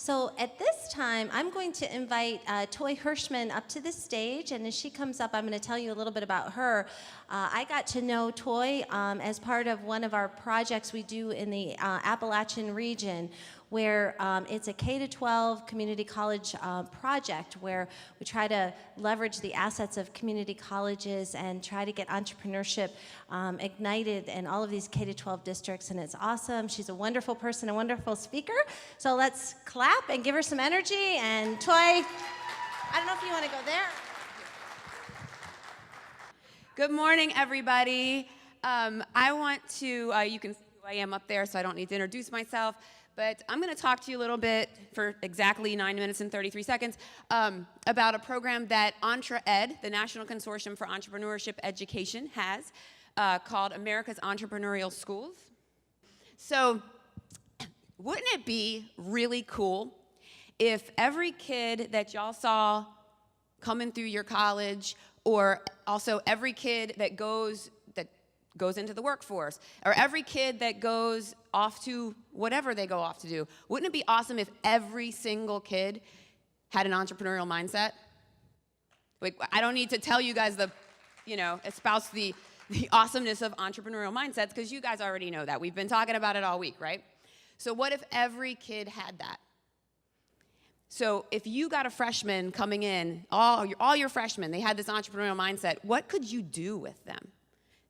So at this time, I'm going to invite Toy Hirschman up to the stage, and as she comes up, I'm going to tell you a little bit about her. I got to know Toy as part of one of our projects we do in the Appalachian region, where it's a K-12 community college project where we try to leverage the assets of community colleges and try to get entrepreneurship ignited in all of these K-12 districts, and it's awesome. She's a wonderful person, a wonderful speaker, so let's clap and give her some energy. And Toy, I don't know if you want to go there. Good morning, everybody. I want to, you can see who I am up there, so I don't need to introduce myself. But I'm going to talk to you a little bit for exactly 9 minutes and 33 seconds about a program that EntreEd, the National Consortium for Entrepreneurship Education, has called America's Entrepreneurial Schools. So wouldn't it be really cool if every kid that y'all saw coming through your college, or also every kid that goes into the workforce, or every kid that goes off to whatever they go off to do, wouldn't it be awesome if every single kid had an entrepreneurial mindset? Like, I don't need to tell you guys espouse the awesomeness of entrepreneurial mindsets, because you guys already know that. We've been talking about it all week, right? So what if every kid had that? So if you got a freshman coming in, all your freshmen, they had this entrepreneurial mindset, what could you do with them?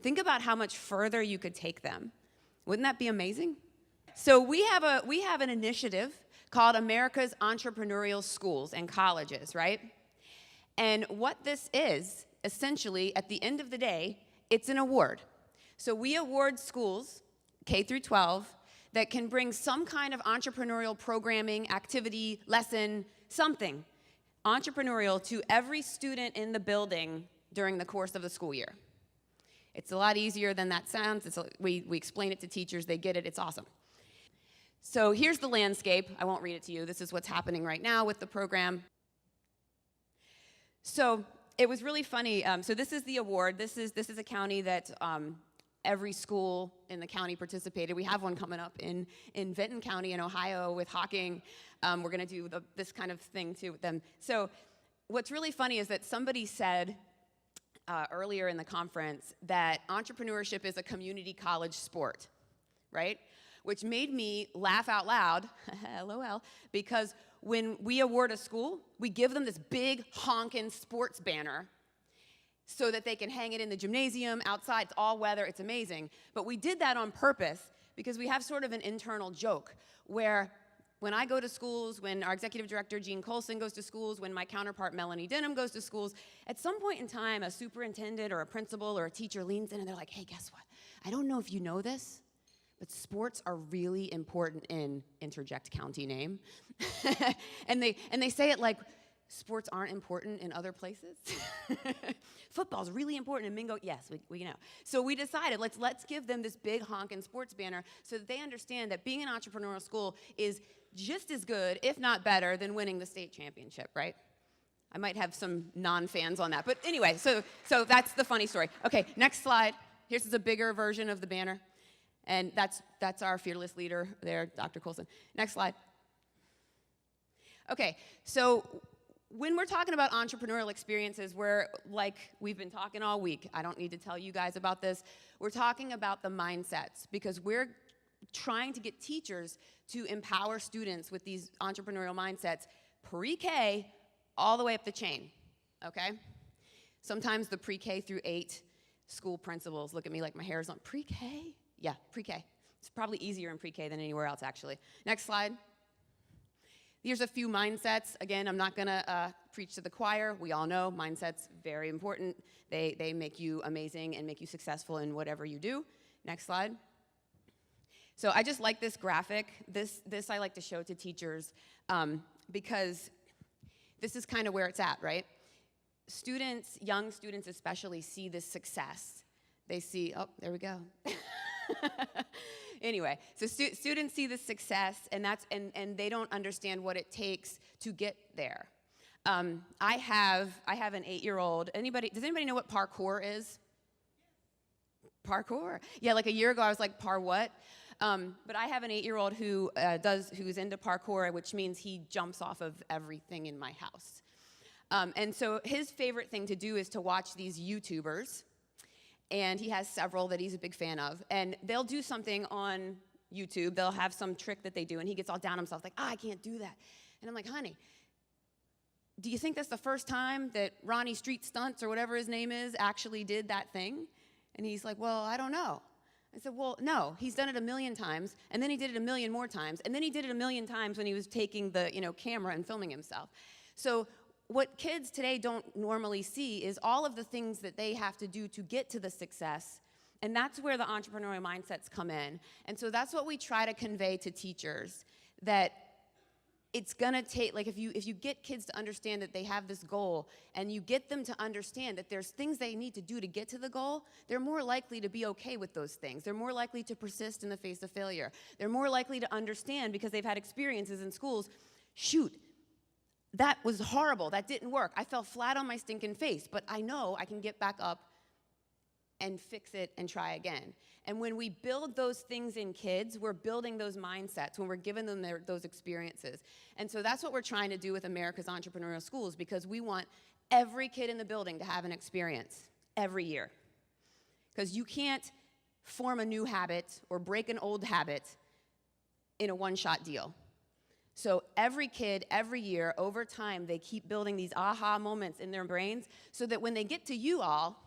Think about how much further you could take them. Wouldn't that be amazing? So we have an initiative called America's Entrepreneurial Schools and Colleges, right? And what this is, essentially, at the end of the day, it's an award. So we award schools, K through 12, that can bring some kind of entrepreneurial programming, activity, lesson, something entrepreneurial to every student in the building during the course of the school year. It's a lot easier than that sounds. We explain it to teachers, they get it, it's awesome. So here's the landscape. I won't read it to you. This is what's happening right now with the program. So it was really funny. So this is the award. This is a county that every school in the county participated. We have one coming up in Vinton County in Ohio with Hocking. We're going to do this kind of thing too with them. So what's really funny is that somebody said earlier in the conference that entrepreneurship is a community college sport, right? Which made me laugh out loud, LOL, because when we award a school, we give them this big honking sports banner so that they can hang it in the gymnasium, outside, it's all weather, it's amazing. But we did that on purpose because we have sort of an internal joke where when I go to schools, when our executive director, Jean Colson, goes to schools, when my counterpart, Melanie Denham, goes to schools, at some point in time, a superintendent or a principal or a teacher leans in and they're like, hey, guess what? I don't know if you know this, but sports are really important in, interject county name. and they say it like, sports aren't important in other places. Football's really important in Mingo. Yes, we know. So we decided, let's give them this big honkin' sports banner so that they understand that being an entrepreneurial school is just as good, if not better, than winning the state championship, right? I might have some non-fans on that. But anyway, so that's the funny story. Okay, next slide. Here's a bigger version of the banner. And that's our fearless leader there, Dr. Colson. Next slide. Okay, so when we're talking about entrepreneurial experiences, like we've been talking all week, I don't need to tell you guys about this, we're talking about the mindsets, because we're trying to get teachers to empower students with these entrepreneurial mindsets, pre-K all the way up the chain, okay? Sometimes the pre-K through 8 school principals look at me like my hair's on. Pre-K? Yeah, pre-K. It's probably easier in pre-K than anywhere else, actually. Next slide. Here's a few mindsets. Again, I'm not gonna preach to the choir. We all know mindsets, very important. They make you amazing and make you successful in whatever you do. Next slide. So I just like this graphic. This I like to show to teachers because this is kind of where it's at, right? Students, young students especially, see this success. They see, oh, there we go. Anyway, so students see the success, and they don't understand what it takes to get there. I have an 8-year-old. Does anybody know what parkour is? Parkour. Yeah, like a year ago, I was like, par what? But I have an 8-year-old who's into parkour, which means he jumps off of everything in my house. And so his favorite thing to do is to watch these YouTubers, and he has several that he's a big fan of, and they'll do something on YouTube, they'll have some trick that they do, and he gets all down on himself, like, I can't do that. And I'm like, honey, do you think that's the first time that Ronnie Street Stunts, or whatever his name is, actually did that thing? And he's like, well, I don't know. I said, well, no, he's done it a million times, and then he did it a million more times, and then he did it a million times when he was taking the camera and filming himself. So what kids today don't normally see is all of the things that they have to do to get to the success, and that's where the entrepreneurial mindsets come in. And so that's what we try to convey to teachers, that it's gonna take, like if you get kids to understand that they have this goal, and you get them to understand that there's things they need to do to get to the goal, they're more likely to be okay with those things. They're more likely to persist in the face of failure. They're more likely to understand, because they've had experiences in schools, shoot, that was horrible, that didn't work. I fell flat on my stinking face, but I know I can get back up and fix it and try again. And when we build those things in kids, we're building those mindsets, when we're giving them those experiences. And so that's what we're trying to do with America's Entrepreneurial Schools, because we want every kid in the building to have an experience every year. Because you can't form a new habit or break an old habit in a one-shot deal. So every kid, every year, over time, they keep building these aha moments in their brains, so that when they get to you all,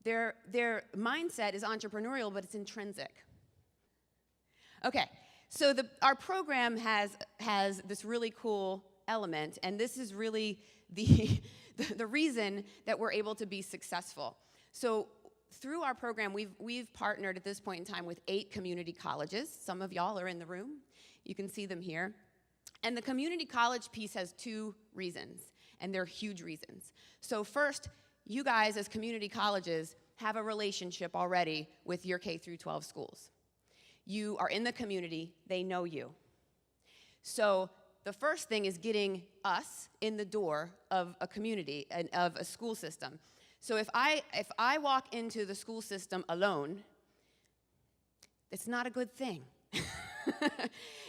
their mindset is entrepreneurial, but it's intrinsic. Okay, so our program has this really cool element, and this is really the reason that we're able to be successful. So through our program, we've partnered at this point in time with 8 community colleges. Some of y'all are in the room. You can see them here. And the community college piece has 2 reasons, and they're huge reasons. So first, you guys as community colleges have a relationship already with your K through 12 schools. You are in the community, they know you. So the first thing is getting us in the door of a community and of a school system. So if I walk into the school system alone, it's not a good thing.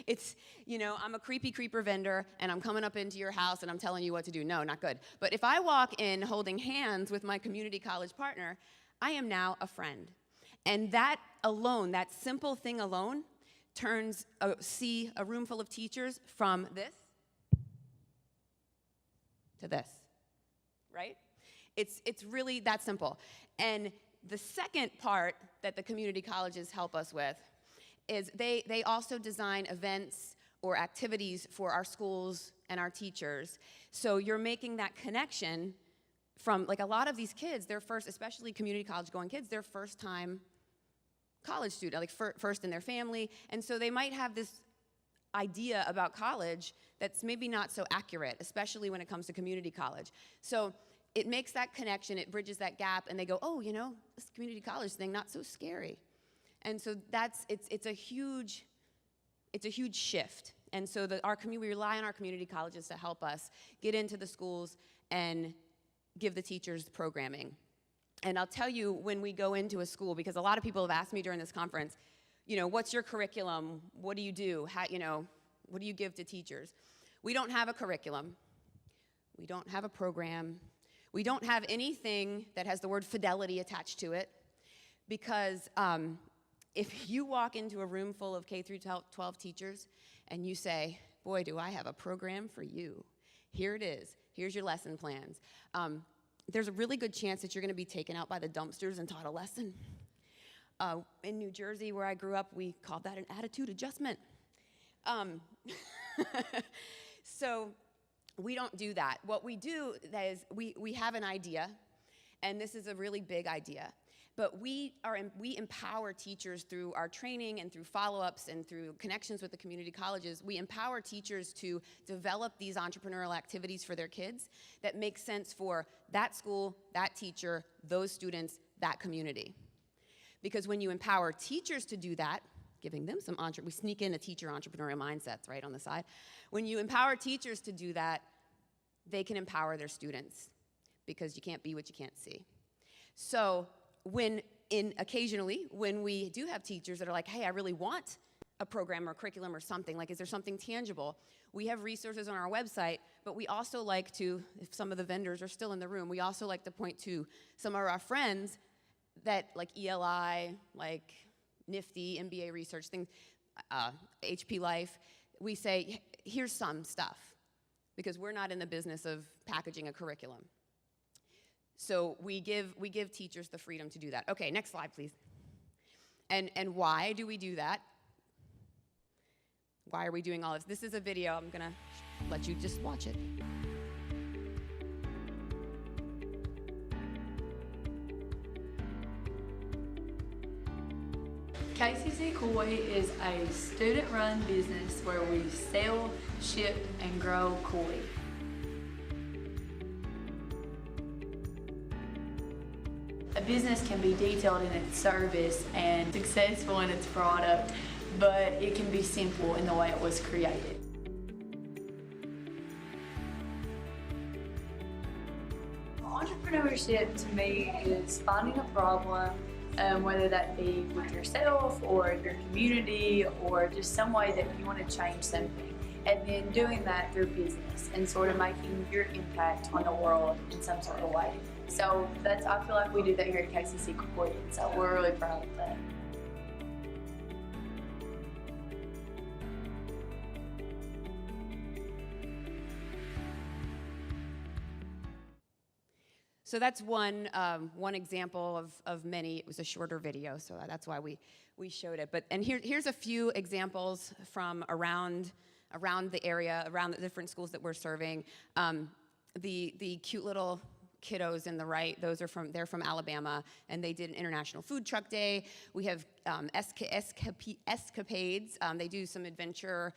It's, I'm a creepy creeper vendor, and I'm coming up into your house, and I'm telling you what to do. No, not good. But if I walk in holding hands with my community college partner, I am now a friend. And that alone, that simple thing alone, turns a room full of teachers from this to this, right? It's really that simple. And the second part that the community colleges help us with is they also design events or activities for our schools and our teachers. So you're making that connection from, like, a lot of these kids, especially community college going kids, they're first time college student, like first in their family. And so they might have this idea about college that's maybe not so accurate, especially when it comes to community college. So it makes that connection, it bridges that gap, and they go, oh, this community college thing, not so scary. And so it's a huge shift. And so we rely on our community colleges to help us get into the schools and give the teachers programming. And I'll tell you, when we go into a school, because a lot of people have asked me during this conference, what's your curriculum? What do you do? What do you give to teachers? We don't have a curriculum. We don't have a program. We don't have anything that has the word fidelity attached to it, because if you walk into a room full of K through 12 teachers and you say, boy, do I have a program for you. Here it is. Here's your lesson plans. There's a really good chance that you're going to be taken out by the dumpsters and taught a lesson. In New Jersey, where I grew up, we called that an attitude adjustment. So we don't do that. What we do is we have an idea, and this is a really big idea. But we empower teachers through our training and through follow-ups and through connections with the community colleges. We empower teachers to develop these entrepreneurial activities for their kids that make sense for that school, that teacher, those students, that community. Because when you empower teachers to do that, giving them some we sneak in a teacher entrepreneurial mindsets right on the side. When you empower teachers to do that, they can empower their students, because you can't be what you can't see. So when occasionally, when we do have teachers that are like, hey, I really want a program or curriculum or something, like is there something tangible? We have resources on our website, but we also like to, if some of the vendors are still in the room, we also like to point to some of our friends that like ELI, like Nifty, MBA research, things, HP Life. We say, here's some stuff, because we're not in the business of packaging a curriculum. So we give teachers the freedom to do that. Okay, next slide, please. And why do we do that? Why are we doing all this? This is a video. I'm going to let you just watch it. KCC Koi is a student-run business where we sell, ship, and grow koi. A business can be detailed in its service and successful in its product, but it can be simple in the way it was created. Entrepreneurship to me is finding a problem, whether that be with yourself or your community or just some way that you want to change something, and then doing that through business and sort of making your impact on the world in some sort of way. So I feel like we do that here at KCC Koi, so we're really proud of that. So that's one example of many. It was a shorter video, so that's why we showed it. And here's a few examples from around the area, around the different schools that we're serving. The cute little kiddos in the right, they're from Alabama, and they did an International Food Truck Day. We have escapades. They do some adventure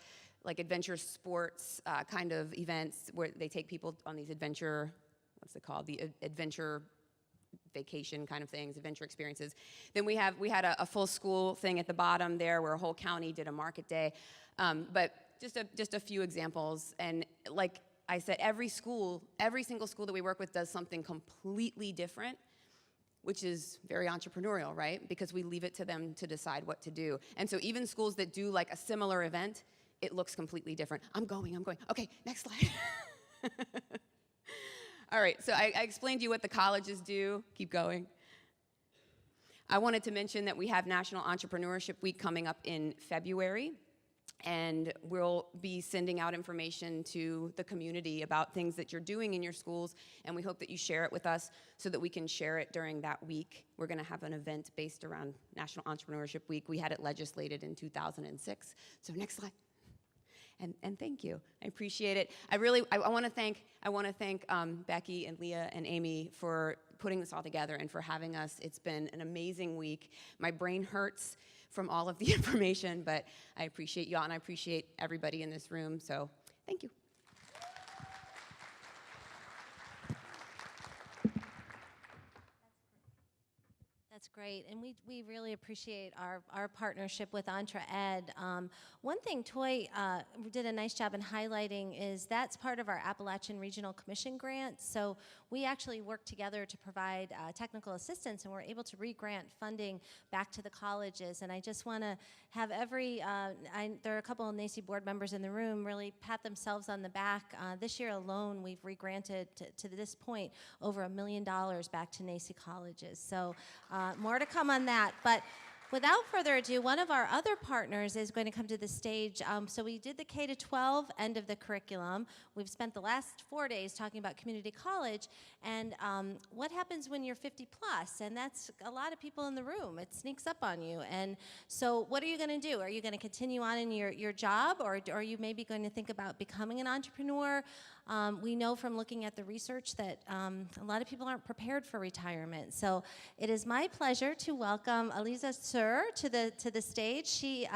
sports kind of events where they take people on these adventure, what's it called? The adventure vacation kind of things, adventure experiences. Then we had a full school thing at the bottom there where a whole county did a market day. But just a few examples. And like I said, every single school that we work with does something completely different, which is very entrepreneurial, right? Because we leave it to them to decide what to do. And so even schools that do like a similar event, it looks completely different. I'm going. Okay, next slide. All right, so I explained to you what the colleges do. Keep going. I wanted to mention that we have National Entrepreneurship Week coming up in February, and we'll be sending out information to the community about things that you're doing in your schools, and we hope that you share it with us so that we can share it during that week. We're going to have an event based around National Entrepreneurship Week. We had it legislated in 2006. So next slide. And thank you. I appreciate it. I want to thank Becky and Leah and Amy for putting this all together and for having us. It's been an amazing week. My brain hurts from all of the information, but I appreciate y'all and I appreciate everybody in this room. So thank you. That's great, and we really appreciate our partnership with EntreEd. One thing Toy did a nice job in highlighting is that's part of our Appalachian Regional Commission grant. So we actually work together to provide technical assistance, and we're able to re-grant funding back to the colleges. And I just want to have there are a couple of NACCE board members in the room really pat themselves on the back. This year alone, we've re-granted to this point over $1 million back to NACCE colleges. So. More to come on that, but without further ado, one of our other partners is going to come to the stage. So we did the K-12 end of the curriculum. We've spent the last 4 days talking about community college and what happens when you're 50 plus, and that's a lot of people in the room. It sneaks up on you, and so what are you going to do? Are you going to continue on in your job, or are you maybe going to think about becoming an entrepreneur? We know from looking at the research that a lot of people aren't prepared for retirement. So it is my pleasure to welcome Aliza Sir to the stage. She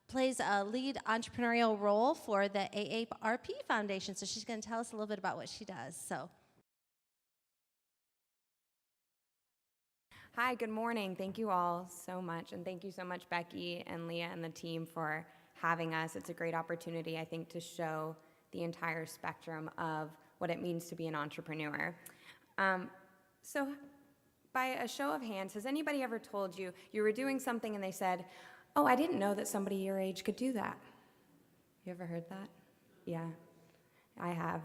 plays a lead entrepreneurial role for the AARP Foundation. So she's going to tell us a little bit about what she does. So. Hi, good morning. Thank you all so much. And thank you so much, Becky and Leah and the team for having us. It's a great opportunity, I think, to show the entire spectrum of what it means to be an entrepreneur. So by a show of hands, has anybody ever told you you were doing something and they said, "Oh, I didn't know that somebody your age could do that"? You ever heard that? Yeah, I have.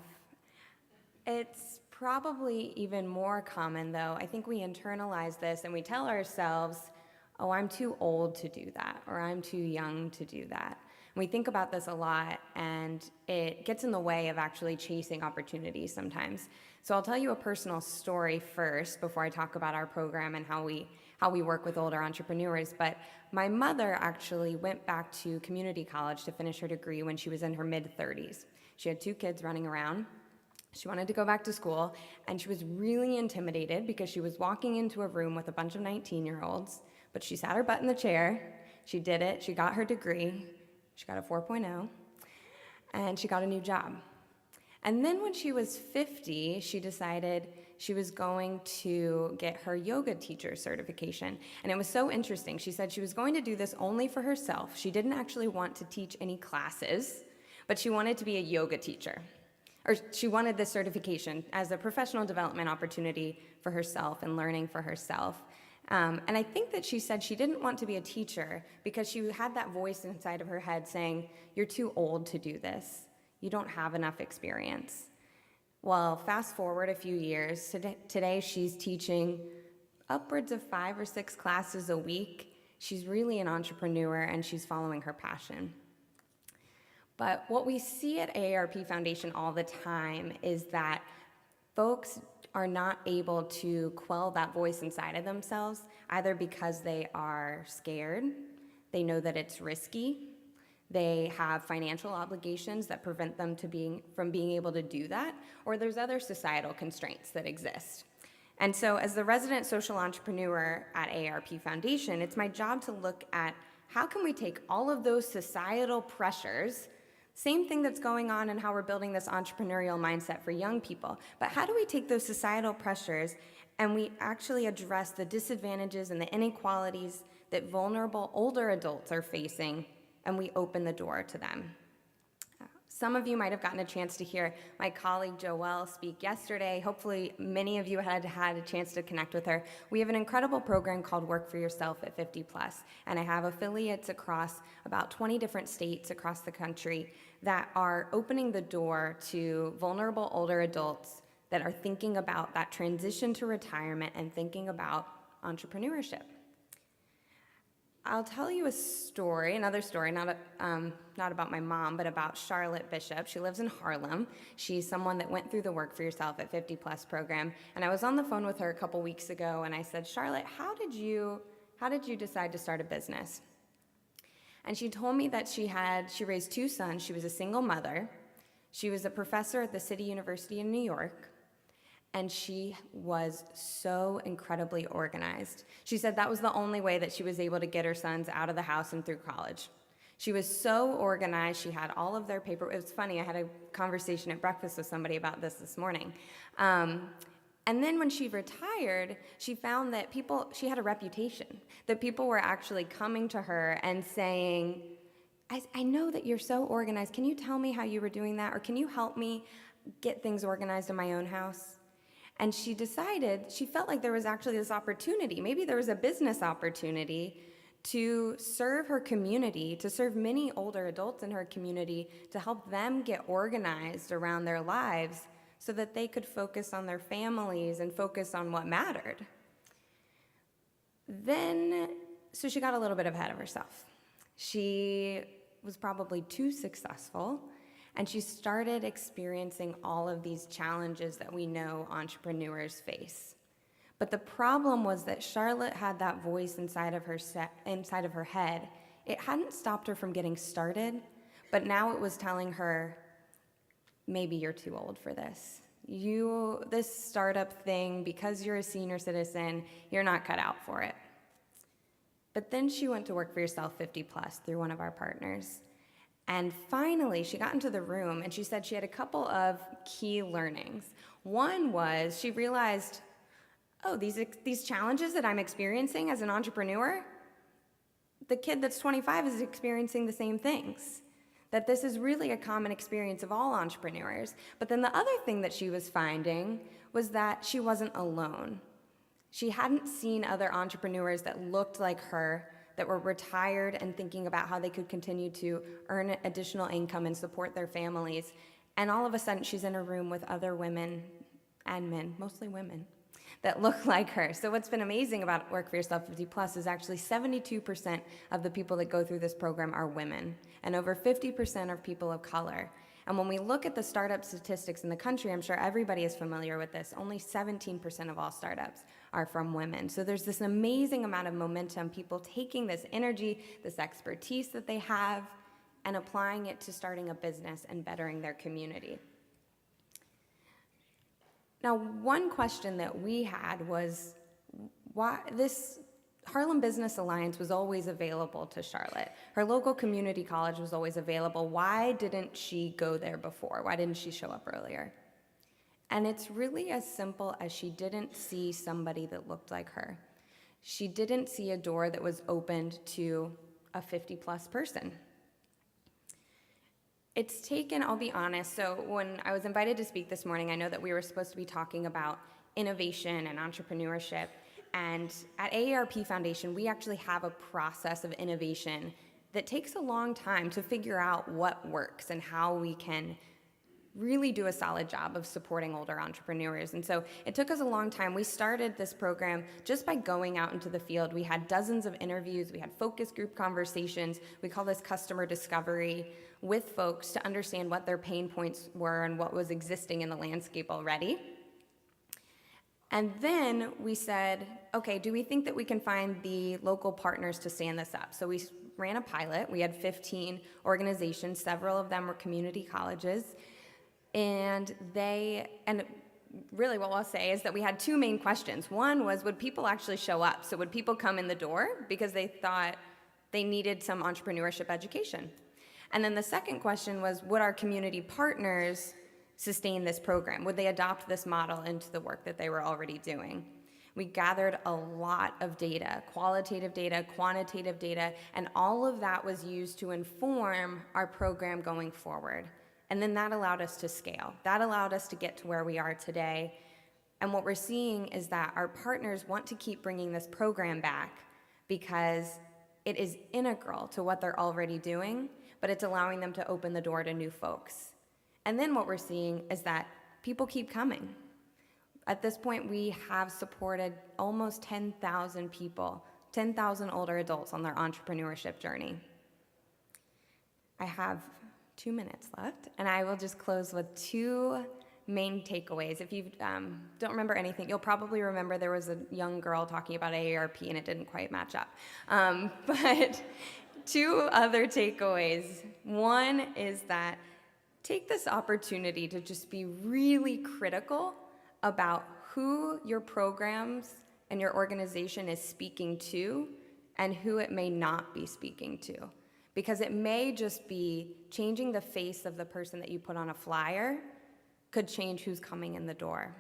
It's probably even more common, though. I think we internalize this and we tell ourselves, "Oh, I'm too old to do that," or "I'm too young to do that." And we think about this a lot, and it gets in the way of actually chasing opportunities sometimes. So I'll tell you a personal story first before I talk about our program and how we work with older entrepreneurs. But my mother actually went back to community college to finish her degree when she was in her mid-30s. She had 2 kids running around. She wanted to go back to school, and she was really intimidated because she was walking into a room with a bunch of 19-year-olds, but she sat her butt in the chair, she did it, she got her degree, she got a 4.0, and she got a new job. And then when she was 50, she decided she was going to get her yoga teacher certification. And it was so interesting. She said she was going to do this only for herself. She didn't actually want to teach any classes, but she wanted to be a yoga teacher. Or she wanted this certification as a professional development opportunity for herself and learning for herself. And I think that she said she didn't want to be a teacher because she had that voice inside of her head saying, "You're too old to do this. You don't have enough experience." Well, fast forward a few years, today she's teaching upwards of 5 or 6 classes a week. She's really an entrepreneur and she's following her passion. But what we see at AARP Foundation all the time is that folks are not able to quell that voice inside of themselves, either because they are scared, they know that it's risky, they have financial obligations that prevent them from being able to do that, or there's other societal constraints that exist. And so as the resident social entrepreneur at AARP Foundation, it's my job to look at how can we take all of those societal pressures, same thing that's going on in how we're building this entrepreneurial mindset for young people, but how do we take those societal pressures and we actually address the disadvantages and the inequalities that vulnerable older adults are facing, and we open the door to them. Some of you might have gotten a chance to hear my colleague Joelle speak yesterday. Hopefully many of you had a chance to connect with her. We have an incredible program called Work for Yourself at 50 Plus, and I have affiliates across about 20 different states across the country that are opening the door to vulnerable older adults that are thinking about that transition to retirement and thinking about entrepreneurship. I'll tell you another story, not about my mom, but about Charlotte Bishop. She lives in Harlem. She's someone that went through the Work for Yourself at 50 Plus program. And I was on the phone with her a couple weeks ago, and I said, "Charlotte, how did you decide to start a business?" And she told me that she raised 2 sons. She was a single mother. She was a professor at the City University in New York. And she was so incredibly organized. She said that was the only way that she was able to get her sons out of the house and through college. She was so organized. She had all of their paper. It was funny. I had a conversation at breakfast with somebody about this morning. And then when she retired, she found that she had a reputation, that people were actually coming to her and saying, I know that you're so organized. Can you tell me how you were doing that? Or can you help me get things organized in my own house? And she felt like there was actually this opportunity. Maybe there was a business opportunity to serve her community, to serve many older adults in her community, to help them get organized around their lives so that they could focus on their families and focus on what mattered. So she got a little bit ahead of herself. She was probably too successful, and she started experiencing all of these challenges that we know entrepreneurs face. But the problem was that Charlotte had that voice inside of her head. It hadn't stopped her from getting started, but now it was telling her, maybe you're too old for this. This startup thing, because you're a senior citizen, you're not cut out for it. But then she went to Work for Yourself 50 Plus through one of our partners. And finally, she got into the room and she said she had a couple of key learnings. One was she realized, these challenges that I'm experiencing as an entrepreneur, the kid that's 25 is experiencing the same things. That this is really a common experience of all entrepreneurs. But then the other thing that she was finding was that she wasn't alone. She hadn't seen other entrepreneurs that looked like her, that were retired and thinking about how they could continue to earn additional income and support their families. And all of a sudden, she's in a room with other women and men, mostly women, that look like her. So what's been amazing about Work for Yourself 50 Plus is actually 72% of the people that go through this program are women, and over 50% are people of color. And when we look at the startup statistics in the country, I'm sure everybody is familiar with this, only 17% of all startups are from women. So there's this amazing amount of momentum, people taking this energy, this expertise that they have, and applying it to starting a business and bettering their community. Now, one question that we had was, why this Harlem Business Alliance was always available to Charlotte. Her local community college was always available. Why didn't she go there before? Why didn't she show up earlier? And it's really as simple as she didn't see somebody that looked like her. She didn't see a door that was opened to a 50-plus person. It's taken, I'll be honest, so when I was invited to speak this morning, I know that we were supposed to be talking about innovation and entrepreneurship. And at AARP Foundation, we actually have a process of innovation that takes a long time to figure out what works and how we can really do a solid job of supporting older entrepreneurs. And so it took us a long time. We started this program just by going out into the field. We had dozens of interviews. We had focus group conversations. We call this customer discovery with folks to understand what their pain points were and what was existing in the landscape already. And then we said, okay, do we think that we can find the local partners to stand this up? So we ran a pilot. We had 15 organizations. Several of them were community colleges. And really what I'll say is that we had two main questions. One was, would people actually show up? So would people come in the door because they thought they needed some entrepreneurship education? And then the second question was, would our community partners sustain this program? Would they adopt this model into the work that they were already doing? We gathered a lot of data, qualitative data, quantitative data, and all of that was used to inform our program going forward. And then that allowed us to scale. That allowed us to get to where we are today. And what we're seeing is that our partners want to keep bringing this program back because it is integral to what they're already doing, but it's allowing them to open the door to new folks. And then what we're seeing is that people keep coming. At this point, we have supported almost 10,000 people, 10,000 older adults on their entrepreneurship journey. I have 2 minutes left, and I will just close with two main takeaways. If you don't remember anything, you'll probably remember there was a young girl talking about AARP, and it didn't quite match up. But two other takeaways. One is that take this opportunity to just be really critical about who your programs and your organization is speaking to and who it may not be speaking to. Because it may just be changing the face of the person that you put on a flyer could change who's coming in the door.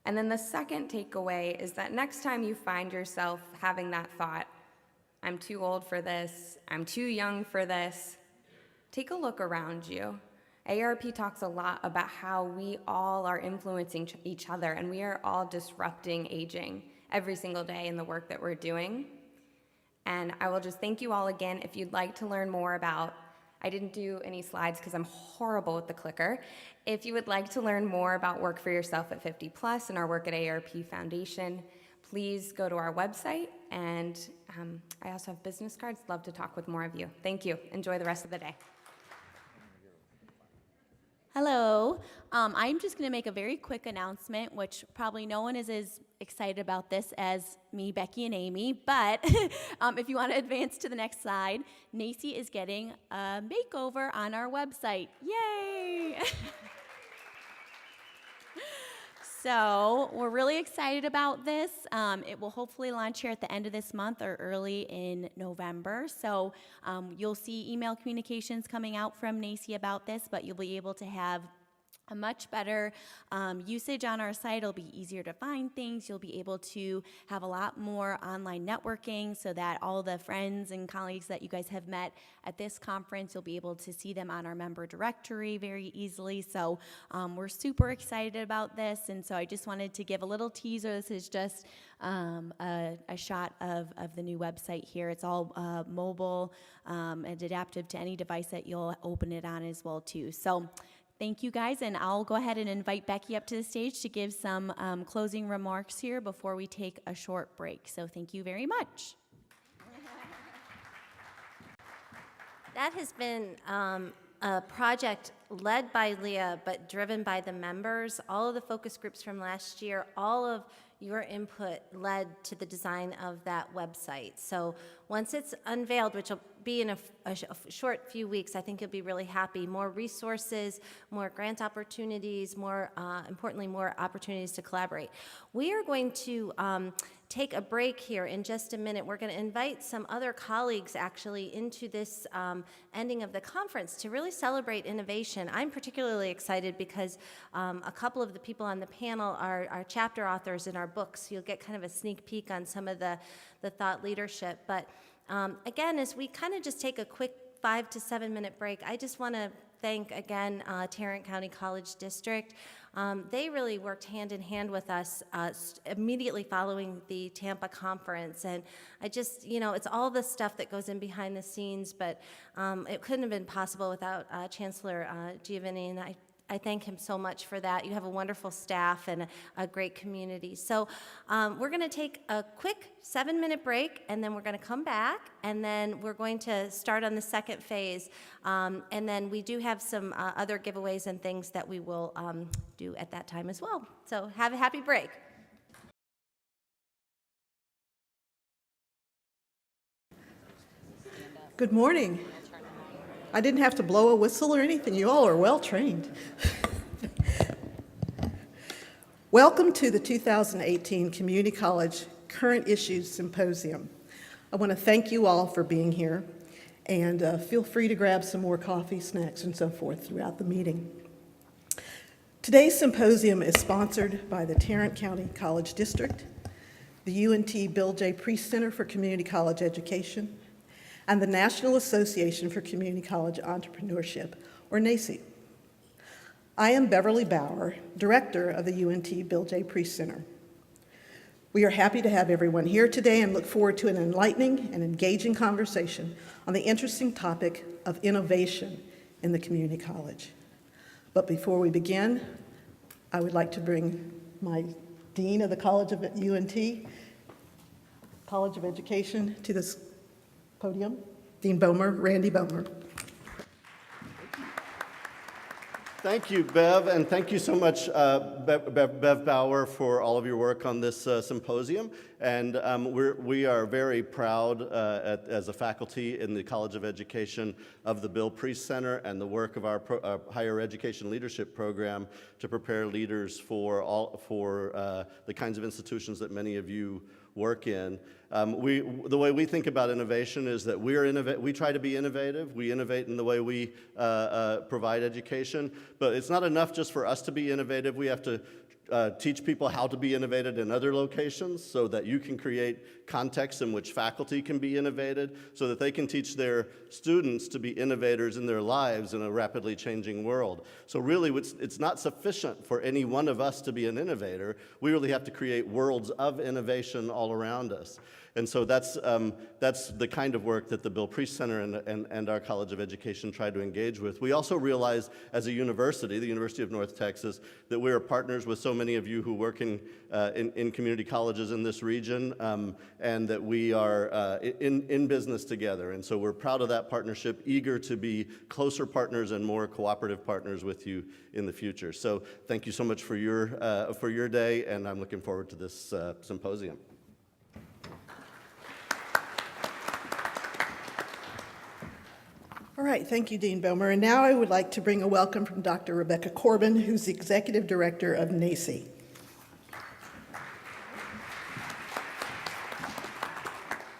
And then the second takeaway is that next time you find yourself having that thought, I'm too old for this, I'm too young for this, take a look around you. AARP talks a lot about how we all are influencing each other, and we are all disrupting aging every single day in the work that we're doing. And I will just thank you all again. If you'd like to learn more about, I didn't do any slides because I'm horrible with the clicker. If you would like to learn more about Work for Yourself at 50 Plus and our work at AARP Foundation, please go to our website. And I also have business cards. Love to talk with more of you. Thank you. Enjoy the rest of the day. Hello. I'm just going to make a very quick announcement, which probably no one is as excited about this as me, Becky, and Amy. But if you want to advance to the next slide, NACCE is getting a makeover on our website. Yay! So we're really excited about this. It will hopefully launch here at the end of this month or early in November. So you'll see email communications coming out from NACCE about this, but you'll be able to have a much better usage on our site. It'll be easier to find things. You'll be able to have a lot more online networking so that all the friends and colleagues that you guys have met at this conference, you'll be able to see them on our member directory very easily. So we're super excited about this, and so I just wanted to give a little teaser. This is just a shot of the new website here. It's all mobile and adaptive to any device that you'll open it on as well too. So thank you guys, and I'll go ahead and invite Becky up to the stage to give some closing remarks here before we take a short break. So thank you very much. That has been a project led by Leah, but driven by the members. All of the focus groups from last year, all of your input led to the design of that website. So once it's unveiled, which will be in a short few weeks, I think you'll be really happy. More resources, more grant opportunities, more importantly, more opportunities to collaborate. We are going to take a break here in just a minute. We're going to invite some other colleagues actually into this ending of the conference to really celebrate innovation. I'm particularly excited because a couple of the people on the panel are chapter authors in our books. You'll get kind of a sneak peek on some of the thought leadership. But again, as we kind of just take a quick 5 to 7 minute break, I just want to thank again Tarrant County College District. They really worked hand in hand with us immediately following the Tampa conference. And I just, it's all the stuff that goes in behind the scenes, but it couldn't have been possible without Chancellor Giovanni, and I thank him so much for that. You have a wonderful staff and a great community. So we're going to take a quick 7-minute break, and then we're going to come back, and then we're going to start on the second phase. And then we do have some other giveaways and things that we will do at that time as well. So have a happy break. Good morning. I didn't have to blow a whistle or anything. You all are well trained. Welcome to the 2018 Community College Current Issues Symposium. I want to thank you all for being here, and feel free to grab some more coffee, snacks, and so forth throughout the meeting. Today's symposium is sponsored by the Tarrant County College District, the UNT Bill J. Priest Center for Community College Education, and the National Association for Community College Entrepreneurship, or NACCE. I am Beverly Bauer, director of the UNT Bill J. Priest Center. We are happy to have everyone here today and look forward to an enlightening and engaging conversation on the interesting topic of innovation in the community college. But before we begin, I would like to bring my Dean of the College of UNT, College of Education, to this podium, Dean Bomer, Randy Bomer. Thank you, Bev, and thank you so much, Bev Bauer, for all of your work on this symposium. And we are very proud as a faculty in the College of Education of the Bill Priest Center and the work of our higher education leadership program to prepare leaders for the kinds of institutions that many of you work in. The way we think about innovation is that we try to be innovative. We innovate in the way we provide education, but it's not enough just for us to be innovative. We have to teach people how to be innovative in other locations so that you can create contexts in which faculty can be innovated so that they can teach their students to be innovators in their lives in a rapidly changing world. So really, it's not sufficient for any one of us to be an innovator. We really have to create worlds of innovation all around us. And so that's the kind of work that the Bill Priest Center and our College of Education try to engage with. We also realize as a university, the University of North Texas, that we are partners with so many of you who work in community colleges in this region, and that we are in business together. And so we're proud of that partnership, eager to be closer partners and more cooperative partners with you in the future. So thank you so much for your day, and I'm looking forward to this symposium. All right, thank you, Dean Bomer. And now I would like to bring a welcome from Dr. Rebecca Corbin, who's the Executive Director of NACCE.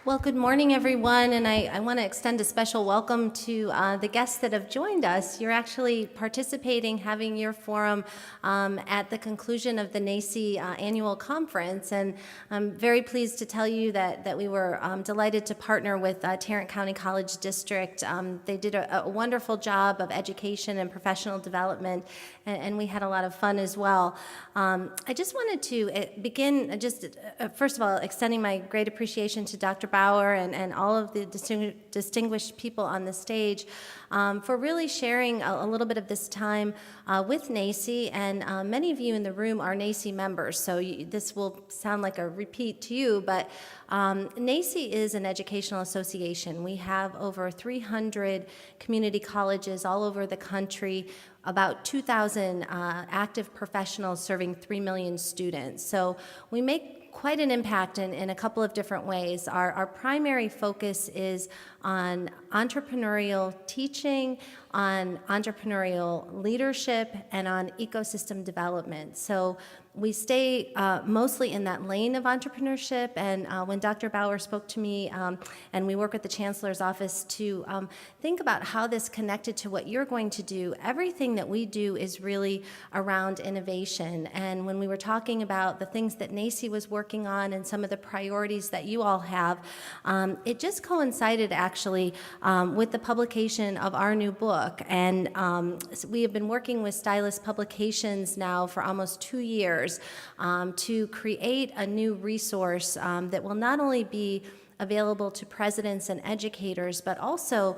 Well, good morning, everyone, and I want to extend a special welcome to the guests that have joined us. You're actually participating, having your forum at the conclusion of the NACCE annual conference, and I'm very pleased to tell you that we were delighted to partner with Tarrant County College District. They did a wonderful job of education and professional development, and we had a lot of fun as well. I just wanted to begin first of all, extending my great appreciation to Dr. Bauer and all of the distinguished people on the stage for really sharing a little bit of this time with NACCE, and many of you in the room are NACCE members, so this will sound like a repeat to you, but NACCE is an educational association. We have over 300 community colleges all over the country, about 2,000 active professionals serving 3 million students. So we make quite an impact in a couple of different ways. Our primary focus is on entrepreneurial teaching, on entrepreneurial leadership, and on ecosystem development. So we stay mostly in that lane of entrepreneurship, and when Dr. Bauer spoke to me, and we work with the Chancellor's office to think about how this connected to what you're going to do, everything that we do is really around innovation. And when we were talking about the things that NACCE was working on and some of the priorities that you all have, it just coincided actually with the publication of our new book. And so we have been working with Stylus Publications now for almost 2 years to create a new resource that will not only be available to presidents and educators, but also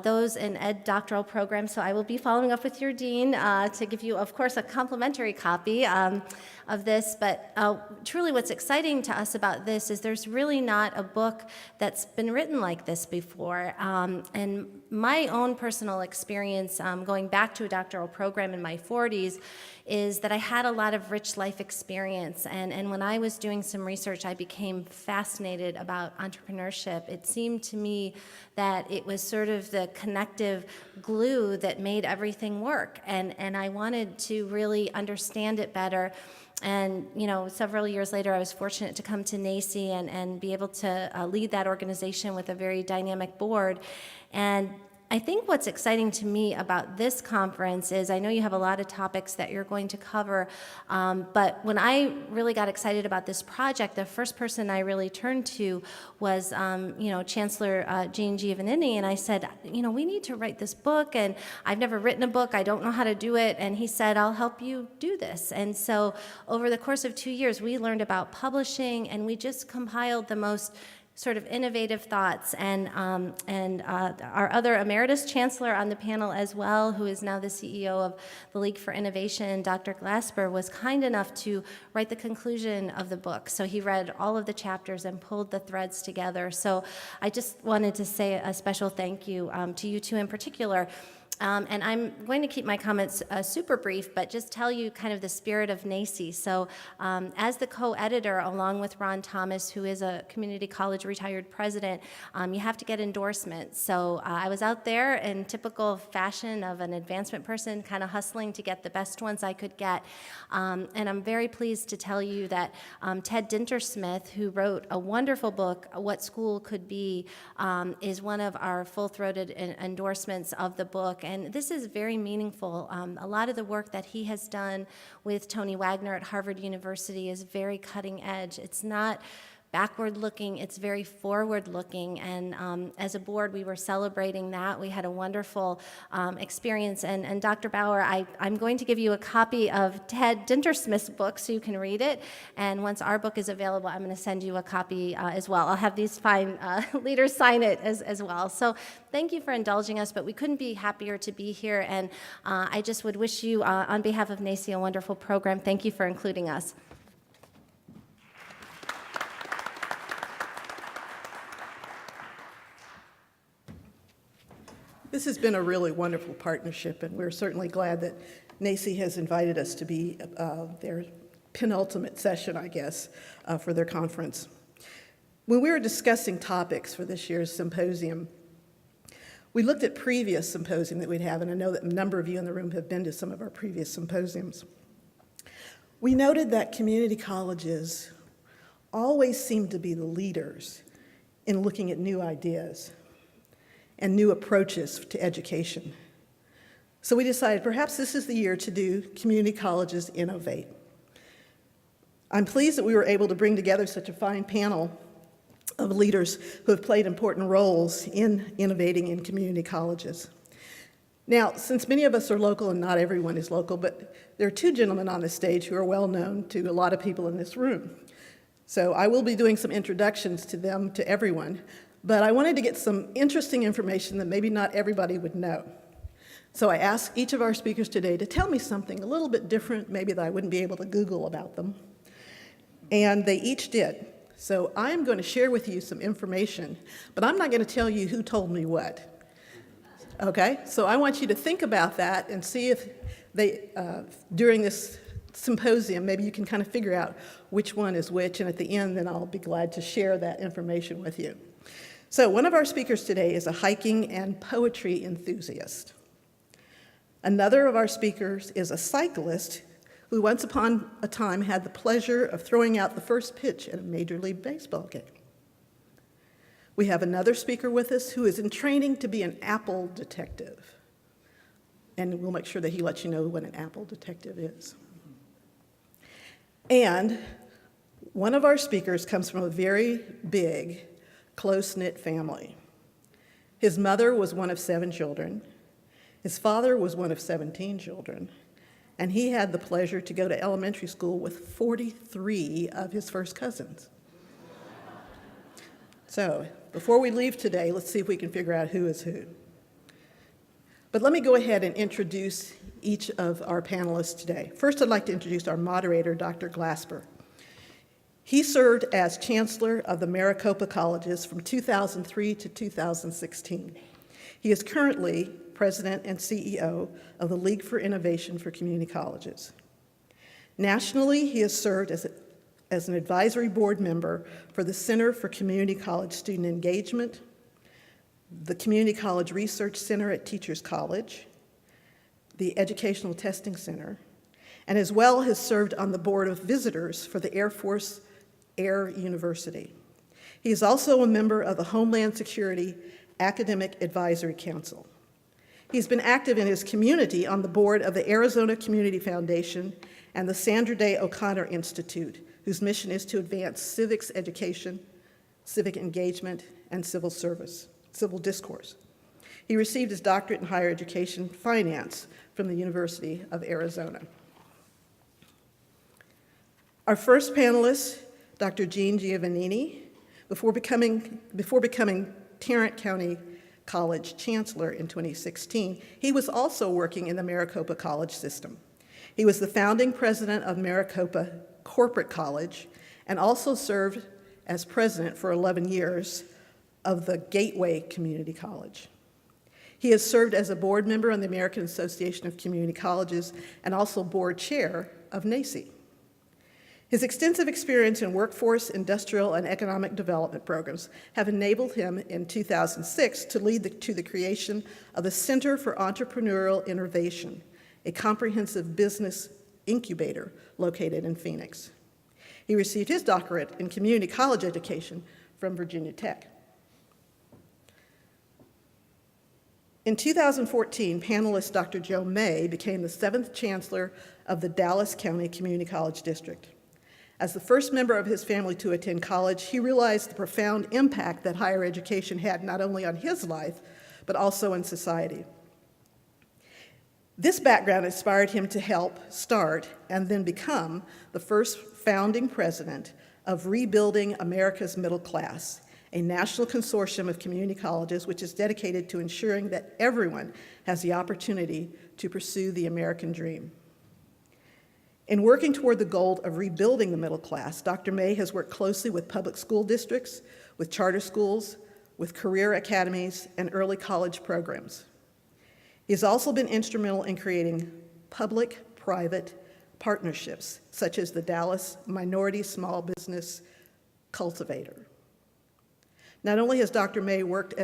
those in ed doctoral programs. So I will be following up with your dean to give you, of course, a complimentary copy of this. But truly what's exciting to us about this is there's really not a book that's been written like this before. And my own personal experience going back to a doctoral program in my 40s is that I had a lot of rich life experience. And when I was doing some research, I became fascinated about entrepreneurship. It seemed to me that it was sort of the connective glue that made everything work. And I wanted to really understand it better. And, you know, several years later, I was fortunate to come to NACCE and be able to lead that organization with a very dynamic board. And I think what's exciting to me about this conference is I know you have a lot of topics that you're going to cover, but when I really got excited about this project, the first person I really turned to was, Chancellor Jean Giovannini, and I said, we need to write this book, and I've never written a book, I don't know how to do it, and he said, I'll help you do this. And so over the course of 2 years, we learned about publishing, and we just compiled the most sort of innovative thoughts, and our other emeritus chancellor on the panel as well, who is now the CEO of the League for Innovation, Dr. Glasper, was kind enough to write the conclusion of the book. So he read all of the chapters and pulled the threads together. So I just wanted to say a special thank you to you two in particular. And I'm going to keep my comments super brief, but just tell you kind of the spirit of NACCE. So as the co-editor, along with Ron Thomas, who is a community college retired president, you have to get endorsements. So I was out there in typical fashion of an advancement person, kind of hustling to get the best ones I could get. And I'm very pleased to tell you that Ted Dintersmith, who wrote a wonderful book, What School Could Be, is one of our full-throated endorsements of the book. And this is very meaningful. A lot of the work that he has done with Tony Wagner at Harvard University is very cutting edge. It's not backward-looking, it's very forward-looking, and as a board, we were celebrating that. We had a wonderful experience, and Dr. Bauer, I'm going to give you a copy of Ted Dintersmith's book so you can read it, and once our book is available, I'm going to send you a copy as well. I'll have these fine leaders sign it as well. So thank you for indulging us, but we couldn't be happier to be here, and I just would wish you, on behalf of NACCE, a wonderful program. Thank you for including us. This has been a really wonderful partnership, and we're certainly glad that NACCE has invited us to be their penultimate session, I guess, for their conference. When we were discussing topics for this year's symposium, we looked at previous symposium that we'd have, and I know that a number of you in the room have been to some of our previous symposiums. We noted that community colleges always seem to be the leaders in looking at new ideas and new approaches to education. So we decided perhaps this is the year to do Community Colleges Innovate. I'm pleased that we were able to bring together such a fine panel of leaders who have played important roles in innovating in community colleges. Now, since many of us are local and not everyone is local, but there are two gentlemen on the stage who are well known to a lot of people in this room. So I will be doing some introductions to them, to everyone, but I wanted to get some interesting information that maybe not everybody would know. So I asked each of our speakers today to tell me something a little bit different, maybe that I wouldn't be able to Google about them. And they each did. So I'm going to share with you some information, but I'm not going to tell you who told me what. Okay? So I want you to think about that and see if they, during this symposium, maybe you can kind of figure out which one is which, and at the end, then I'll be glad to share that information with you. So one of our speakers today is a hiking and poetry enthusiast. Another of our speakers is a cyclist who once upon a time had the pleasure of throwing out the first pitch at a Major League Baseball game. We have another speaker with us who is in training to be an Apple detective. And we'll make sure that he lets you know what an Apple detective is. And one of our speakers comes from a very big, close-knit family. His mother was one of 7 children. His father was one of 17 children. And he had the pleasure to go to elementary school with 43 of his first cousins. So, before we leave today, let's see if we can figure out who is who. But let me go ahead and introduce each of our panelists today. First, I'd like to introduce our moderator, Dr. Glasper. He served as Chancellor of the Maricopa Colleges from 2003 to 2016. He is currently President and CEO of the League for Innovation for Community Colleges. Nationally, he has served as an advisory board member for the Center for Community College Student Engagement, the Community College Research Center at Teachers College, the Educational Testing Center, and as well has served on the board of visitors for the Air Force Air University. He is also a member of the Homeland Security Academic Advisory Council. He's been active in his community on the board of the Arizona Community Foundation and the Sandra Day O'Connor Institute, whose mission is to advance civics education, civic engagement, and civil discourse. He received his doctorate in higher education finance from the University of Arizona. Our first panelist, Dr. Gene Giovannini, before becoming Tarrant County College Chancellor in 2016, he was also working in the Maricopa College system. He was the founding president of Maricopa Corporate College and also served as president for 11 years of the Gateway Community College. He has served as a board member on the American Association of Community Colleges and also board chair of NACCE. His extensive experience in workforce, industrial, and economic development programs have enabled him in 2006 to lead to the creation of the Center for Entrepreneurial Innovation, a comprehensive business incubator located in Phoenix. He received his doctorate in community college education from Virginia Tech. In 2014, panelist Dr. Joe May became the 7th chancellor of the Dallas County Community College District. As the first member of his family to attend college, he realized the profound impact that higher education had not only on his life, but also in society. This background inspired him to help start and then become the first founding president of Rebuilding America's Middle Class, a national consortium of community colleges which is dedicated to ensuring that everyone has the opportunity to pursue the American dream. In working toward the goal of rebuilding the middle class, Dr. May has worked closely with public school districts, with charter schools, with career academies, and early college programs. He has also been instrumental in creating public-private partnerships, such as the Dallas Minority Small Business Cultivator. Not only has Dr. May worked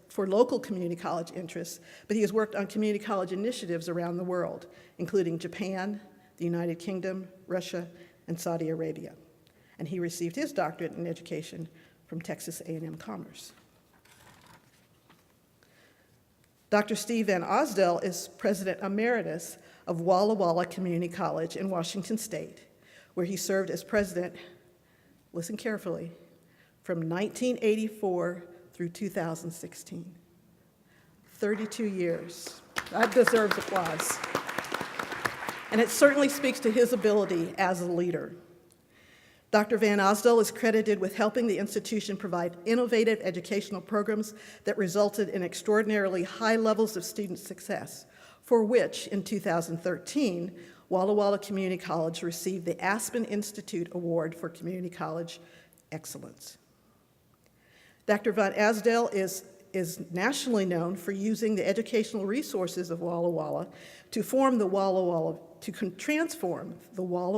for local community college interests, but he has worked on community college initiatives around the world, including Japan, the United Kingdom, Russia, and Saudi Arabia. And he received his doctorate in education from Texas A&M Commerce. Dr. Steve Van Osdell is President Emeritus of Walla Walla Community College in Washington State, where he served as president, listen carefully, from 1984 through 2016. 32 years. That deserves applause. And it certainly speaks to his ability as a leader. Dr. Van Osdell is credited with helping the institution provide innovative educational programs that resulted in extraordinarily high levels of student success, for which, in 2013, Walla Walla Community College received the Aspen Institute Award for Community College Excellence. Dr. Van Osdell is nationally known for using the educational resources of Walla Walla to transform the Walla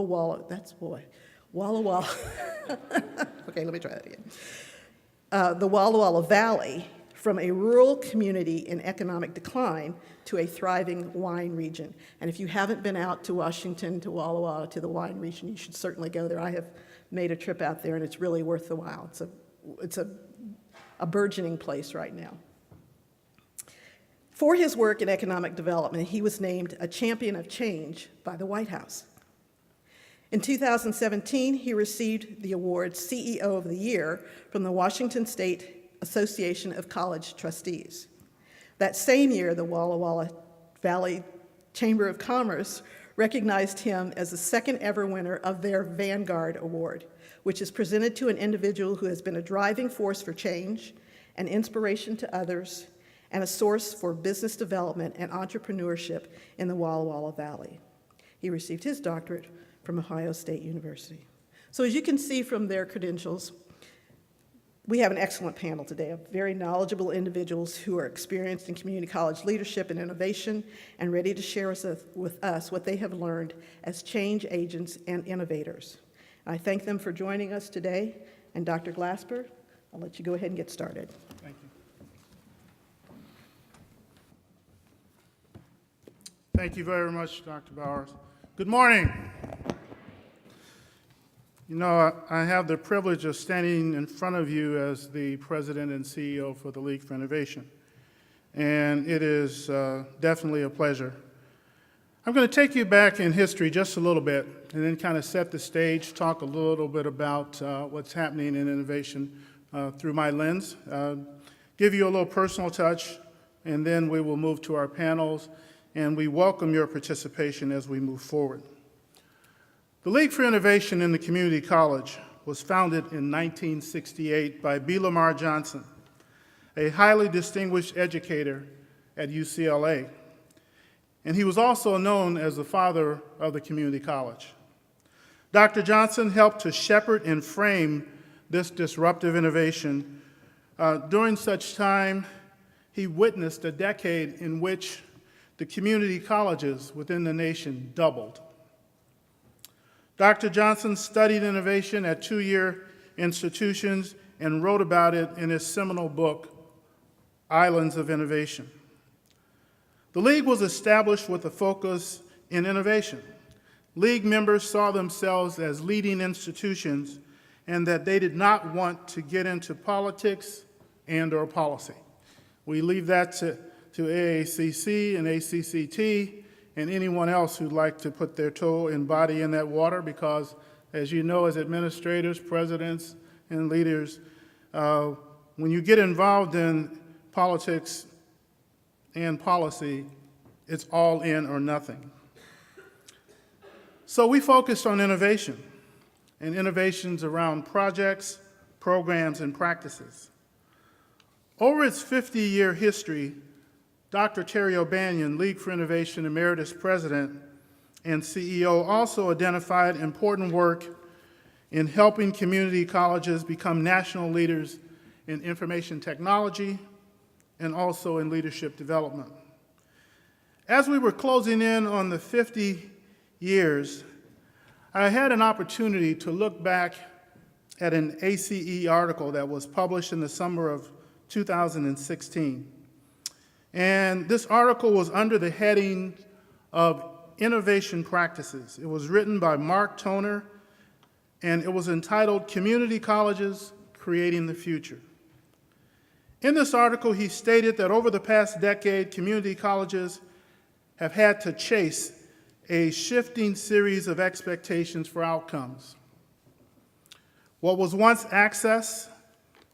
Walla, Walla Walla, okay, let me try that again. The Walla Walla Valley from a rural community in economic decline to a thriving wine region. And if you haven't been out to Washington, to Walla Walla, to the wine region, you should certainly go there. I have made a trip out there, and it's really worth the while. It's a burgeoning place right now. For his work in economic development, he was named a champion of change by the White House. In 2017, he received the award CEO of the Year from the Washington State Association of College Trustees. That same year, the Walla Walla Valley Chamber of Commerce recognized him as the second ever winner of their Vanguard Award, which is presented to an individual who has been a driving force for change, an inspiration to others, and a source for business development and entrepreneurship in the Walla Walla Valley. He received his doctorate from Ohio State University. So as you can see from their credentials, we have an excellent panel today of very knowledgeable individuals who are experienced in community college leadership and innovation and ready to share with us what they have learned as change agents and innovators. I thank them for joining us today. And Dr. Glasper, I'll let you go ahead and get started. Thank you. Thank you very much, Dr. Bowers. Good morning. You know, I have the privilege of standing in front of you as the president and CEO for the League for Innovation, and it is definitely a pleasure. I'm going to take you back in history just a little bit and then kind of set the stage, talk a little bit about what's happening in innovation through my lens, give you a little personal touch, and then we will move to our panels, and we welcome your participation as we move forward. The League for Innovation in the Community College was founded in 1968 by B. Lamar Johnson, a highly distinguished educator at UCLA. And he was also known as the father of the community college. Dr. Johnson helped to shepherd and frame this disruptive innovation. During such time, he witnessed a decade in which the community colleges within the nation doubled. Dr. Johnson studied innovation at two-year institutions and wrote about it in his seminal book, Islands of Innovation. The League was established with a focus in innovation. League members saw themselves as leading institutions and that they did not want to get into politics and/or policy. We leave that to AACC and ACCT and anyone else who'd like to put their toe and body in that water, because as you know, as administrators, presidents, and leaders, when you get involved in politics and policy, it's all in or nothing. So we focused on innovation, and innovations around projects, programs, and practices. Over its 50-year history, Dr. Terry O'Banion, League for Innovation Emeritus President and CEO, also identified important work in helping community colleges become national leaders in information technology and also in leadership development. As we were closing in on the 50 years, I had an opportunity to look back at an ACE article that was published in the summer of 2016. And this article was under the heading of Innovation Practices. It was written by Mark Toner, and it was entitled Community Colleges creating the future. In this article, he stated that over the past decade, community colleges have had to chase a shifting series of expectations for outcomes. What was once access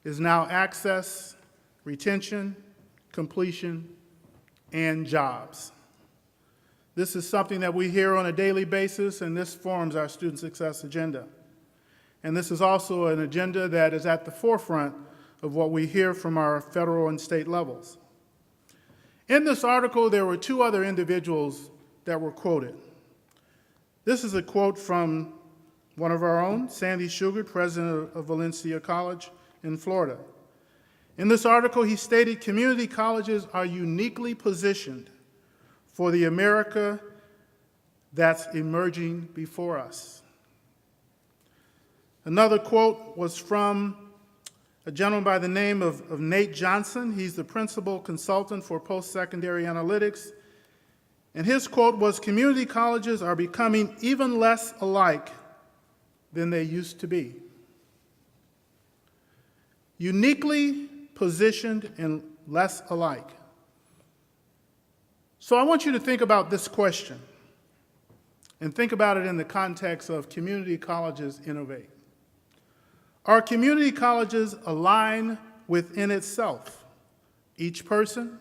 is now access, retention, completion, and jobs. This is something that we hear on a daily basis, and this forms our student success agenda. And this is also an agenda that is at the forefront of what we hear from our federal and state levels. In this article, there were two other individuals that were quoted. This is a quote from one of our own, Sandy Shugart, president of Valencia College in Florida. In this article, he stated, community colleges are uniquely positioned for the America that's emerging before us. Another quote was from a gentleman by the name of Nate Johnson. He's the principal consultant for post-secondary analytics. And his quote was, community colleges are becoming even less alike than they used to be. Uniquely positioned and less alike. So I want you to think about this question and think about it in the context of community colleges innovate. Are community colleges align within itself, each person,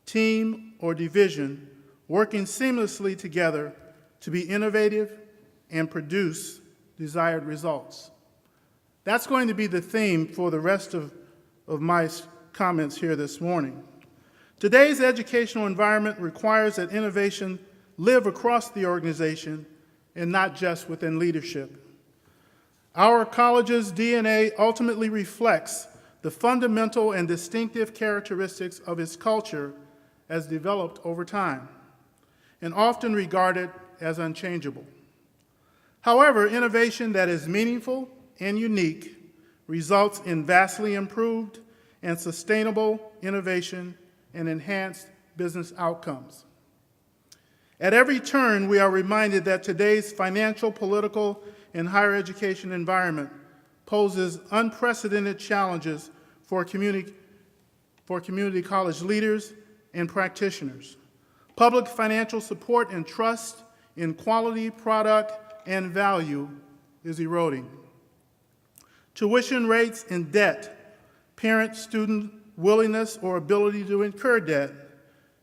team, or division working seamlessly together to be innovative and produce desired results? That's going to be the theme for the rest of my comments here this morning. Today's educational environment requires that innovation live across the organization and not just within leadership. Our college's DNA ultimately reflects the fundamental and distinctive characteristics of its culture as developed over time, and often regarded as unchangeable. However, innovation that is meaningful and unique results in vastly improved and sustainable innovation and enhanced business outcomes. At every turn, we are reminded that today's financial, political, and higher education environment poses unprecedented challenges for community college leaders and practitioners. Public financial support and trust in quality, product, and value is eroding. Tuition rates and debt, parent-student willingness or ability to incur debt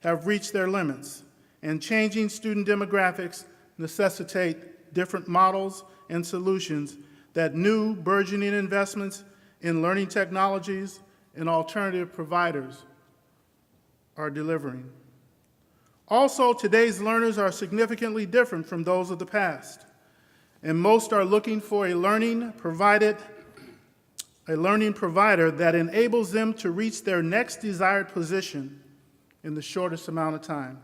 have reached their limits, and changing student demographics necessitate different models and solutions that new burgeoning investments in learning technologies and alternative providers are delivering. Also, today's learners are significantly different from those of the past, and most are looking for a learning provider that enables them to reach their next desired position in the shortest amount of time.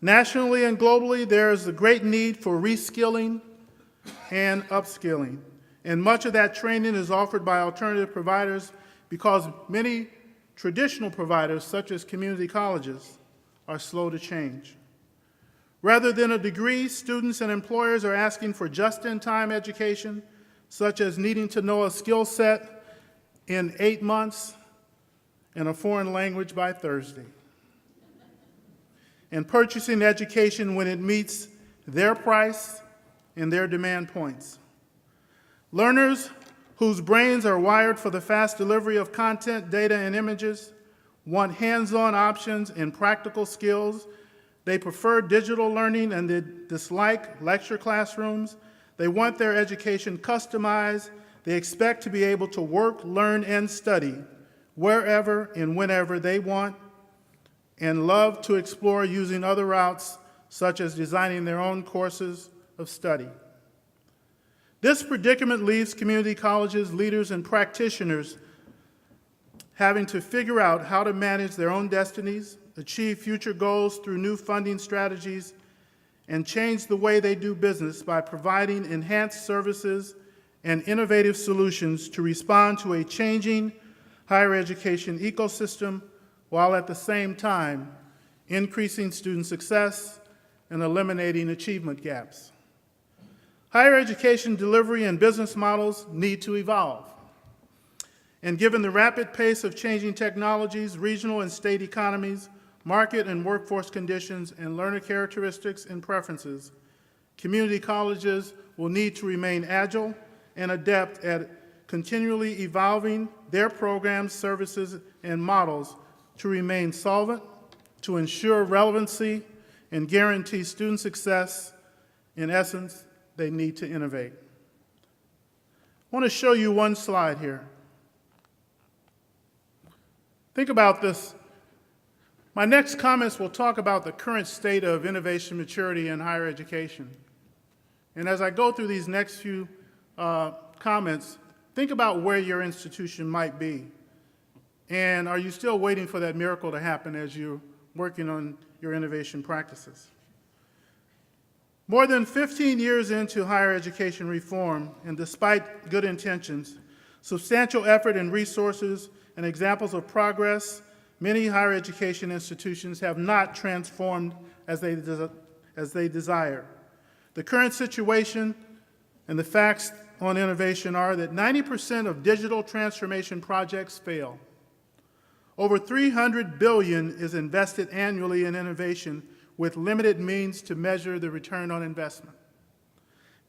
Nationally and globally, there is a great need for reskilling and upskilling, and much of that training is offered by alternative providers because many traditional providers, such as community colleges, are slow to change. Rather than a degree, students and employers are asking for just-in-time education, such as needing to know a skill set in 8 months and a foreign language by Thursday, and purchasing education when it meets their price and their demand points. Learners whose brains are wired for the fast delivery of content, data, and images want hands-on options and practical skills. They prefer digital learning and they dislike lecture classrooms. They want their education customized. They expect to be able to work, learn, and study wherever and whenever they want, and love to explore using other routes, such as designing their own courses of study. This predicament leaves community colleges, leaders, and practitioners having to figure out how to manage their own destinies, achieve future goals through new funding strategies, and change the way they do business by providing enhanced services and innovative solutions to respond to a changing higher education ecosystem, while at the same time increasing student success and eliminating achievement gaps. Higher education delivery and business models need to evolve. And given the rapid pace of changing technologies, regional and state economies, market and workforce conditions, and learner characteristics and preferences, community colleges will need to remain agile and adept at continually evolving their programs, services, and models to remain solvent, to ensure relevancy, and guarantee student success. In essence, they need to innovate. I want to show you one slide here. Think about this. My next comments will talk about the current state of innovation maturity in higher education. And as I go through these next few comments, think about where your institution might be. And are you still waiting for that miracle to happen as you're working on your innovation practices? More than 15 years into higher education reform, and despite good intentions, substantial effort and resources and examples of progress, many higher education institutions have not transformed as they desire. The current situation and the facts on innovation are that 90% of digital transformation projects fail. Over $300 billion is invested annually in innovation with limited means to measure the return on investment.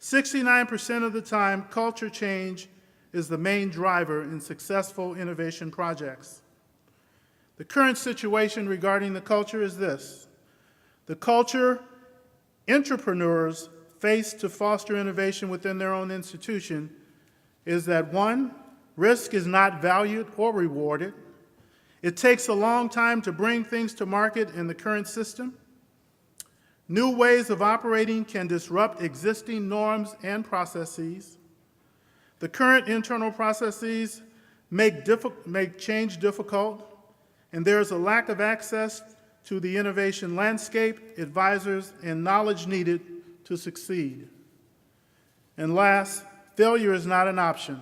69% of the time, culture change is the main driver in successful innovation projects. The current situation regarding the culture is this: the culture entrepreneurs face to foster innovation within their own institution is that, one, risk is not valued or rewarded. It takes a long time to bring things to market in the current system. New ways of operating can disrupt existing norms and processes. The current internal processes make change difficult, and there is a lack of access to the innovation landscape, advisors, and knowledge needed to succeed. And last, failure is not an option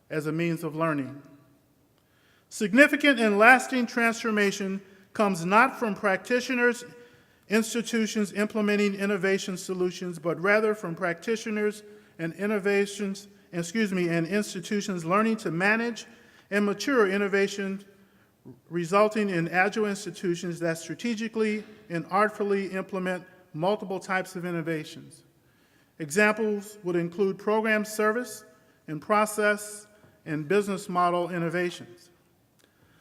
as a means of learning. Significant and lasting transformation comes not from practitioners, institutions implementing innovation solutions, but rather from practitioners and institutions learning to manage and mature innovation, resulting in agile institutions that strategically and artfully implement multiple types of innovations. Examples would include program service and process and business model innovations.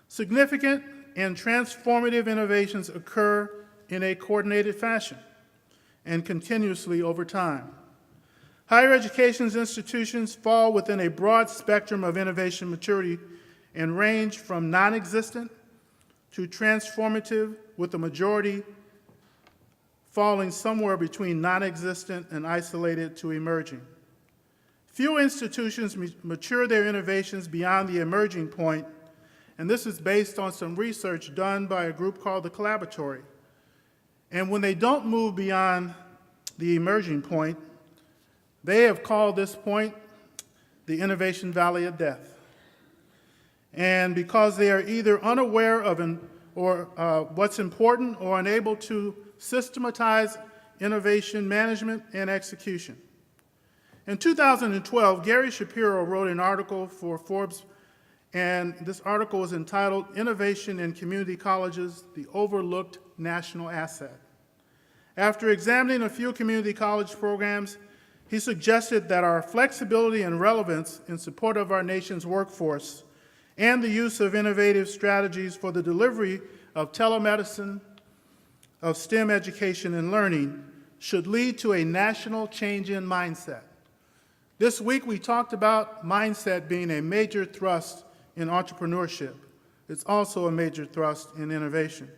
Significant and transformative innovations occur in a coordinated fashion and continuously over time. Higher education institutions fall within a broad spectrum of innovation maturity and range from non-existent to transformative, with the majority falling somewhere between non-existent and isolated to emerging. Few institutions mature their innovations beyond the emerging point, and this is based on some research done by a group called the Collaboratory. And when they don't move beyond the emerging point, they have called this point the Innovation Valley of Death. And because they are either unaware of what's important or unable to systematize innovation management and execution. In 2012, Gary Shapiro wrote an article for Forbes, and this article was entitled "Innovation in Community Colleges, the Overlooked National Asset." After examining a few community college programs, he suggested that our flexibility and relevance in support of our nation's workforce and the use of innovative strategies for the delivery of telemedicine, of STEM education and learning should lead to a national change in mindset. This week we talked about mindset being a major thrust in entrepreneurship. It's also a major thrust in innovation.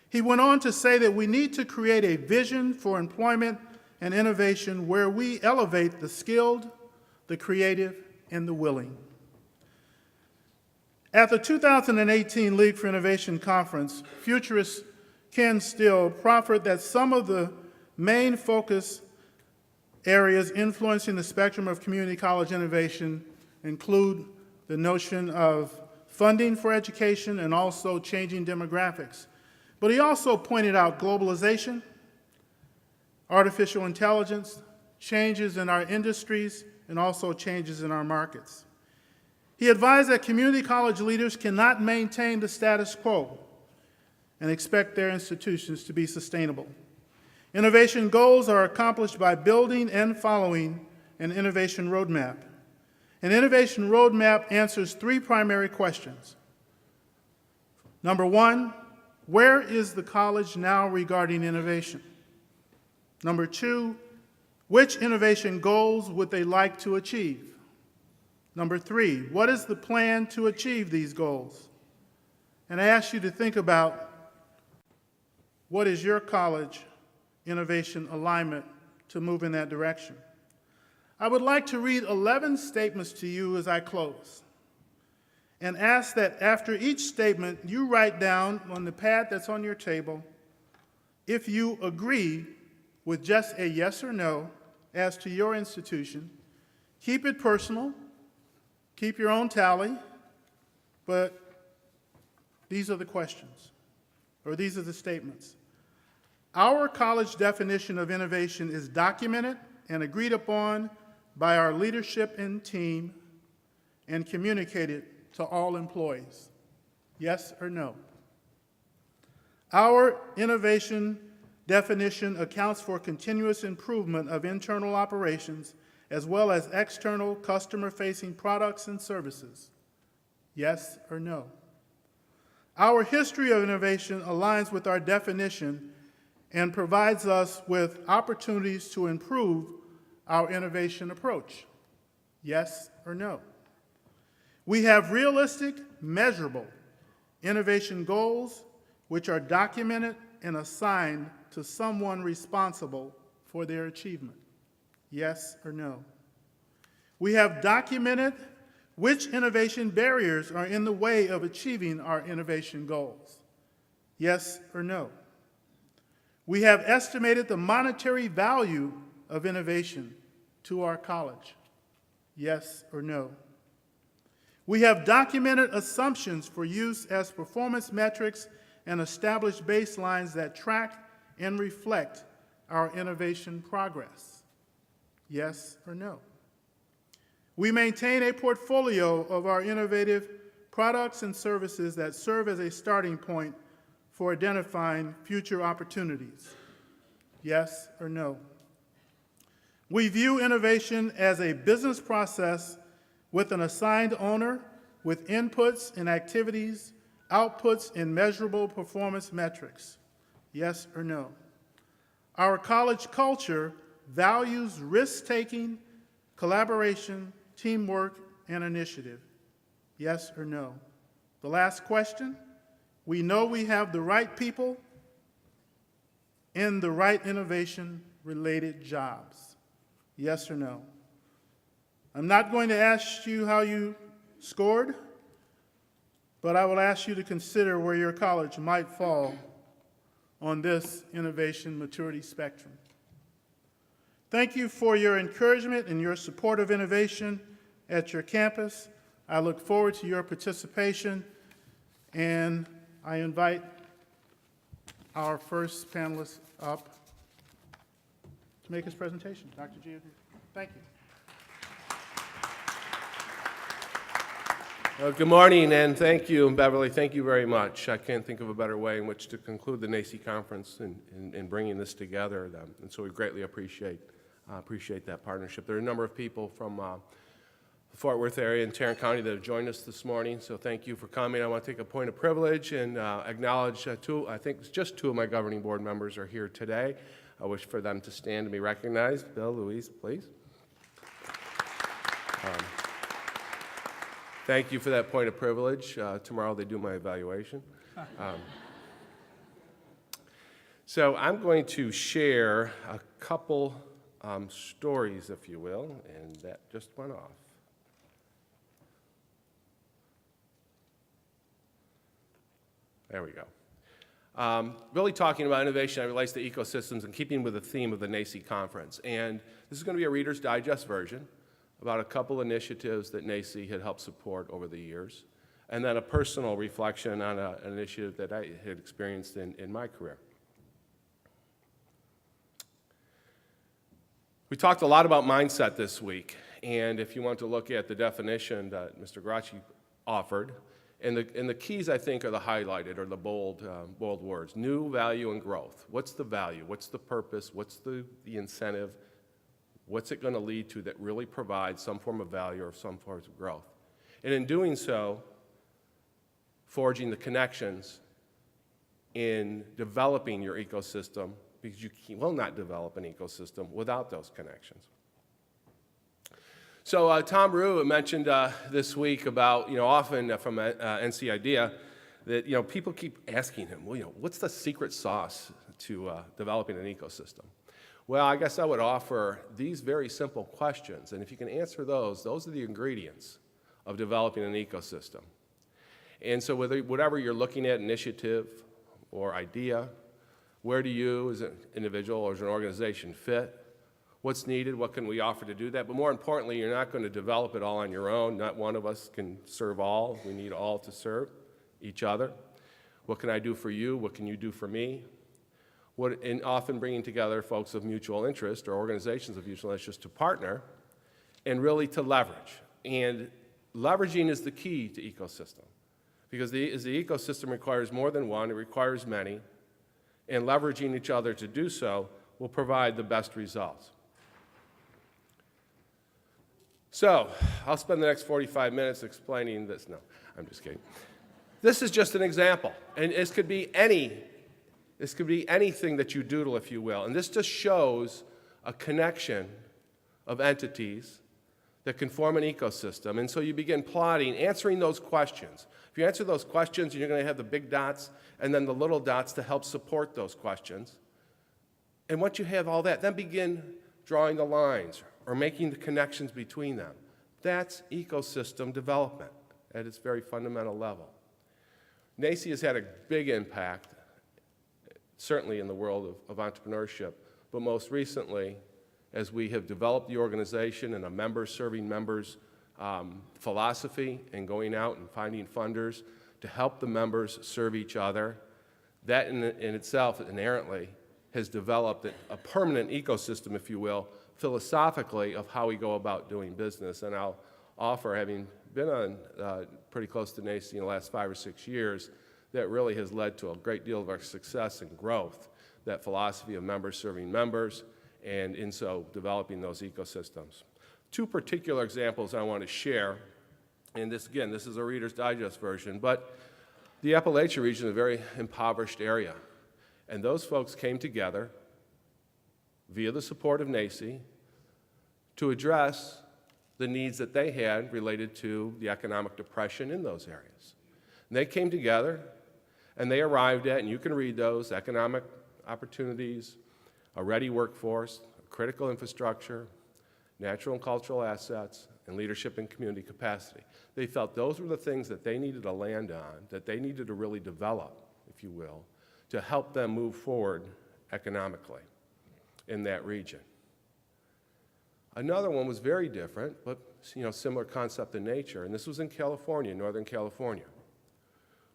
He went on to say that we need to create a vision for employment and innovation where we elevate the skilled, the creative, and the willing. At the 2018 League for Innovation Conference, futurist Ken Still proffered that some of the main focus areas influencing the spectrum of community college innovation include the notion of funding for education and also changing demographics. But he also pointed out globalization, artificial intelligence, changes in our industries, and also changes in our markets. He advised that community college leaders cannot maintain the status quo and expect their institutions to be sustainable. Innovation goals are accomplished by building and following an innovation roadmap. An innovation roadmap answers three primary questions. Number one, where is the college now regarding innovation? Number two, which innovation goals would they like to achieve? Number three, what is the plan to achieve these goals? And I ask you to think about what is your college innovation alignment to move in that direction. I would like to read 11 statements to you as I close and ask that after each statement you write down on the pad that's on your table if you agree with just a yes or no as to your institution. Keep it personal, keep your own tally, but these are the questions, or these are the statements. Our college definition of innovation is documented and agreed upon by our leadership and team and communicated to all employees. Yes or no? Our innovation definition accounts for continuous improvement of internal operations as well as external customer-facing products and services. Yes or no? Our history of innovation aligns with our definition and provides us with opportunities to improve our innovation approach. Yes or no? We have realistic, measurable innovation goals which are documented and assigned to someone responsible for their achievement. Yes or no? We have documented which innovation barriers are in the way of achieving our innovation goals. Yes or no? We have estimated the monetary value of innovation to our college. Yes or no? We have documented assumptions for use as performance metrics and established baselines that track and reflect our innovation progress. Yes or no? We maintain a portfolio of our innovative products and services that serve as a starting point for identifying future opportunities. Yes or no? We view innovation as a business process with an assigned owner, with inputs and activities, outputs and measurable performance metrics. Yes or no? Our college culture values risk-taking, collaboration, teamwork, and initiative. Yes or no? The last question, we know we have the right people in the right innovation-related jobs. Yes or no? I'm not going to ask you how you scored, but I will ask you to consider where your college might fall on this innovation maturity spectrum. Thank you for your encouragement and your support of innovation at your campus. I look forward to your participation, and I invite our first panelist up to make his presentation. Dr. G. Thank you. Well, good morning, and thank you, Beverly. Thank you very much. I can't think of a better way in which to conclude the NACCE conference in bringing this together, and so we greatly appreciate that partnership. There are a number of people from the Fort Worth area and Tarrant County that have joined us this morning, so thank you for coming. I want to take a point of privilege and acknowledge I think just two of my governing board members are here today. I wish for them to stand and be recognized. Bill, Louise, please. Thank you for that point of privilege. Tomorrow they do my evaluation. So I'm going to share a couple stories, if you will, and that just went off. There we go. Really talking about innovation that relates to ecosystems and keeping with the theme of the NACCE conference. And this is going to be a Reader's Digest version about a couple initiatives that NACCE had helped support over the years, and then a personal reflection on an initiative that I had experienced in my career. We talked a lot about mindset this week, And if you want to look at the definition that Mr. Gracci offered, and the keys, I think, are the highlighted or the bold words: new, value, and growth. What's the value? What's the purpose? What's the incentive? What's it going to lead to that really provides some form of value or some form of growth? And in doing so, forging the connections in developing your ecosystem, because you will not develop an ecosystem without those connections. So Tom Rue mentioned this week about, often from NC IDEA, that, people keep asking him, well, what's the secret sauce to developing an ecosystem? Well, I guess I would offer these very simple questions, and if you can answer those are the ingredients of developing an ecosystem. And so whatever you're looking at, initiative or idea, where do you as an individual or as an organization fit? What's needed? What can we offer to do that? But more importantly, you're not going to develop it all on your own. Not one of us can serve all. We need all to serve each other. What can I do for you? What can you do for me? And often bringing together folks of mutual interest or organizations of mutual interest to partner and really to leverage. And leveraging is the key to ecosystem, because the ecosystem requires more than one, it requires many, and leveraging each other to do so will provide the best results. So, I'll spend the next 45 minutes explaining this. No, I'm just kidding. This is just an example, and this could be anything that you doodle, if you will. And this just shows a connection of entities that can form an ecosystem. And so you begin plotting, answering those questions. If you answer those questions, you're going to have the big dots and then the little dots to help support those questions. And once you have all that, then begin drawing the lines or making the connections between them. That's ecosystem development at its very fundamental level. NACCE has had a big impact, certainly in the world of entrepreneurship, but most recently, as we have developed the organization and a members-serving members philosophy and going out and finding funders to help the members serve each other, that in itself inherently has developed a permanent ecosystem, if you will, philosophically of how we go about doing business. And I'll offer, having been on pretty close to NACCE in the last 5 or 6 years, that really has led to a great deal of our success and growth, that philosophy of members serving members, and in so developing those ecosystems. 2 particular examples I want to share, and this is a Reader's Digest version, but the Appalachia region is a very impoverished area, and those folks came together via the support of NACCE to address the needs that they had related to the economic depression in those areas. And they came together and they arrived at, and you can read those, economic opportunities, a ready workforce, critical infrastructure, natural and cultural assets, and leadership and community capacity. They felt those were the things that they needed to land on, that they needed to really develop, if you will, to help them move forward economically in that region. Another one was very different, but similar concept in nature, and this was in California, Northern California,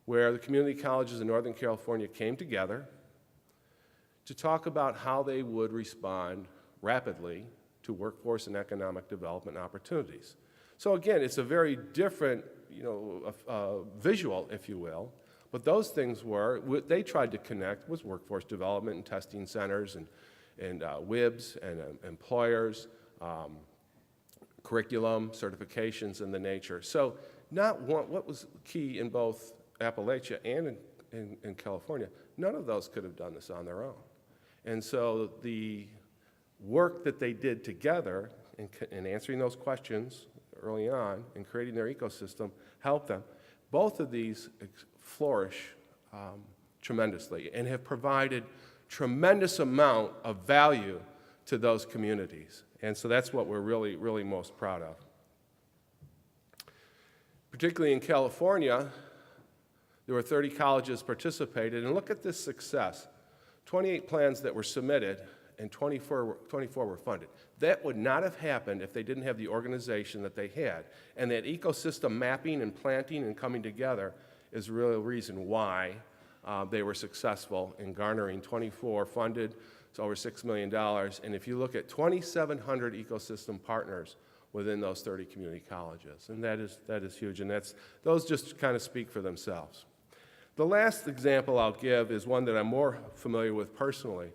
where the community colleges in Northern California came together to talk about how they would respond rapidly to workforce and economic development opportunities. So again, it's a very different, visual, if you will, but those things what they tried to connect was workforce development and testing centers and WIBs and employers, curriculum, certifications, and the nature. So what was key in both Appalachia and in California, none of those could have done this on their own. And so the work that they did together in answering those questions early on and creating their ecosystem helped them. Both of these flourish tremendously and have provided tremendous amount of value to those communities. And so that's what we're really, really most proud of. Particularly in California, there were 30 colleges participated, and look at this success. 28 plans that were submitted, and 24 were funded. That would not have happened if they didn't have the organization that they had. And that ecosystem mapping and planting and coming together is the real reason why they were successful in garnering 24 funded. It's over $6 million. And if you look at 2,700 ecosystem partners within those 30 community colleges. And that is huge, and those just kind of speak for themselves. The last example I'll give is one that I'm more familiar with personally,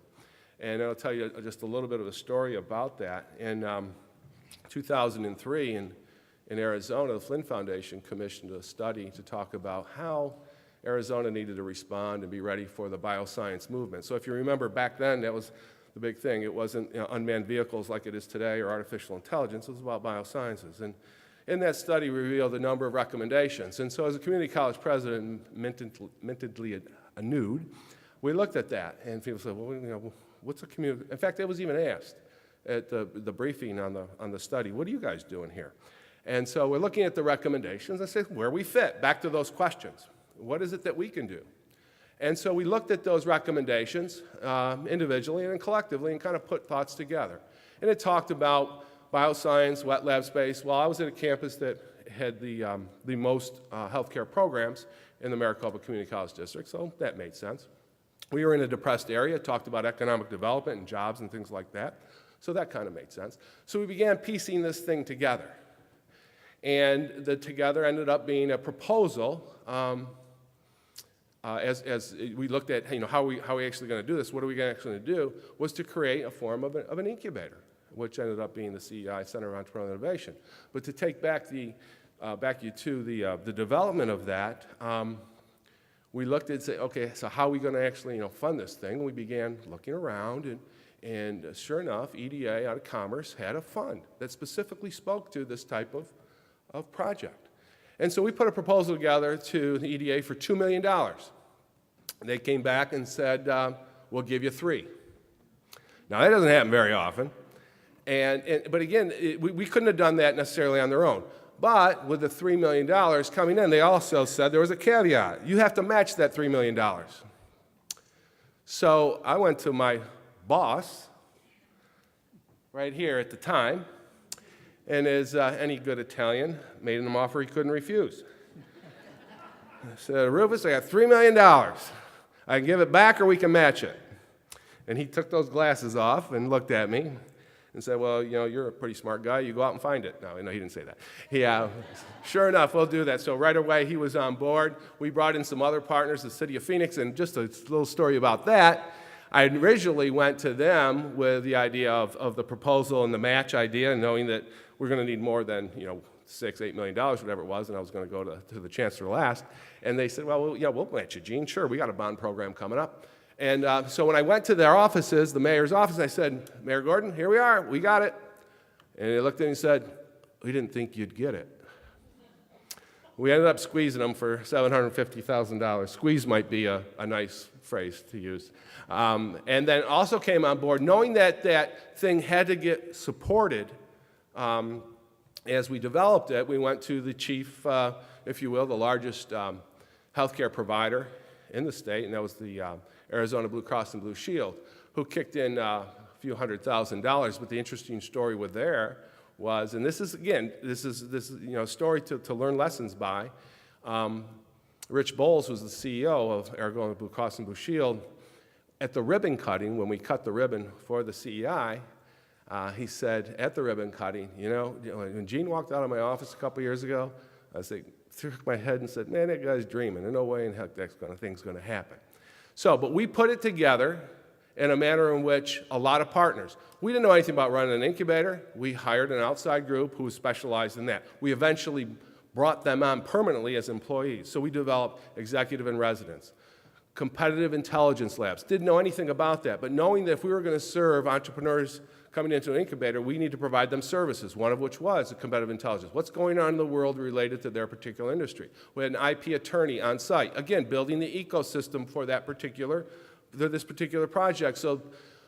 and I'll tell you just a little bit of a story about that. In 2003, in Arizona, the Flynn Foundation commissioned a study to talk about how Arizona needed to respond and be ready for the bioscience movement. So if you remember back then, that was the big thing. It wasn't unmanned vehicles like it is today or artificial intelligence. It was about biosciences. And in that study, we revealed a number of recommendations. And so as a community college president, mentally nude, we looked at that. And people said, well, what's a community? In fact, it was even asked at the briefing on the study, what are you guys doing here? And so we're looking at the recommendations and say where we fit, back to those questions. What is it that we can do? And so we looked at those recommendations individually and then collectively and kind of put thoughts together. And it talked about bioscience, wet lab space. Well, I was at a campus that had the most healthcare programs in the Maricopa Community College District, so that made sense. We were in a depressed area, talked about economic development and jobs and things like that, so that kind of made sense. So we began piecing this thing together. And the together ended up being a proposal. As we looked at how we actually going to do this, what are we actually going to do, was to create a form of an incubator, which ended up being the CEI Center of Entrepreneurial Innovation. But to take back you to the development of that, we looked and said, okay, so how are we going to actually fund this thing? We began looking around, and sure enough, EDA out of Commerce had a fund that specifically spoke to this type of project. And so we put a proposal together to the EDA for $2 million. They came back and said, we'll give you $3 million. Now, that doesn't happen very often. But again, we couldn't have done that necessarily on their own. But with the $3 million coming in, they also said there was a caveat. You have to match that $3 million. So I went to my boss right here at the time, and as any good Italian, made him an offer he couldn't refuse. I said, Rufus, I got $3 million. I can give it back or we can match it. And he took those glasses off and looked at me and said, well, you're a pretty smart guy. You go out and find it. No, he didn't say that. Sure enough, we'll do that. So right away, he was on board. We brought in some other partners, the city of Phoenix, and just a little story about that. I originally went to them with the idea of the proposal and the match idea, knowing that we're going to need more than, $6, $8 million, whatever it was, and I was going to go to the chancellor last. And they said, well, we'll match you, Gene. Sure, we got a bond program coming up. And so when I went to their offices, the mayor's office, I said, Mayor Gordon, here we are. We got it. And they looked at me and said, we didn't think you'd get it. We ended up squeezing them for $750,000. Squeeze might be a nice phrase to use. And then also came on board, knowing that that thing had to get supported. As we developed it, we went to the chief, if you will, the largest healthcare provider in the state, and that was the Arizona Blue Cross and Blue Shield, who kicked in a few $100,000. But the interesting story with there was, and this is a story to learn lessons by. Rich Bowles was the CEO of Arizona Blue Cross and Blue Shield. At the ribbon cutting, when we cut the ribbon for the CEI, he said at the ribbon cutting, when Gene walked out of my office a couple years ago, I shook my head and said, man, that guy's dreaming. There's no way in heck that thing's going to happen. But we put it together in a manner in which a lot of partners. We didn't know anything about running an incubator. We hired an outside group who was specialized in that. We eventually brought them on permanently as employees. So we developed executive in residence, competitive intelligence labs. Didn't know anything about that, but knowing that if we were going to serve entrepreneurs coming into an incubator, we need to provide them services, one of which was competitive intelligence. What's going on in the world related to their particular industry? We had an IP attorney on site, again, building the ecosystem for this particular project. So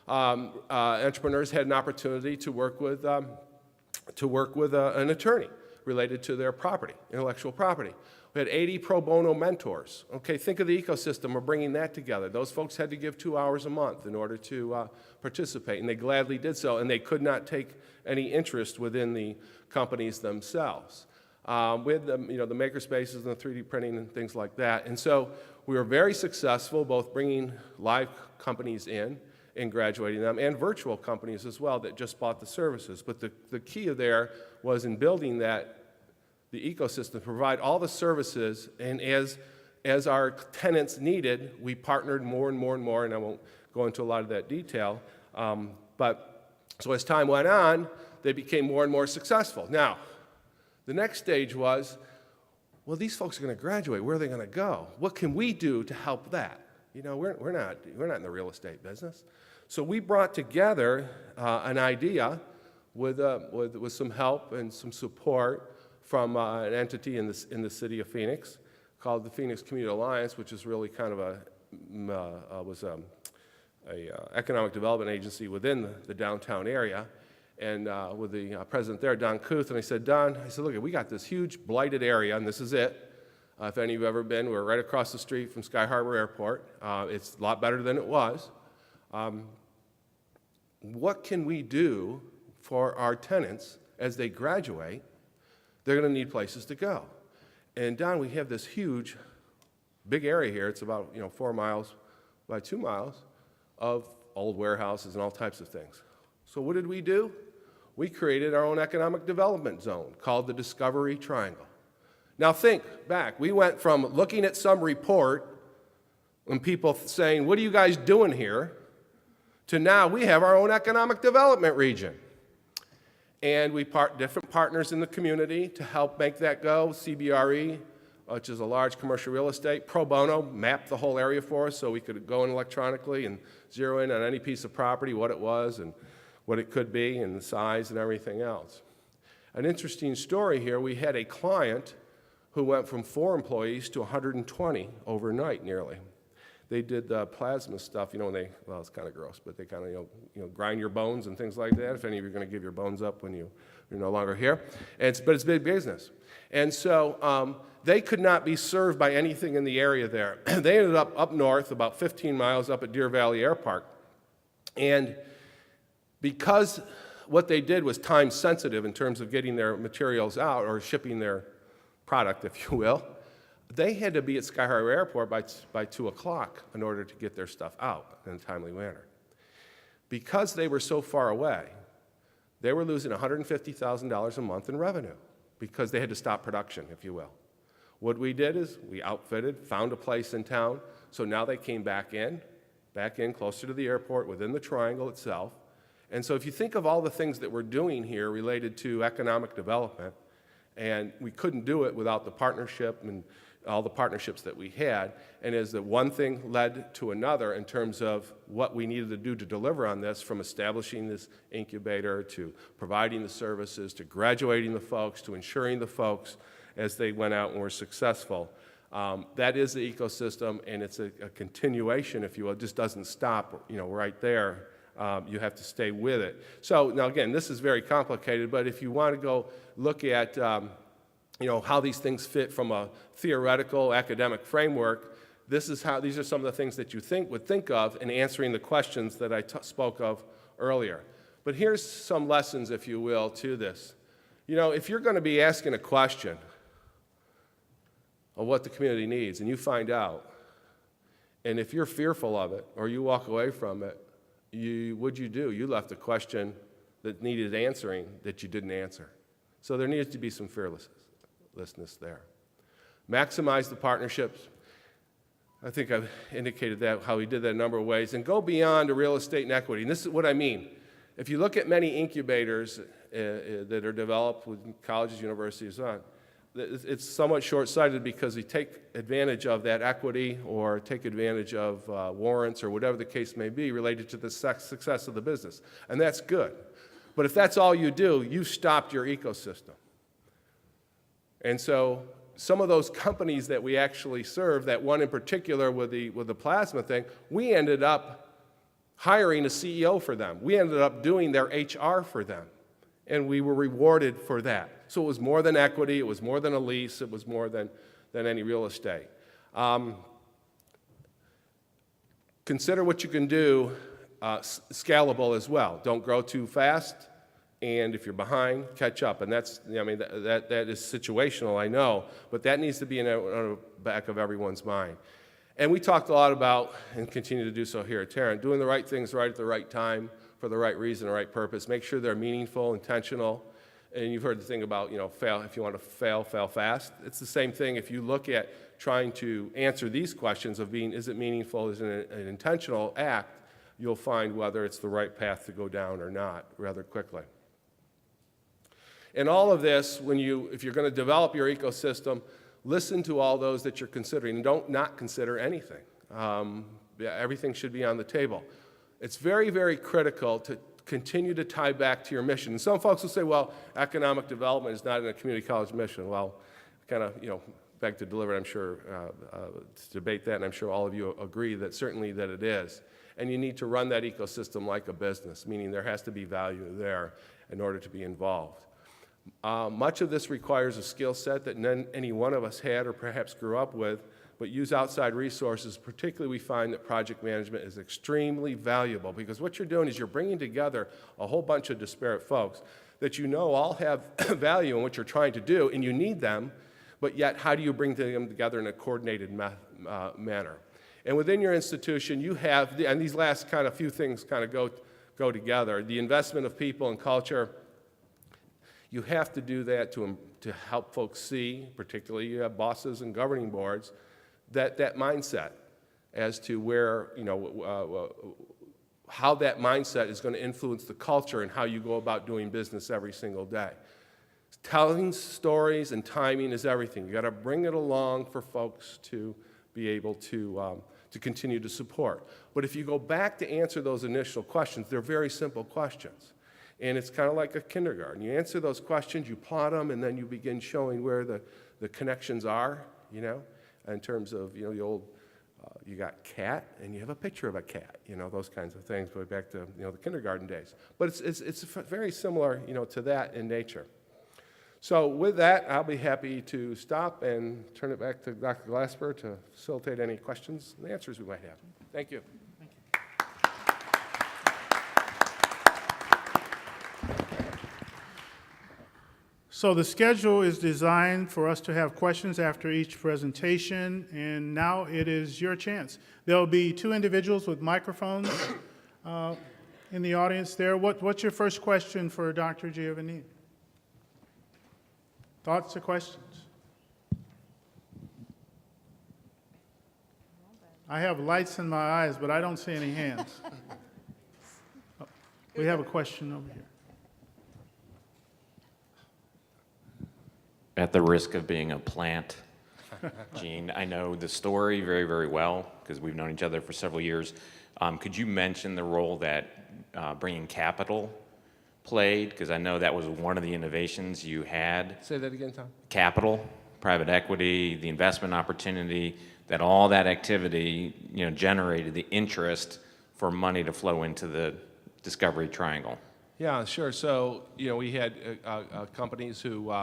entrepreneurs had an opportunity to work with an attorney related to their property, intellectual property. We had 80 pro bono mentors. Okay, think of the ecosystem. We're bringing that together. Those folks had to give 2 hours a month in order to participate, and they gladly did so, and they could not take any interest within the companies themselves. We had the maker spaces and the 3D printing and things like that, and so we were very successful both bringing live companies in in graduating them, and virtual companies as well that just bought the services. But the key there was in building the ecosystem to provide all the services, and as our tenants needed, we partnered more and more and more, and I won't go into a lot of that detail. So as time went on, they became more and more successful. Now, the next stage was, well, these folks are going to graduate. Where are they going to go? What can we do to help that? You know, we're not in the real estate business. So we brought together an idea with some help and some support from an entity in the city of Phoenix called the Phoenix Community Alliance, which is really kind of a economic development agency within the downtown area, and with the president there, Don Kuth, and I said, Don, look, we got this huge blighted area, and this is it. If any of you have ever been, we're right across the street from Sky Harbor Airport. It's a lot better than it was. What can we do for our tenants as they graduate? They're going to need places to go. And Don, we have this huge, big area here. It's about 4 miles by 2 miles of old warehouses and all types of things. So what did we do? We created our own economic development zone called the Discovery Triangle. Now think back. We went from looking at some report and people saying, what are you guys doing here, to now we have our own economic development region. And we different partners in the community to help make that go. CBRE, which is a large commercial real estate, pro bono, mapped the whole area for us so we could go in electronically and zero in on any piece of property, what it was and what it could be and the size and everything else. An interesting story here, we had a client who went from 4 employees to 120 overnight nearly. They did the plasma stuff, well, it's kind of gross, but they kind of, grind your bones and things like that, if any of you are going to give your bones up when you're no longer here. But it's big business. And so they could not be served by anything in the area there. They ended up north, about 15 miles up at Deer Valley Air Park. And because what they did was time sensitive in terms of getting their materials out or shipping their product, if you will, they had to be at Sky Harbor Airport by 2 o'clock in order to get their stuff out in a timely manner. Because they were so far away, they were losing $150,000 a month in revenue because they had to stop production, if you will. What we did is we outfitted, found a place in town, so now they came back in closer to the airport within the triangle itself. And so if you think of all the things that we're doing here related to economic development, and we couldn't do it without the partnership and all the partnerships that we had, and as the one thing led to another in terms of what we needed to do to deliver on this, from establishing this incubator to providing the services to graduating the folks to ensuring the folks as they went out and were successful. That is the ecosystem, and it's a continuation, if you will. It just doesn't stop, right there. You have to stay with it. So now again, this is very complicated, but if you want to go look at how these things fit from a theoretical academic framework, these are some of the things that you would think of in answering the questions that I spoke of earlier. But here's some lessons, if you will, to this. If you're going to be asking a question of what the community needs and you find out, and if you're fearful of it or you walk away from it, what'd you do? You left a question that needed answering that you didn't answer. So there needs to be some fearlessness there. Maximize the partnerships. I think I've indicated that, how we did that a number of ways. And go beyond a real estate and equity. And this is what I mean. If you look at many incubators that are developed with colleges, universities, on, it's somewhat short-sighted because they take advantage of that equity or take advantage of warrants or whatever the case may be related to the success of the business. And that's good. But if that's all you do, you've stopped your ecosystem. And so some of those companies that we actually serve, that one in particular with the plasma thing, we ended up hiring a CEO for them. We ended up doing their HR for them. And we were rewarded for that. So it was more than equity, it was more than a lease, it was more than any real estate. Consider what you can do scalable as well. Don't grow too fast, and if you're behind, catch up. And that is situational, I know, but that needs to be in the back of everyone's mind. And we talked a lot about, and continue to do so here at Tarrant, doing the right things right at the right time, for the right reason, the right purpose. Make sure they're meaningful, intentional. And you've heard the thing about, fail. If you want to fail, fail fast. It's the same thing if you look at trying to answer these questions of being, is it meaningful, is it an intentional act, you'll find whether it's the right path to go down or not rather quickly. And all of this, if you're going to develop your ecosystem, listen to all those that you're considering, and don't not consider anything. Everything should be on the table. It's very, very critical to continue to tie back to your mission. And some folks will say, well, economic development is not in a community college mission. Well, kind of, beg to deliver, I'm sure, to debate that, and I'm sure all of you agree that certainly that it is. And you need to run that ecosystem like a business, meaning there has to be value there in order to be involved. Much of this requires a skill set that any one of us had or perhaps grew up with, but use outside resources. Particularly, we find that project management is extremely valuable because what you're doing is you're bringing together a whole bunch of disparate folks that all have value in what you're trying to do, and you need them, but yet how do you bring them together in a coordinated manner? And within your institution, you have, and these last kind of few things kind of go together, the investment of people and culture. You have to do that to help folks see, particularly you have bosses and governing boards, that mindset as to where, how that mindset is going to influence the culture and how you go about doing business every single day. Telling stories and timing is everything. You got to bring it along for folks to be able to continue to support. But if you go back to answer those initial questions, they're very simple questions. And it's kind of like a kindergarten. You answer those questions, you plot them, and then you begin showing where the connections are, in terms of, the old, you got cat, and you have a picture of a cat, those kinds of things, going back to, the kindergarten days. But it's very similar, to that in nature. So with that, I'll be happy to stop and turn it back to Dr. Glasper to facilitate any questions and answers we might have. Thank you. So the schedule is designed for us to have questions after each presentation, and now it is your chance. There'll be two individuals with microphones in the audience there. What's your first question for Dr. Giovannini? Thoughts or questions? I have lights in my eyes, but I don't see any hands. Oh, we have a question over here. At the risk of being a plant, Gene, I know the story very, very well because we've known each other for several years. Could you mention the role that bringing capital played? Because I know that was one of the innovations you had. Say that again, Tom. Capital, private equity, the investment opportunity, that all that activity, generated the interest for money to flow into the Discovery Triangle. Yeah, sure. So, we had companies who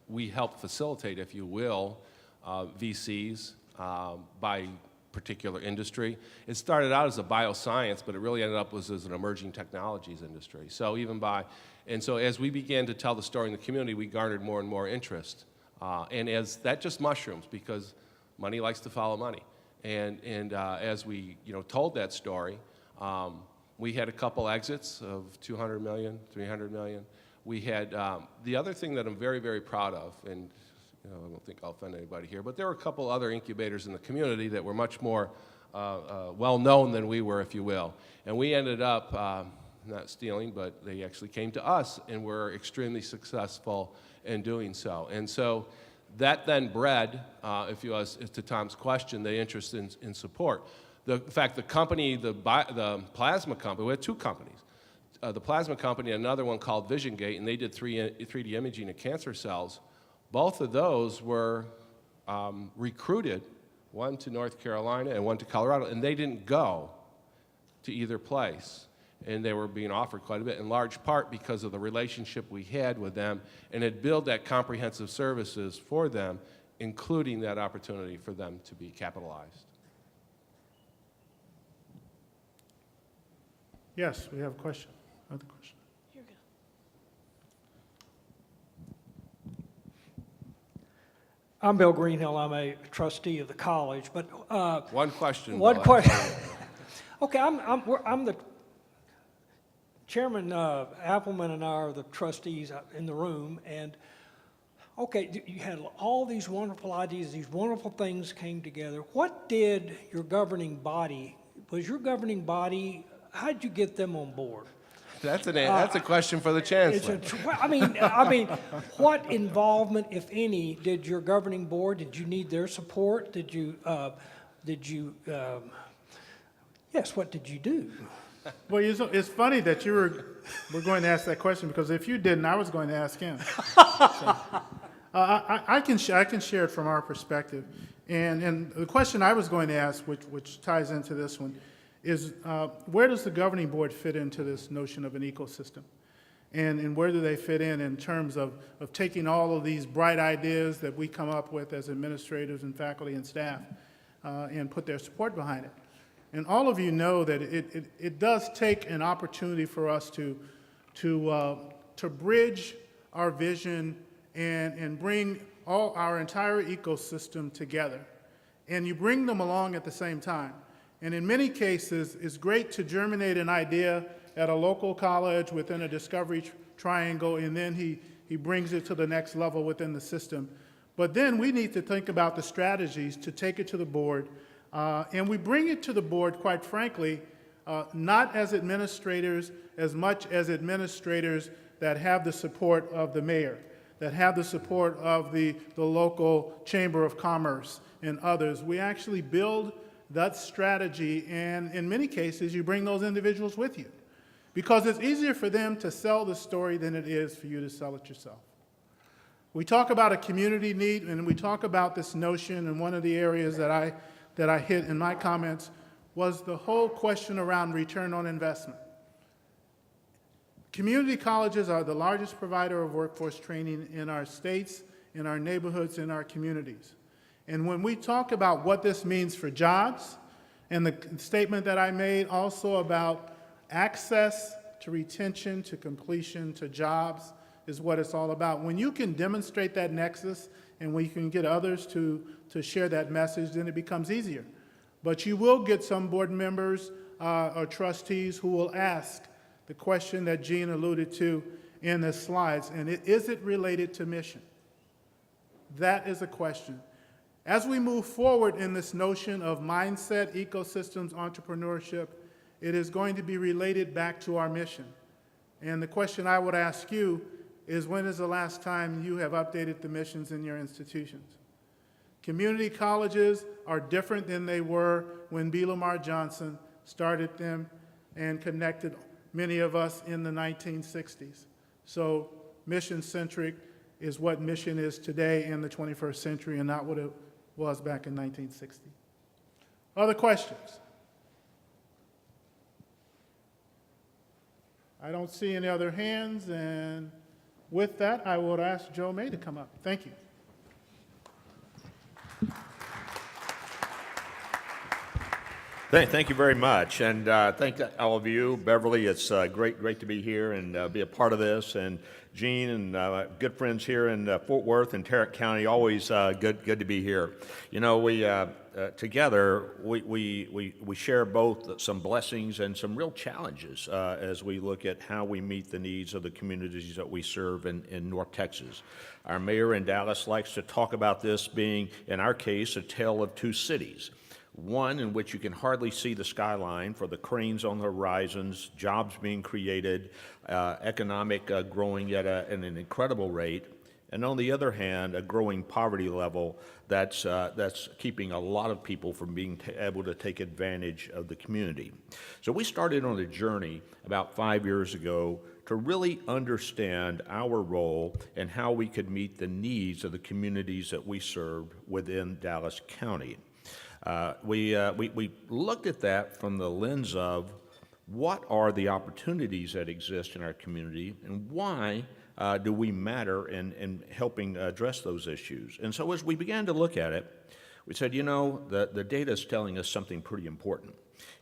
we helped facilitate, if you will, VCs by particular industry. It started out as a bioscience, but it really ended up as an emerging technologies industry. So so as we began to tell the story in the community, we garnered more and more interest. And as that just mushrooms, because money likes to follow money. And as we told that story, we had a couple exits of $200 million, $300 million. We had the other thing that I'm very, very proud of, and I don't think I'll offend anybody here, but there were a couple other incubators in the community that were much more well-known than we were, if you will. And we ended up not stealing, but they actually came to us and were extremely successful in doing so. And so that then bred, if you ask to Tom's question, the interest in support. In fact, the company, the plasma company, we had two companies. The plasma company, another one called Vision Gate, and they did 3D imaging of cancer cells. Both of those were recruited, one to North Carolina and one to Colorado, and they didn't go to either place. And they were being offered quite a bit, in large part because of the relationship we had with them, and had built that comprehensive services for them, including that opportunity for them to be capitalized. Yes, we have a question. Another question. Here we go. I'm Bill Greenhill. I'm a trustee of the college, but One question. one Bill, question. that's all. Okay, I'm the chairman. Appleman and I are the trustees in the room, and okay, you had all these wonderful ideas. These wonderful things came together. What did your governing body? Was your governing body? How did you get them on board? That's a question for the chancellor. Well, I mean, what involvement, if any, did your governing board? Did you need their support? Yes, what did you do? Well, it's funny that we're going to ask that question, because if you didn't, I was going to ask him. I can share it from our perspective. And the question I was going to ask, which ties into this one, is where does the governing board fit into this notion of an ecosystem? And where do they fit in terms of taking all of these bright ideas that we come up with as administrators and faculty and staff and put their support behind it? And all of you know that it does take an opportunity for us to bridge our vision and bring our entire ecosystem together. And you bring them along at the same time. And in many cases, it's great to germinate an idea at a local college within a discovery triangle, and then he brings it to the next level within the system. But then we need to think about the strategies to take it to the board. And we bring it to the board, quite frankly, not as administrators as much as administrators that have the support of the mayor, that have the support of the local chamber of commerce and others. We actually build that strategy, and in many cases, you bring those individuals with you, because it's easier for them to sell the story than it is for you to sell it yourself. We talk about a community need, and we talk about this notion, and one of the areas that I hit in my comments was the whole question around return on investment. Community colleges are the largest provider of workforce training in our states, in our neighborhoods, in our communities. And when we talk about what this means for jobs, and the statement that I made also about access to retention, to completion, to jobs, is what it's all about. When you can demonstrate that nexus and we can get others to share that message, then it becomes easier. But you will get some board members or trustees who will ask the question that Gene alluded to in the slides, and is it related to mission? That is a question. As we move forward in this notion of mindset, ecosystems, entrepreneurship, it is going to be related back to our mission. And the question I would ask you is, when is the last time you have updated the missions in your institutions? Community colleges are different than they were when B. Lamar Johnson started them and connected many of us in the 1960s. So mission-centric is what mission is today in the 21st century, and not what it was back in 1960. Other questions? I don't see any other hands, and with that, I will ask Joe May to come up. Thank you. Thank you very much, and thank all of you. Beverly, it's great to be here and be a part of this. And Gene and good friends here in Fort Worth and Tarrant County, always good to be here. You know, we together we share both some blessings and some real challenges as we look at how we meet the needs of the communities that we serve in North Texas. Our mayor in Dallas likes to talk about this being, in our case, a tale of two cities. One in which you can hardly see the skyline for the cranes on the horizons, jobs being created, economic growing at an incredible rate, and on the other hand, a growing poverty level that's keeping a lot of people from being able to take advantage of the community. So we started on a journey about 5 years ago to really understand our role and how we could meet the needs of the communities that we serve within Dallas County. We looked at that from the lens of what are the opportunities that exist in our community, and why do we matter in helping address those issues. And so as we began to look at it, we said, you know, the data is telling us something pretty important.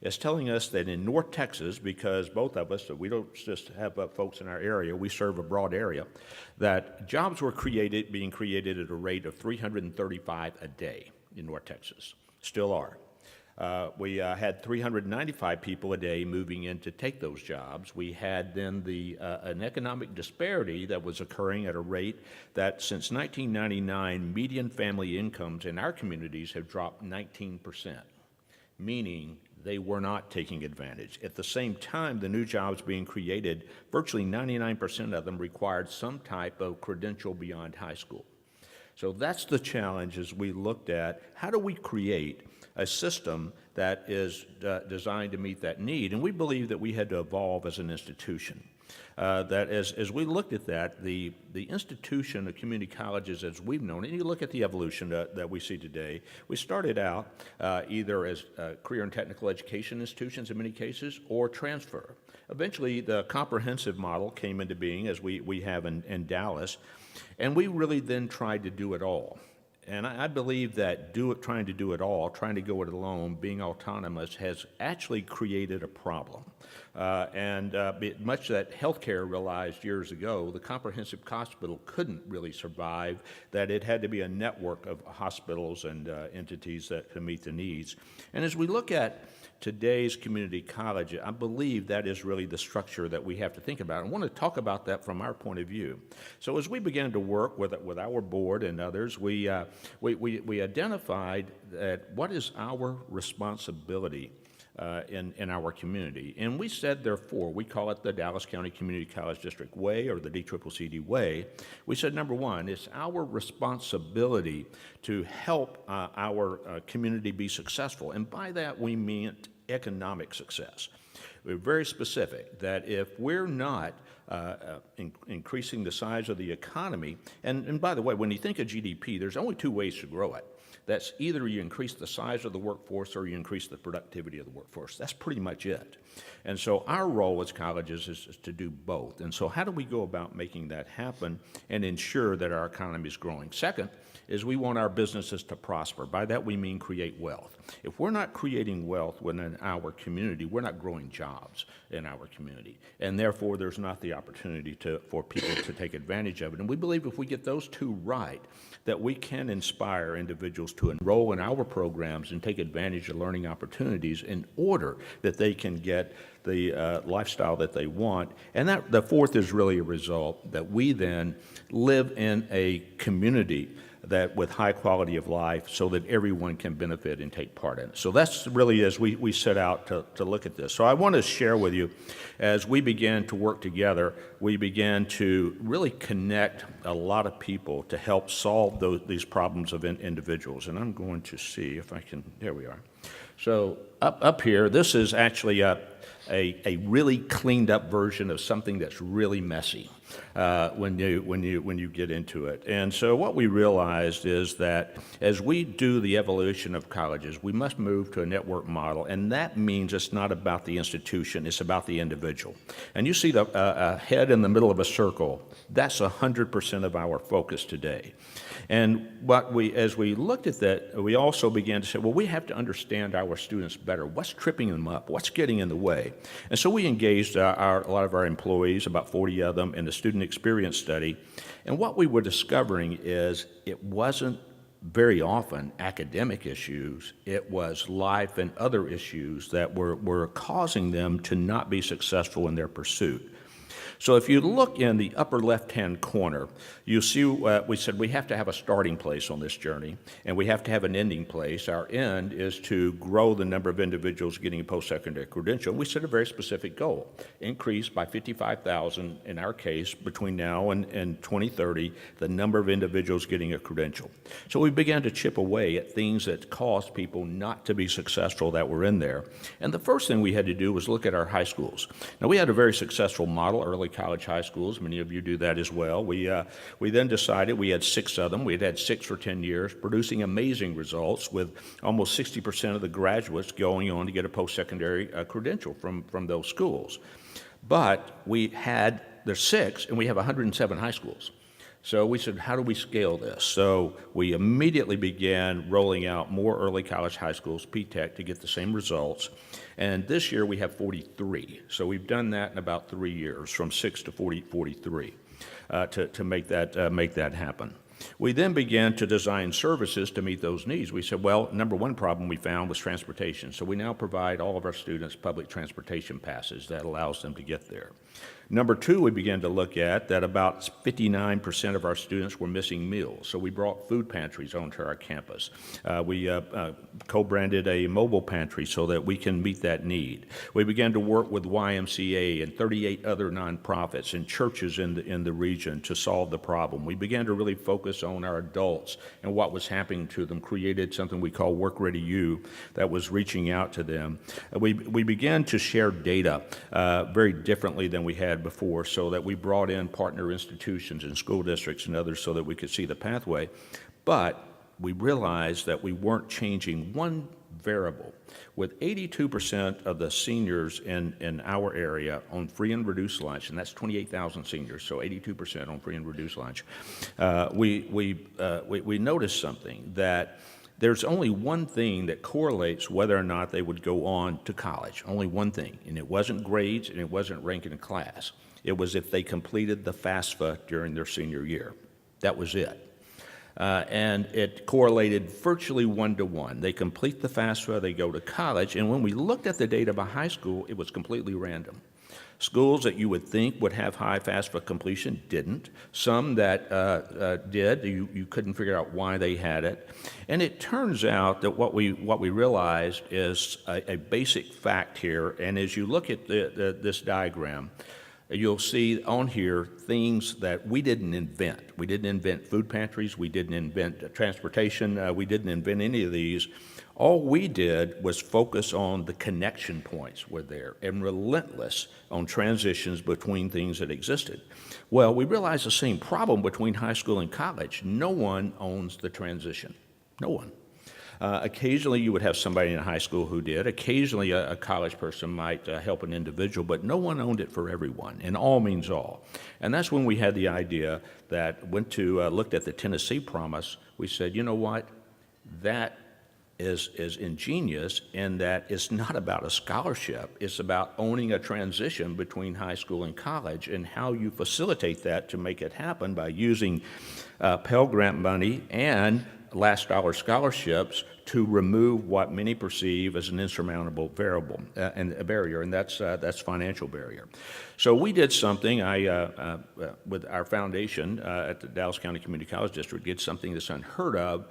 is telling us that in North Texas, because both of us, so we don't just have folks in our area, we serve a broad area, that jobs were being created at a rate of 335 a day in North Texas, still are. We had 395 people a day moving in to take those jobs. We had then an economic disparity that was occurring at a rate that since 1999, median family incomes in our communities have dropped 19%, meaning they were not taking advantage. At the same time, the new jobs being created, virtually 99% of them required some type of credential beyond high school. So that's the challenge as we looked at how do we create a system that is designed to meet that need. And we believe that we had to evolve as an institution. That as we looked at that, the institution of community colleges as we've known it, and you look at the evolution that we see today, we started out either as career and technical education institutions in many cases, or transfer. Eventually, the comprehensive model came into being as we have in Dallas, and we really then tried to do it all. And I believe that trying to do it all, trying to go it alone, being autonomous, has actually created a problem. Much that healthcare realized years ago, the comprehensive hospital couldn't really survive, that it had to be a network of hospitals and entities that could meet the needs. And as we look at today's community college, I believe that is really the structure that we have to think about. I want to talk about that from our point of view. So as we began to work with our board and others, we identified that what is our responsibility in our community. And we said, therefore, we call it the Dallas County Community College District Way, or the DCCD Way. We said, number one, it's our responsibility to help our community be successful. And by that, we meant economic success. We're very specific that if we're not increasing the size of the economy, and by the way, when you think of GDP, there's only two ways to grow it. That's either you increase the size of the workforce or you increase the productivity of the workforce. That's pretty much it. And so our role as colleges is to do both. And so how do we go about making that happen and ensure that our economy is growing? Second is we want our businesses to prosper. By that we mean create wealth. If we're not creating wealth within our community, we're not growing jobs in our community. And therefore there's not the opportunity for people to take advantage of it. And we believe if we get those two right, that we can inspire individuals to enroll in our programs and take advantage of learning opportunities in order that they can get the lifestyle that they want. And that the fourth is really a result that we then live in a community that with high quality of life so that everyone can benefit and take part in it. So that's really as we set out to look at this. So I want to share with you, as we began to work together, we began to really connect a lot of people to help solve these problems of individuals. And I'm going to see if I can, there we are. So up here, this is actually a really cleaned up version of something that's really messy when you get into it. And so what we realized is that as we do the evolution of colleges, we must move to a network model, and that means it's not about the institution, it's about the individual. And you see the head in the middle of a circle. That's 100% of our focus today. And as we looked at that, we also began to say, well, we have to understand our students better. What's tripping them up? What's getting in the way? And so we engaged a lot of our employees, about 40 of them, in the student experience study. And what we were discovering is it wasn't very often academic issues. It was life and other issues that were causing them to not be successful in their pursuit. So if you look in the upper left-hand corner, you see we said we have to have a starting place on this journey, and we have to have an ending place. Our end is to grow the number of individuals getting a post-secondary credential. We set a very specific goal, increase by 55,000 in our case between now and 2030, the number of individuals getting a credential. So we began to chip away at things that caused people not to be successful that were in there. And the first thing we had to do was look at our high schools. Now we had a very successful model, early college high schools. Many of you do that as well. We then decided, we had 6 of them. We had 6 for 10 years, producing amazing results with almost 60% of the graduates going on to get a post-secondary credential from those schools. But there's 6, and we have 107 high schools. So we said, how do we scale this? So we immediately began rolling out more early college high schools, P-TECH, to get the same results. And this year we have 43. So we've done that in about 3 years, from 6 to 43, to make that happen. We then began to design services to meet those needs. We said, well, number one problem we found was transportation. So we now provide all of our students public transportation passes that allows them to get there. Number two, we began to look at that about 59% of our students were missing meals. So we brought food pantries onto our campus. We co-branded a mobile pantry so that we can meet that need. We began to work with YMCA and 38 other nonprofits and churches in the region to solve the problem. We began to really focus on our adults and what was happening to them, created something we call Work Ready U that was reaching out to them. We began to share data very differently than we had before, so that we brought in partner institutions and school districts and others so that we could see the pathway. But we realized that we weren't changing one variable. With 82% of the seniors in our area on free and reduced lunch, and that's 28,000 seniors, so 82% on free and reduced lunch, we noticed something, that there's only one thing that correlates whether or not they would go on to college, only one thing, and it wasn't grades and it wasn't rank in a class. It was if they completed the FAFSA during their senior year. That was it. And it correlated virtually 1-to-1. They complete the FAFSA, they go to college, and when we looked at the data by high school, it was completely random. Schools that you would think would have high FAFSA completion didn't. Some that did, you couldn't figure out why they had it. And it turns out that what we realized is a basic fact here, and as you look at this diagram, you'll see on here things that we didn't invent. We didn't invent food pantries, we didn't invent transportation, we didn't invent any of these. All we did was focus on the connection points were there and relentless on transitions between things that existed. Well, we realized the same problem between high school and college. No one owns the transition. No one. Occasionally you would have somebody in high school who did. Occasionally a college person might help an individual, but no one owned it for everyone, and all means all. And that's when we had the idea that looked at the Tennessee Promise. We said, you know what, that is ingenious in that it's not about a scholarship, it's about owning a transition between high school and college, and how you facilitate that to make it happen by using Pell Grant money and last dollar scholarships to remove what many perceive as an insurmountable variable and a barrier, and that's financial barrier. So we did something. With our foundation at the Dallas County Community College District, did something that's unheard of.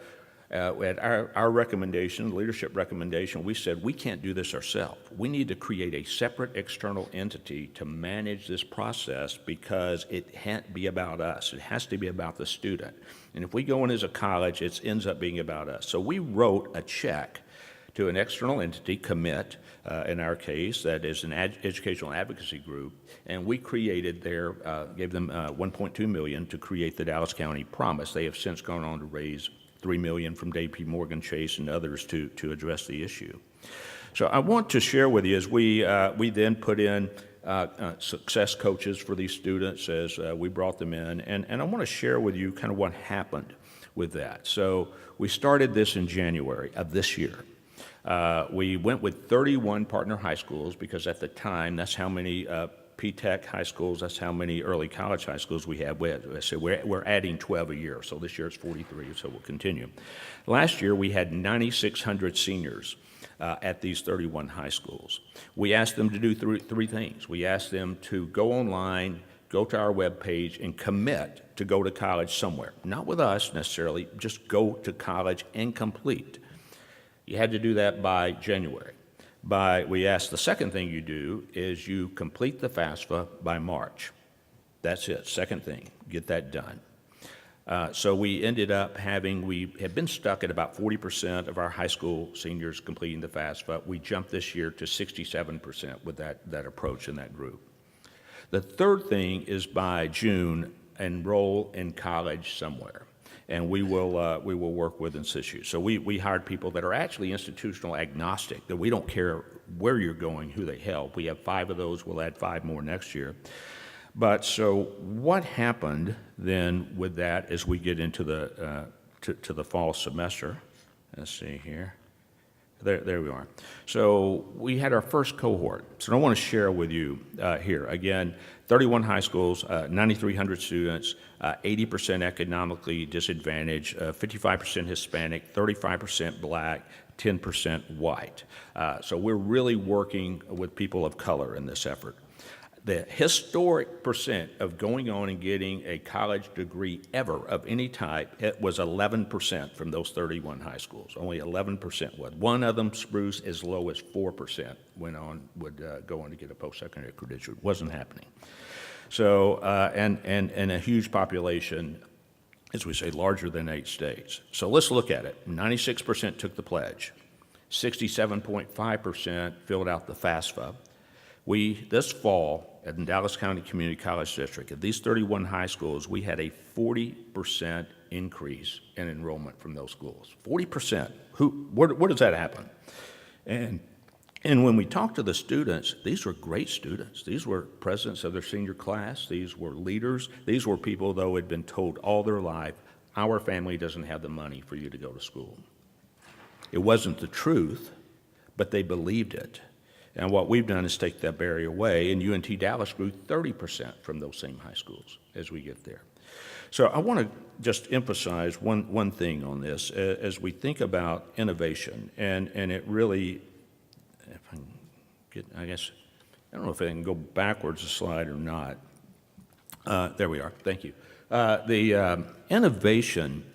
At our recommendation, leadership recommendation, we said we can't do this ourselves. We need to create a separate external entity to manage this process, because it can't be about us. It has to be about the student. And if we go in as a college, it ends up being about us. So we wrote a check to an external entity, Commit, in our case, that is an educational advocacy group, and we created gave them $1.2 million to create the Dallas County Promise. They have since gone on to raise $3 million from JP Morgan Chase and others to address the issue. So I want to share with you, as we then put in success coaches for these students as we brought them in, and I want to share with you kind of what happened with that. So we started this in January of this year. We went with 31 partner high schools, because at the time, that's how many P-TECH high schools, that's how many early college high schools we have. We're adding 12 a year, so this year it's 43, so we'll continue. Last year we had 9,600 seniors at these 31 high schools. We asked them to do three things. We asked them to go online, go to our webpage, and commit to go to college somewhere. Not with us necessarily, just go to college and complete. You had to do that by January. We asked the second thing you do is you complete the FAFSA by March. That's it, second thing, get that done. So we ended up we had been stuck at about 40% of our high school seniors completing the FAFSA. We jumped this year to 67% with that approach in that group. The third thing is by June, enroll in college somewhere. And we will work with this issue. So we hired people that are actually institutional agnostic, that we don't care where you're going, who they help. We have 5 of those. We'll add 5 more next year. But so what happened then with that as we get into the, to the fall semester? Let's see here. There we are. So we had our first cohort. So I want to share with you here. Again, 31 high schools, 9,300 students, 80% economically disadvantaged, 55% Hispanic, 35% Black, 10% white. So we're really working with people of color in this effort. The historic percent of going on and getting a college degree ever of any type, it was 11% from those 31 high schools. Only 11% would. One of them, Spruce, as low as 4% would go on to get a post-secondary credential. It wasn't happening. So, and a huge population, as we say, larger than 8 states. So let's look at it. 96% took the pledge. 67.5% filled out the FAFSA. This fall, at the Dallas County Community College District, at these 31 high schools, we had a 40% increase in enrollment from those schools. 40%. Where does that happen? And when we talk to the students, these were great students. These were presidents of their senior class. These were leaders. These were people, though, who had been told all their life, our family doesn't have the money for you to go to school. It wasn't the truth, but they believed it. And what we've done is take that barrier away, and UNT Dallas grew 30% from those same high schools as we get there. So I want to just emphasize one thing on this as we think about innovation, and it really, if I can get, I guess, I don't know if I can go backwards a slide or not. There we are. Thank you. The innovation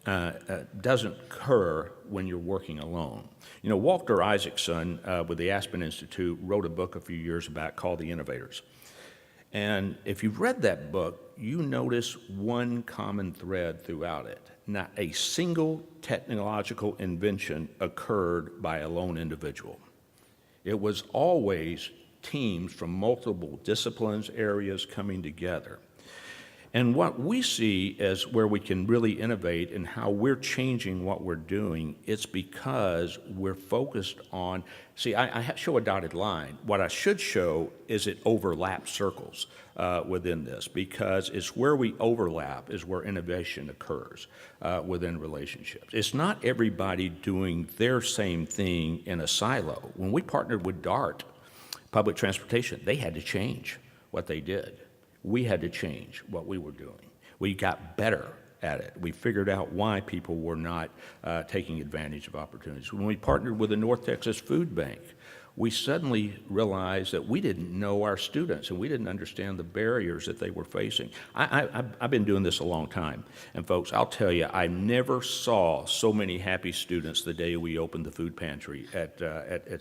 doesn't occur when you're working alone. You know, Walter Isaacson with the Aspen Institute wrote a book a few years back called The Innovators. And if you've read that book, you notice one common thread throughout it. Not a single technological invention occurred by a lone individual. It was always teams from multiple disciplines, areas coming together. And what we see as where we can really innovate and how we're changing what we're doing, it's because we're focused on, see, I show a dotted line. What I should show is it overlaps circles within this, because it's where we overlap is where innovation occurs within relationships. It's not everybody doing their same thing in a silo. When we partnered with DART, public transportation, they had to change what they did. We had to change what we were doing. We got better at it. We figured out why people were not taking advantage of opportunities. When we partnered with the North Texas Food Bank, we suddenly realized that we didn't know our students and we didn't understand the barriers that they were facing. I've been doing this a long time, and folks, I'll tell you, I never saw so many happy students the day we opened the food pantry at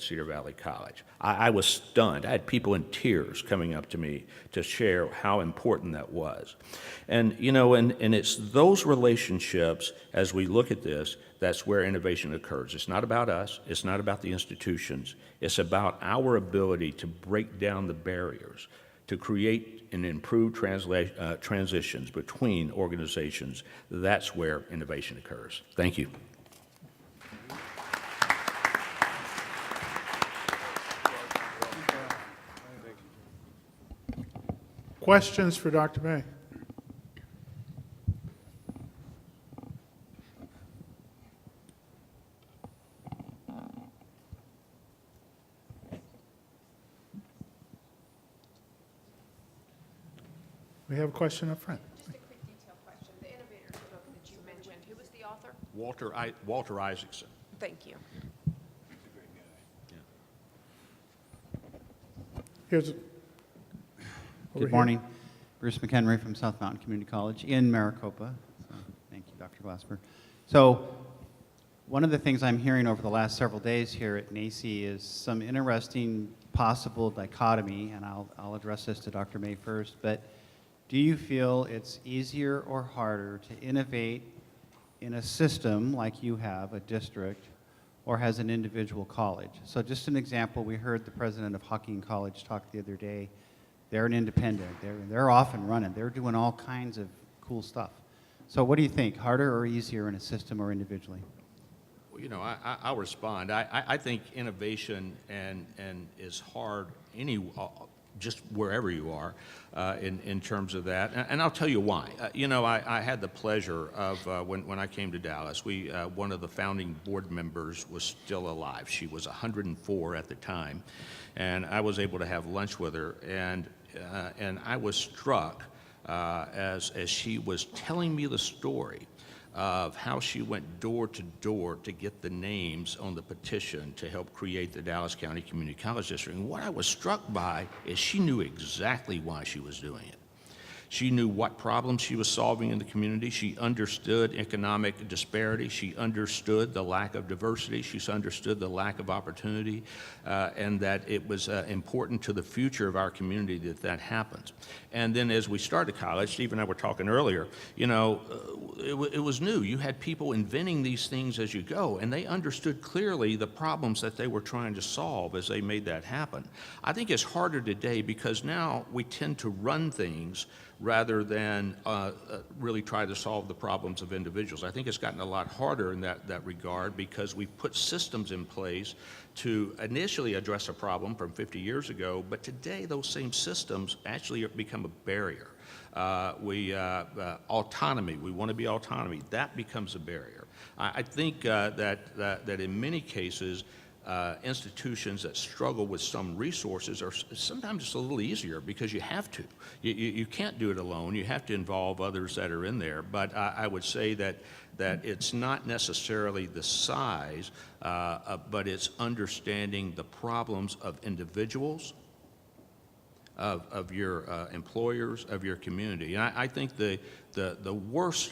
Cedar Valley College. I was stunned. I had people in tears coming up to me to share how important that was. And, you know, and it's those relationships, as we look at this, that's where innovation occurs. It's not about us. It's not about the institutions. It's about our ability to break down the barriers, to create and improve transitions between organizations. That's where innovation occurs. Thank you. Questions for Dr. May? We have a question up front. Just a quick detailed question. The Innovators book that you mentioned, who was the author? Walter Isaacson. Thank you. Here's Good morning. Bruce McHenry from South Mountain Community College in Maricopa. So, thank you, Dr. Glasper. So one of the things I'm hearing over the last several days here at NACCE is some interesting possible dichotomy, and I'll address this to Dr. May first, but do you feel it's easier or harder to innovate in a system like you have, a district, or has an individual college? So just an example, we heard the president of Hocking College talk the other day. They're an independent. They're off and running. They're doing all kinds of cool stuff. So what do you think, harder or easier in a system or individually? Well, you know, I'll respond. I think innovation and is hard just wherever you are in terms of that. And I'll tell you why. You know, I had the pleasure of, when I came to Dallas, one of the founding board members was still alive. She was 104 at the time. And I was able to have lunch with her. And I was struck as she was telling me the story of how she went door to door to get the names on the petition to help create the Dallas County Community College District. And what I was struck by is she knew exactly why she was doing it. She knew what problems she was solving in the community. She understood economic disparity. She understood the lack of diversity. She understood the lack of opportunity, and that it was important to the future of our community that happens. And then as we started college, Steve and I were talking earlier, you know, it was new. You had people inventing these things as you go, and they understood clearly the problems that they were trying to solve as they made that happen. I think it's harder today because now we tend to run things rather than really try to solve the problems of individuals. I think it's gotten a lot harder in that regard because we put systems in place to initially address a problem from 50 years ago, but today those same systems actually become a barrier. Autonomy, we want to be autonomy, that becomes a barrier. I think that in many cases, institutions that struggle with some resources are sometimes just a little easier because you have to. You can't do it alone. You have to involve others that are in there. But I would say that it's not necessarily the size, but it's understanding the problems of individuals, of your employers, of your community. And I think the worst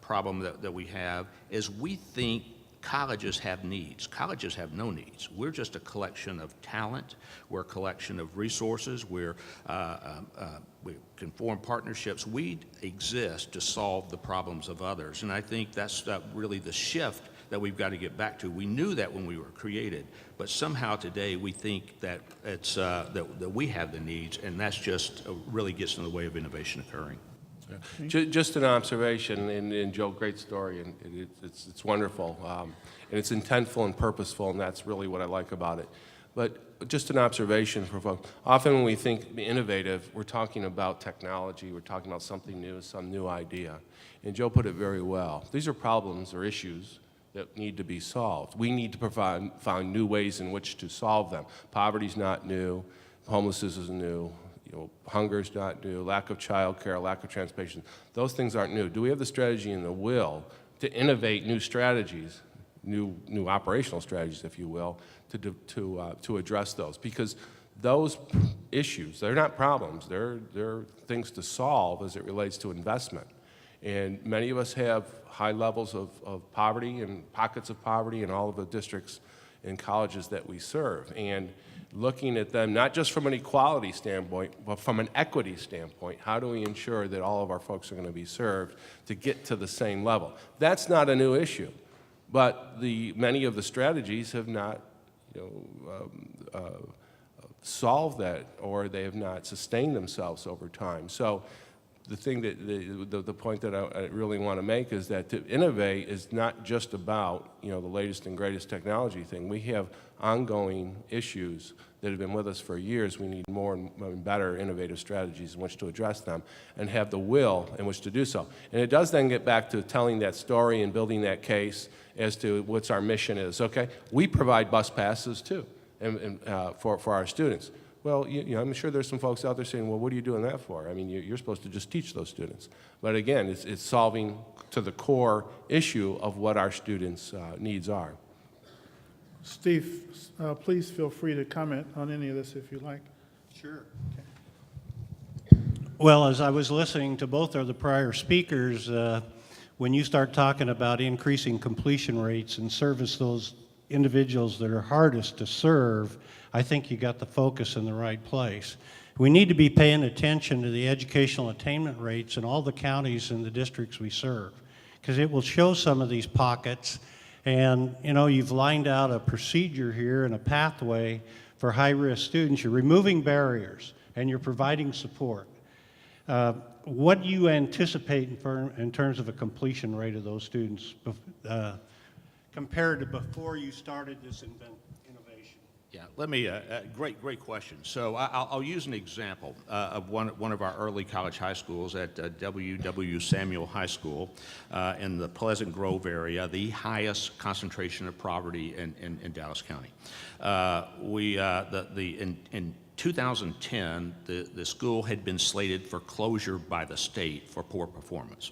problem that we have is we think colleges have needs. Colleges have no needs. We're just a collection of talent. We're a collection of resources. We can form partnerships. We exist to solve the problems of others. And I think that's really the shift that we've got to get back to. We knew that when we were created, but somehow today we think that it's that we have the needs, and that's just really gets in the way of innovation occurring. Just an observation, and Joe, great story, and it's wonderful, and it's intentful and purposeful, and that's really what I like about it. But just an observation for folks. Often when we think innovative, we're talking about technology, we're talking about something new, some new idea. And Joe put it very well. These are problems or issues that need to be solved. We need to find new ways in which to solve them. Poverty's not new, homelessness is new. Hunger's not new, lack of child care, lack of transportation. Those things aren't new. Do we have the strategy and the will to innovate new strategies, new operational strategies, if you will, to address those? Because those issues, they're not problems. They're things to solve as it relates to investment. And many of us have high levels of poverty and pockets of poverty in all of the districts and colleges that we serve. And looking at them, not just from an equality standpoint, but from an equity standpoint, how do we ensure that all of our folks are going to be served to get to the same level? That's not a new issue, but many of the strategies have not solved that, or they have not sustained themselves over time. So the thing the point that I really want to make is that to innovate is not just about the latest and greatest technology thing. We have ongoing issues that have been with us for years. We need more and better innovative strategies in which to address them and have the will in which to do so. And it does then get back to telling that story and building that case as to what's our mission is. Okay, we provide bus passes too, and for our students. Well, I'm sure there's some folks out there saying, well, what are you doing that for? I mean, you're supposed to just teach those students. But again, it's solving to the core issue of what our students' needs are. Steve, please feel free to comment on any of this if you like. Sure. Well, as I was listening to both of the prior speakers, when you start talking about increasing completion rates and service those individuals that are hardest to serve, I think you got the focus in the right place. We need to be paying attention to the educational attainment rates in all the counties and the districts we serve, because it will show some of these pockets. And you've lined out a procedure here and a pathway for high-risk students. You're removing barriers and you're providing support. What do you anticipate in terms of a completion rate of those students compared to before you started this innovation? Yeah, let me, great question. So I'll use an example of one of our early college high schools at W.W. Samuel High School in the Pleasant Grove area, the highest concentration of poverty in Dallas County. In 2010, the school had been slated for closure by the state for poor performance.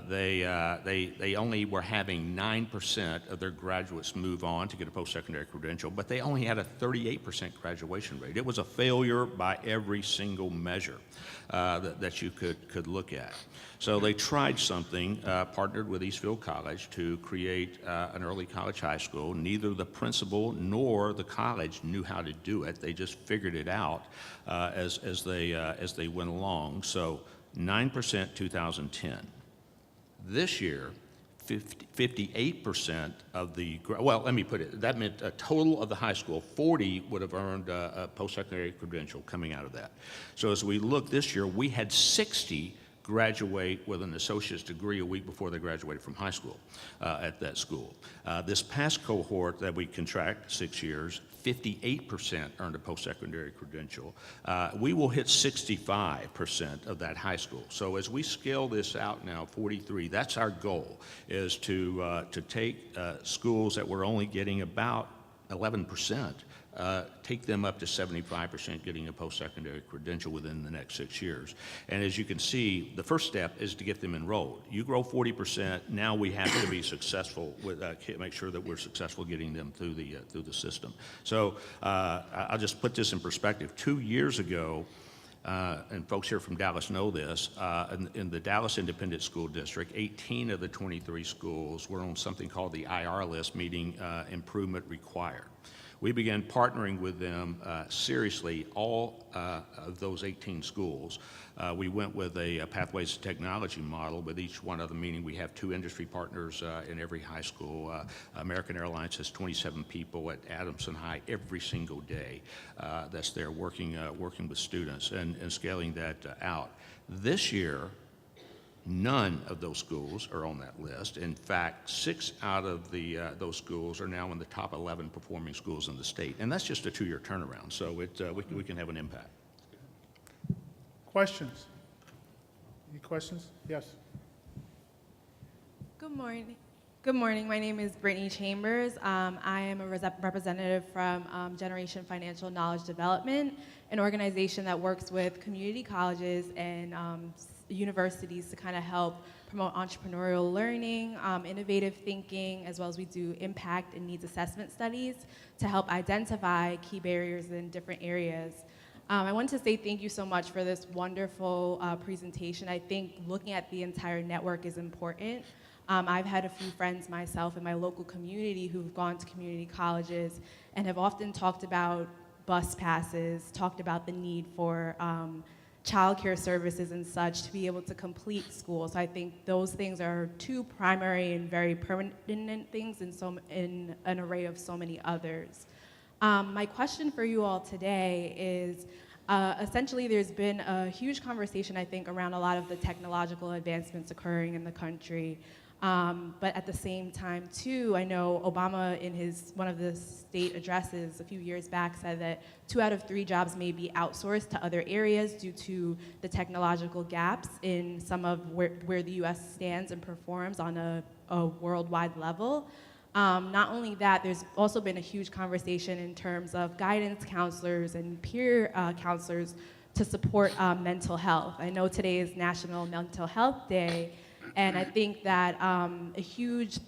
They only were having 9% of their graduates move on to get a post-secondary credential, but they only had a 38% graduation rate. It was a failure by every single measure that you could look at. So they tried something, partnered with Eastfield College to create an early college high school. Neither the principal nor the college knew how to do it. They just figured it out as they went along. So 9% 2010. This year, 58% of the, well, let me put it, that meant a total of the high school, 40 would have earned a post-secondary credential coming out of that. So as we look this year, we had 60 graduate with an associate's degree a week before they graduated from high school at that school. This past cohort that we contract, 6 years, 58% earned a post-secondary credential. We will hit 65% of that high school. So as we scale this out now, 43, that's our goal, is to take schools that we're only getting about 11%, take them up to 75% getting a post-secondary credential within the next 6 years. And as you can see, the first step is to get them enrolled. You grow 40%, now we have to be successful with, make sure that we're successful getting them through the system. So I'll just put this in perspective. 2 years ago, and folks here from Dallas know this, in the Dallas Independent School District, 18 of the 23 schools were on something called the IR list, meaning improvement required. We began partnering with them seriously, all of those 18 schools. We went with a Pathways to Technology model with each one of them, meaning we have 2 industry partners in every high school. American Airlines has 27 people at Adamson High every single day that's there working with students and scaling that out. This year, none of those schools are on that list. In fact, 6 out of those schools are now in the top 11 performing schools in the state. And that's just a 2-year turnaround, so we can have an impact. Questions? Any questions? Yes. Good morning. Good morning. My name is Brittany Chambers. I am a representative from Generation Financial Knowledge Development, an organization that works with community colleges and universities to kind of help promote entrepreneurial learning, innovative thinking, as well as we do impact and needs assessment studies to help identify key barriers in different areas. I want to say thank you so much for this wonderful presentation. I think looking at the entire network is important. I've had a few friends myself in my local community who've gone to community colleges and have often talked about bus passes, talked about the need for childcare services and such to be able to complete school. So I think those things are 2 primary and very permanent things in an array of so many others. My question for you all today is, essentially there's been a huge conversation, I think, around a lot of the technological advancements occurring in the country. But at the same time, too, I know Obama in one of the state addresses a few years back said that 2 out of 3 jobs may be outsourced to other areas due to the technological gaps in some of where the U.S. stands and performs on a worldwide level. Not only that, there's also been a huge conversation in terms of guidance counselors and peer counselors to support mental health. I know today is National Mental Health Day, and I think that a huge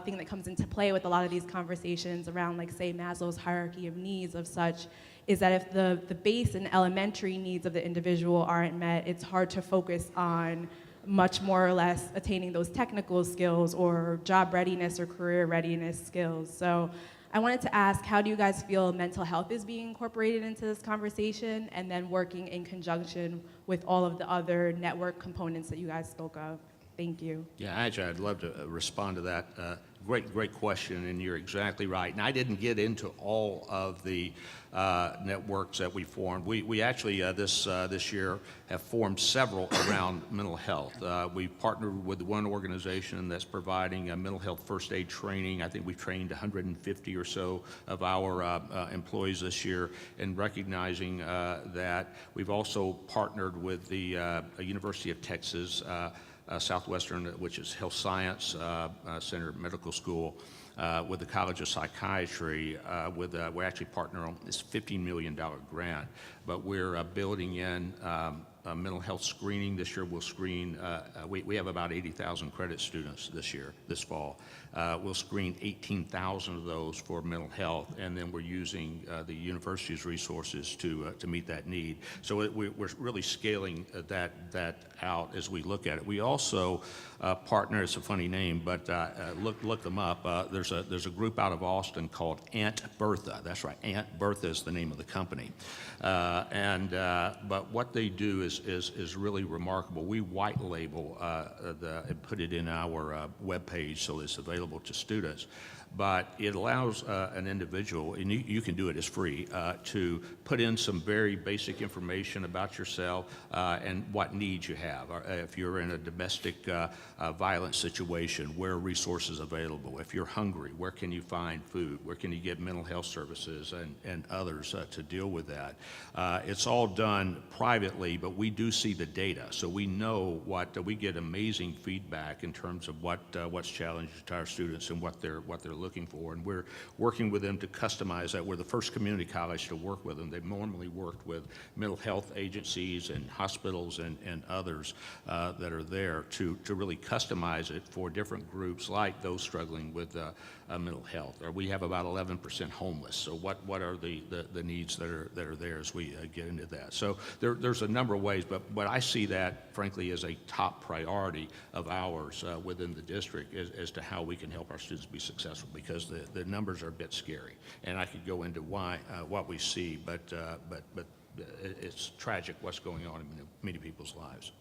thing that comes into play with a lot of these conversations around, like, say, Maslow's hierarchy of needs of such, is that if the base and elementary needs of the individual aren't met, it's hard to focus on much more or less attaining those technical skills or job readiness or career readiness skills. So I wanted to ask, how do you guys feel mental health is being incorporated into this conversation, and then working in conjunction with all of the other network components that you guys spoke of? Thank you. Yeah, actually, I'd love to respond to that. great question, and you're exactly right. And I didn't get into all of the networks that we formed. We actually this year have formed several around mental health. We've partnered with one organization that's providing mental health first aid training. I think we've trained 150 or so of our employees this year, and recognizing that we've also partnered with the University of Texas Southwestern, which is Health Science Center Medical School, with the College of Psychiatry. We're actually partnering on this $15 million grant, but we're building in mental health screening. This year we'll screen, we have about 80,000 credit students this fall. We'll screen 18,000 of those for mental health, and then we're using the university's resources to meet that need. So we're really scaling that out as we look at it. We also partner, it's a funny name, but look them up. There's a group out of Austin called Aunt Bertha. That's right, Aunt Bertha is the name of the company. But what they do is really remarkable. We white label and put it in our web page so it's available to students. But it allows an individual, and you can do it as free, to put in some very basic information about yourself and what needs you have. If you're in a domestic violence situation, where are resources available? If you're hungry, where can you find food? Where can you get mental health services and others to deal with that? It's all done privately, but we do see the data, so we know we get amazing feedback in terms of what's challenging to our students and what they're looking for, and we're working with them to customize that. We're the first community college to work with them. They've normally worked with mental health agencies and hospitals and others that are there to really customize it for different groups like those struggling with mental health. Or we have about 11% homeless, so what are the needs that are there as we get into that. So there's a number of ways, but I see that frankly as a top priority of ours within the district as to how we can help our students be successful, because the numbers are a bit scary, and I could go into why what we see, but it's tragic what's going on in many people's lives.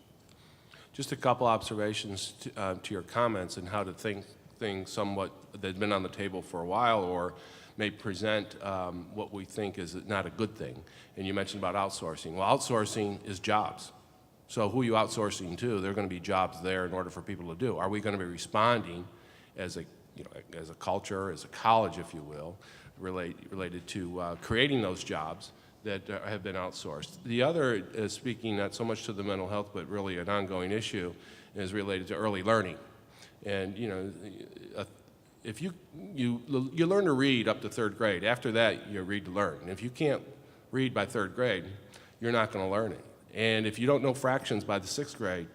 Just a couple observations to your comments and how to think things somewhat that have been on the table for a while or may present what we think is not a good thing. And you mentioned about outsourcing. Well, outsourcing is jobs. So who are you outsourcing to? There are going to be jobs there in order for people to do. Are we going to be responding as a culture, as a college, if you will, related to creating those jobs that have been outsourced? The other, speaking not so much to the mental health, but really an ongoing issue, is related to early learning. And if you learn to read up to third grade. After that, you read to learn. And if you can't read by third grade, you're not going to learn it. And if you don't know fractions by the sixth grade,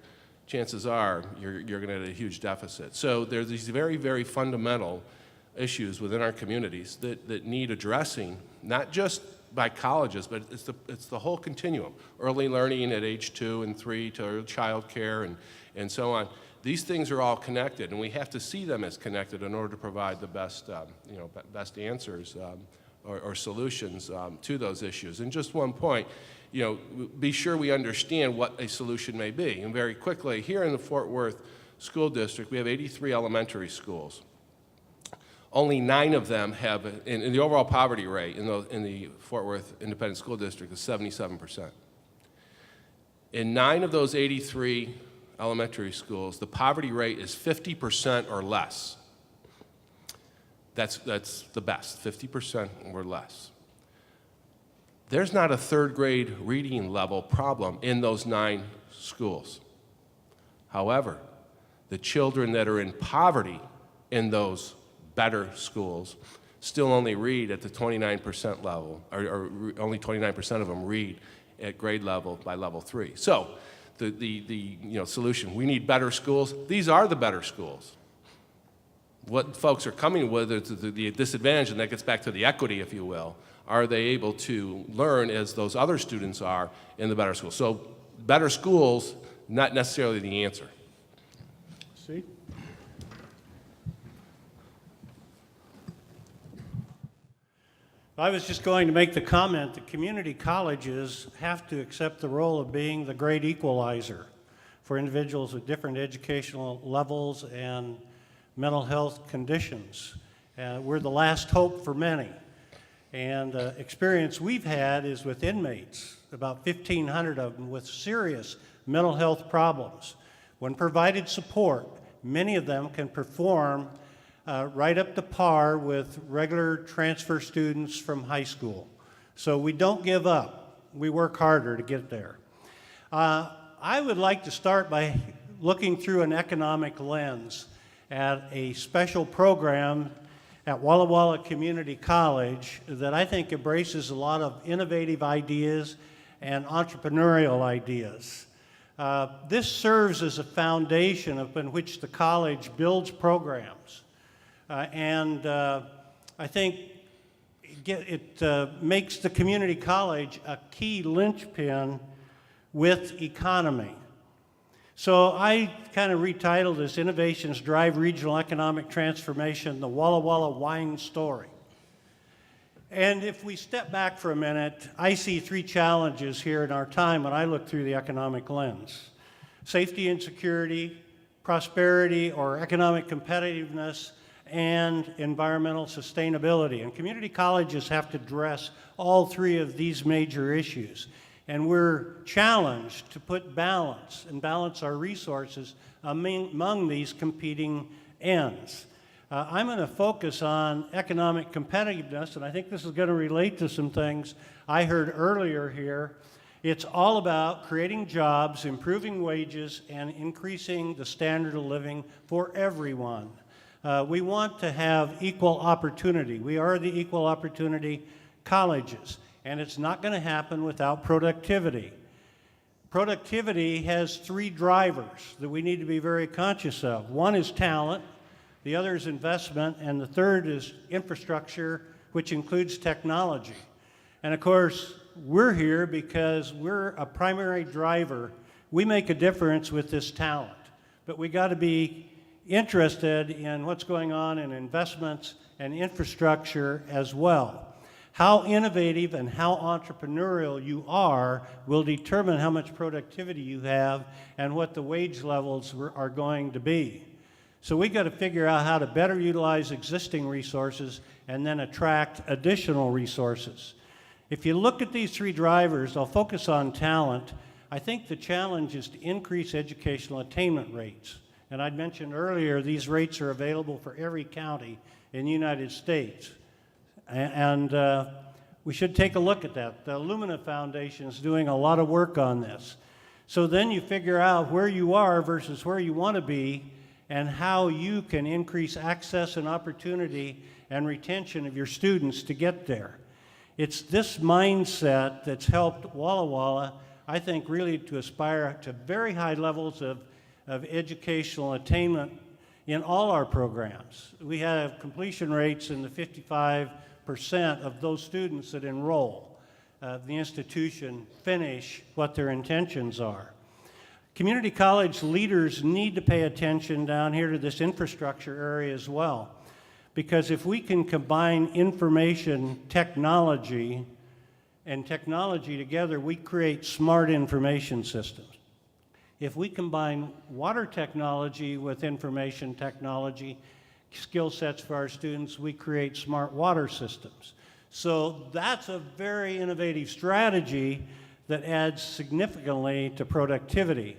chances are you're going to have a huge deficit. So there's these very, very fundamental issues within our communities that need addressing, not just by colleges, but it's the whole continuum. Early learning at age 2 and 3 to child care and so on. These things are all connected, and we have to see them as connected in order to provide the best, best answers or solutions to those issues. And just one point, be sure we understand what a solution may be. And very quickly, here in the Fort Worth School District, we have 83 elementary schools. Only 9 of them have, in the overall poverty rate in the Fort Worth Independent School District is 77%. In 9 of those 83 elementary schools, the poverty rate is 50% or less. That's the best, 50% or less. There's not a third grade reading level problem in those 9 schools. However, the children that are in poverty in those better schools still only read at the 29% level, or only 29% of them read at grade level by level 3. So the solution, we need better schools. These are the better schools. What folks are coming with is the disadvantage, and that gets back to the equity, if you will. Are they able to learn as those other students are in the better schools? So better schools, not necessarily the answer. See? I was just going to make the comment that community colleges have to accept the role of being the great equalizer for individuals with different educational levels and mental health conditions. We're the last hope for many. And experience we've had is with inmates, about 1,500 of them with serious mental health problems. When provided support, many of them can perform right up to par with regular transfer students from high school. So we don't give up. We work harder to get there. I would like to start by looking through an economic lens at a special program at Walla Walla Community College that I think embraces a lot of innovative ideas and entrepreneurial ideas. This serves as a foundation upon which the college builds programs. I think it makes the community college a key linchpin with economy. So I kind of retitled this Innovations Drive Regional Economic Transformation, the Walla Walla Wine Story. And if we step back for a minute, I see three challenges here in our time when I look through the economic lens: safety and security, prosperity or economic competitiveness, and environmental sustainability. And community colleges have to address all three of these major issues. And we're challenged to put balance and balance our resources among these competing ends. I'm going to focus on economic competitiveness, and I think this is going to relate to some things I heard earlier here. It's all about creating jobs, improving wages, and increasing the standard of living for everyone. We want to have equal opportunity. We are the equal opportunity colleges. And it's not going to happen without productivity. Productivity has three drivers that we need to be very conscious of. One is talent, the other is investment, and the third is infrastructure, which includes technology. And of course, we're here because we're a primary driver. We make a difference with this talent, but we got to be interested in what's going on in investments and infrastructure as well. How innovative and how entrepreneurial you are will determine how much productivity you have and what the wage levels are going to be. So we got to figure out how to better utilize existing resources and then attract additional resources. If you look at these three drivers, I'll focus on talent. I think the challenge is to increase educational attainment rates. And I'd mentioned earlier, these rates are available for every county in the United States. And we should take a look at that. The Illumina Foundation is doing a lot of work on this. So then you figure out where you are versus where you want to be and how you can increase access and opportunity and retention of your students to get there. It's this mindset that's helped Walla Walla, I think, really to aspire to very high levels of educational attainment in all our programs. We have completion rates in the 55% of those students that enroll. The institution finish what their intentions are. Community college leaders need to pay attention down here to this infrastructure area as well, because if we can combine information technology and technology together, we create smart information systems. If we combine water technology with information technology, skill sets for our students, we create smart water systems. So that's a very innovative strategy that adds significantly to productivity.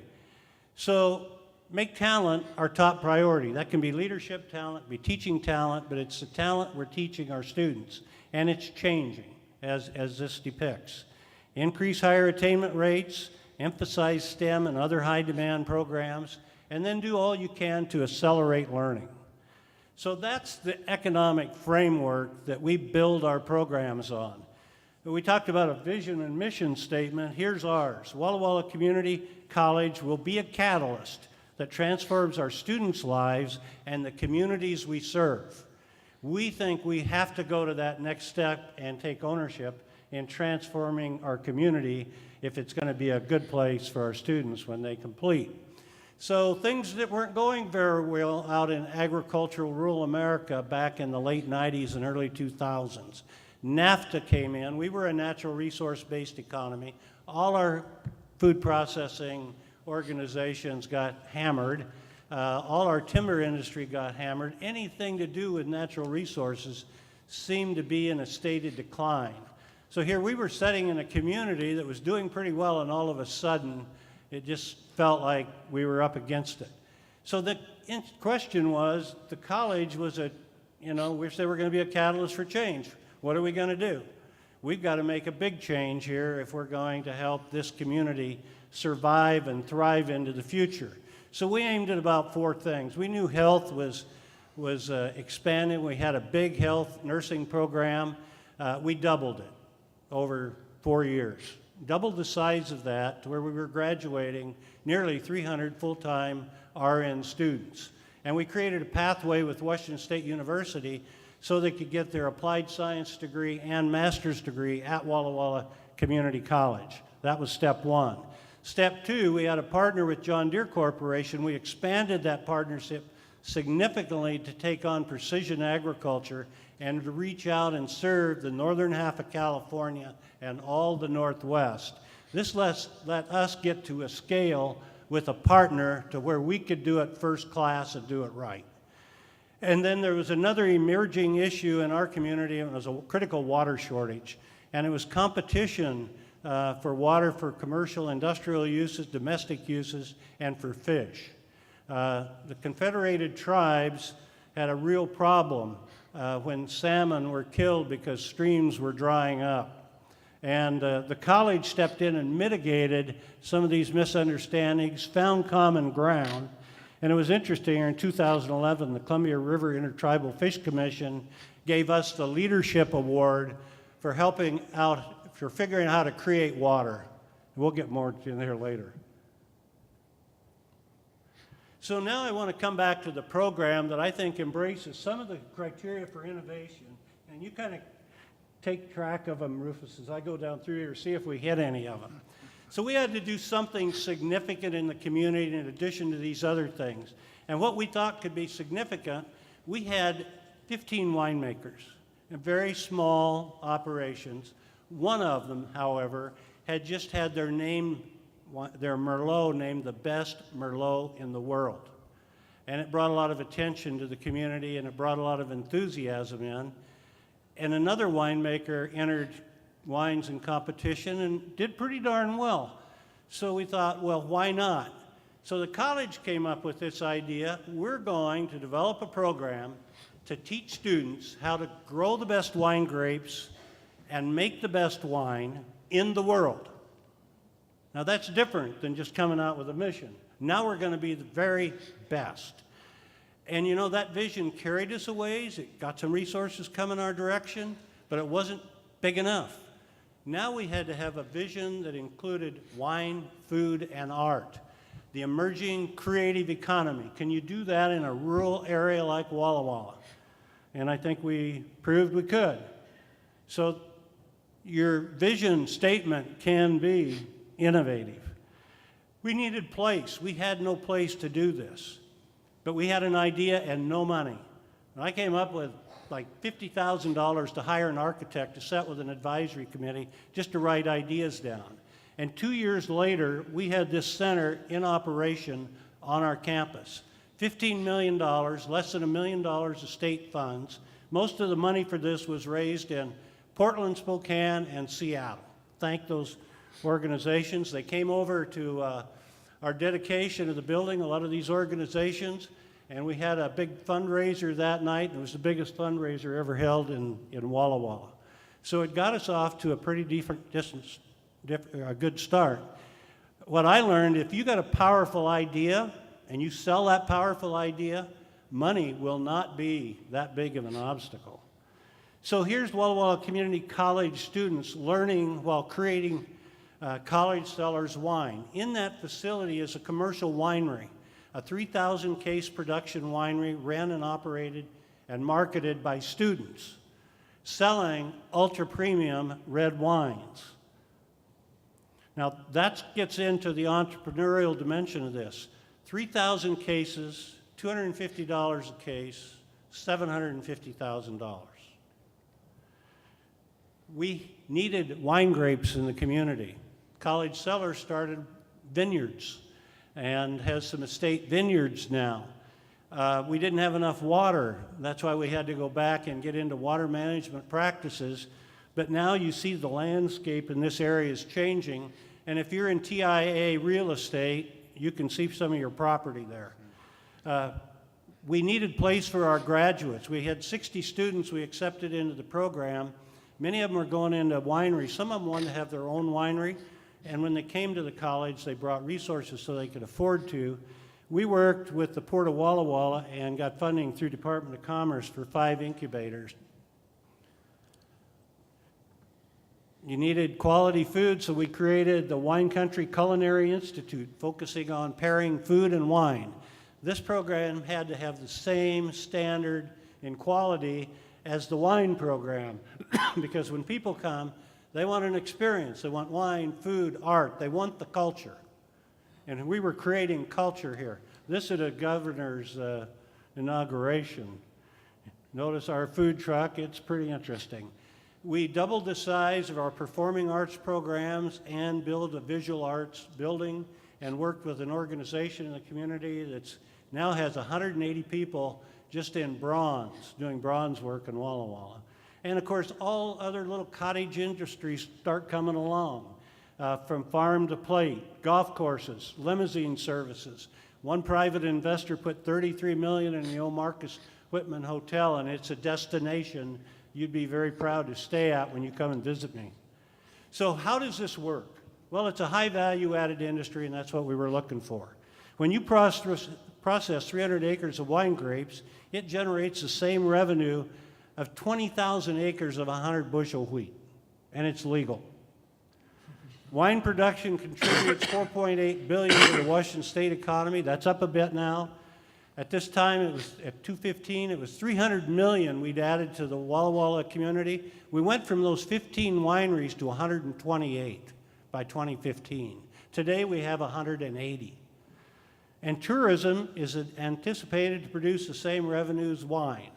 So make talent our top priority. That can be leadership talent, be teaching talent, but it's the talent we're teaching our students, and it's changing as this depicts. Increase higher attainment rates, emphasize STEM and other high-demand programs, and then do all you can to accelerate learning. So that's the economic framework that we build our programs on. We talked about a vision and mission statement. Here's ours. Walla Walla Community College will be a catalyst that transforms our students' lives and the communities we serve. We think we have to go to that next step and take ownership in transforming our community if it's going to be a good place for our students when they complete. So things that weren't going very well out in agricultural rural America back in the late 90s and early 2000s. NAFTA came in. We were a natural resource-based economy. All our food processing organizations got hammered. All our timber industry got hammered. Anything to do with natural resources seemed to be in a state of decline. So here we were sitting in a community that was doing pretty well, and all of a sudden, it just felt like we were up against it. So the question was, the college was we said we're going to be a catalyst for change. What are we going to do? We've got to make a big change here if we're going to help this community survive and thrive into the future. So we aimed at about 4 things. We knew health was expanding. We had a big health nursing program. We doubled it over 4 years. Doubled the size of that to where we were graduating nearly 300 full-time RN students. And we created a pathway with Washington State University so they could get their applied science degree and master's degree at Walla Walla Community College. That was step 1. Step 2, we had a partner with John Deere Corporation. We expanded that partnership significantly to take on precision agriculture and to reach out and serve the northern half of California and all the Northwest. This let us get to a scale with a partner to where we could do it first class and do it right. And then there was another emerging issue in our community, and it was a critical water shortage. And it was competition for water for commercial, industrial uses, domestic uses, and for fish. The Confederated Tribes had a real problem when salmon were killed because streams were drying up. And the college stepped in and mitigated some of these misunderstandings, found common ground. And it was interesting, in 2011, the Columbia River Intertribal Fish Commission gave us the Leadership Award for helping out, for figuring out how to create water. We'll get more in there later. So now I want to come back to the program that I think embraces some of the criteria for innovation. And you kind of take track of them, Rufus, as I go down through here, see if we hit any of them. So we had to do something significant in the community in addition to these other things. And what we thought could be significant, we had 15 winemakers and very small operations. One of them, however, had just had their Merlot named the best Merlot in the world. And it brought a lot of attention to the community, and it brought a lot of enthusiasm in. And another winemaker entered wines in competition and did pretty darn well. So we thought, well, why not? So the college came up with this idea: we're going to develop a program to teach students how to grow the best wine grapes and make the best wine in the world. Now that's different than just coming out with a mission. Now we're going to be the very best. And you know, that vision carried us a ways. It got some resources coming our direction, but it wasn't big enough. Now we had to have a vision that included wine, food, and art. The emerging creative economy. Can you do that in a rural area like Walla Walla? And I think we proved we could. So your vision statement can be innovative. We needed place. We had no place to do this. But we had an idea and no money. And I came up with like $50,000 to hire an architect to sit with an advisory committee just to write ideas down. And 2 years later, we had this center in operation on our campus. $15 million, less than $1 million of state funds. Most of the money for this was raised in Portland, Spokane, and Seattle. Thank those organizations. They came over to our dedication of the building, a lot of these organizations, and we had a big fundraiser that night. It was the biggest fundraiser ever held in Walla Walla. So it got us off to a pretty a good start. What I learned, if you got a powerful idea and you sell that powerful idea, money will not be that big of an obstacle. So here's Walla Walla Community College students learning while creating College Cellars wine. In that facility is a commercial winery, a 3,000 case production winery ran and operated and marketed by students, selling ultra premium red wines. Now that gets into the entrepreneurial dimension of this. 3,000 cases, $250 a case, $750,000. We needed wine grapes in the community. College Cellars started vineyards, and has some estate vineyards now. We didn't have enough water. That's why we had to go back and get into water management practices. But now you see the landscape in this area is changing. And if you're in TIA real estate, you can see some of your property there. We needed place for our graduates. We had 60 students we accepted into the program. Many of them were going into wineries. Some of them wanted to have their own winery. And when they came to the college, they brought resources so they could afford to. We worked with the Port of Walla Walla and got funding through Department of Commerce for 5 incubators. You needed quality food, so we created the Wine Country Culinary Institute, focusing on pairing food and wine. This program had to have the same standard in quality as the wine program, because when people come, they want an experience. They want wine, food, art. They want the culture. And we were creating culture here. This is a governor's inauguration. Notice our food truck. It's pretty interesting. We doubled the size of our performing arts programs and built a visual arts building and worked with an organization in the community that now has 180 people just in bronze, doing bronze work in Walla Walla. And of course, all other little cottage industries start coming along. From farm to plate, golf courses, limousine services. One private investor put $33 million in the old Marcus Whitman Hotel, and it's a destination you'd be very proud to stay at when you come and visit me. So how does this work? Well, it's a high value added industry, and that's what we were looking for. When you process 300 acres of wine grapes, it generates the same revenue of 20,000 acres of 100 bushel wheat, and it's legal. Wine production contributes $4.8 billion to the Washington state economy. That's up a bit now. At this time, it was at 2015, it was $300 million we'd added to the Walla Walla community. We went from those 15 wineries to 128 by 2015. Today, we have 180. And tourism is anticipated to produce the same revenue as wine,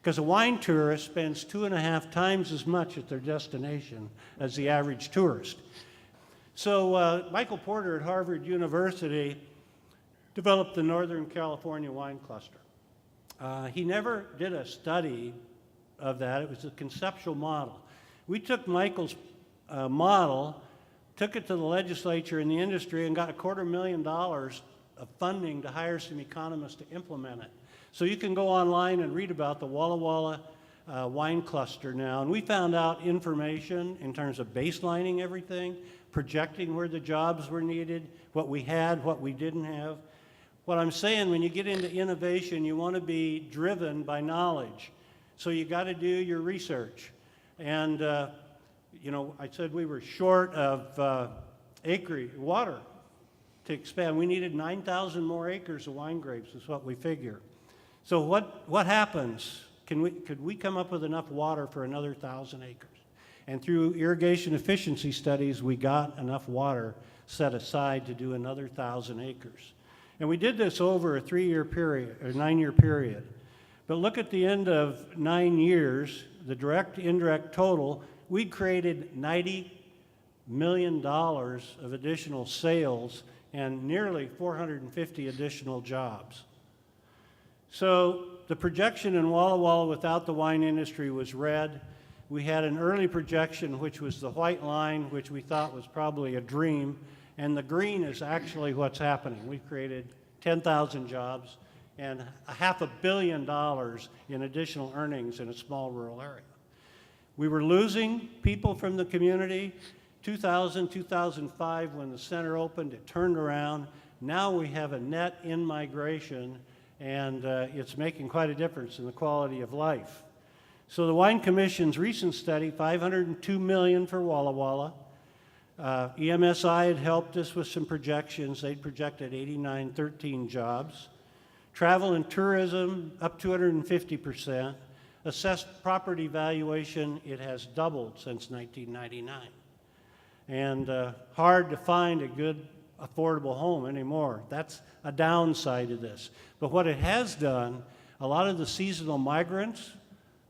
because a wine tourist spends 2.5 times as much at their destination as the average tourist. So Michael Porter at Harvard University developed the Northern California Wine Cluster. He never did a study of that. It was a conceptual model. We took Michael's model, took it to the legislature and the industry, and got $250,000 of funding to hire some economists to implement it. So you can go online and read about the Walla Walla Wine Cluster now. And we found out information in terms of baselining everything, projecting where the jobs were needed, what we had, what we didn't have. What I'm saying, when you get into innovation, you want to be driven by knowledge. So you got to do your research. And, you know, I said we were short of acreage, water to expand. We needed 9,000 more acres of wine grapes is what we figure. So what happens? Could we come up with enough water for another 1,000 acres? And through irrigation efficiency studies, we got enough water set aside to do another 1,000 acres. And we did this over a 3-year period, or 9-year period. But look at the end of 9 years, the direct, indirect total, we created $90 million of additional sales and nearly 450 additional jobs. So the projection in Walla Walla without the wine industry was red. We had an early projection, which was the white line, which we thought was probably a dream, and the green is actually what's happening. We've created 10,000 jobs and $500 million in additional earnings in a small rural area. We were losing people from the community. 2000, 2005, when the center opened, it turned around. Now we have a net in-migration, and it's making quite a difference in the quality of life. So the Wine Commission's recent study, $502 million for Walla Walla. EMSI had helped us with some projections. They projected 8913 jobs. Travel and tourism up 250%. Assessed property valuation, it has doubled since 1999. And hard to find a good, affordable home anymore. That's a downside of this. But what it has done, a lot of the seasonal migrants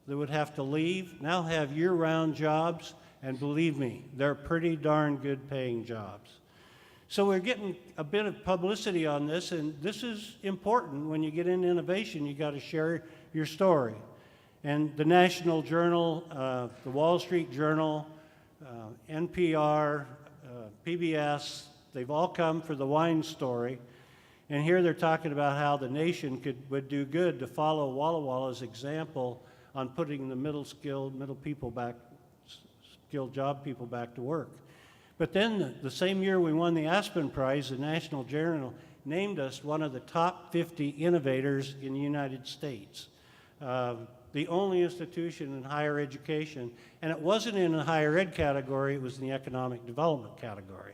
that would have to leave now have year-round jobs, and believe me, they're pretty darn good paying jobs. So we're getting a bit of publicity on this, and this is important. When you get into innovation, you got to share your story. And the National Journal, the Wall Street Journal, NPR, PBS, they've all come for the wine story. And here they're talking about how the nation would do good to follow Walla Walla's example on putting the skilled job people back to work. But then the same year we won the Aspen Prize, the National Journal named us one of the top 50 innovators in the United States. The only institution in higher education, and it wasn't in the higher ed category, it was in the economic development category.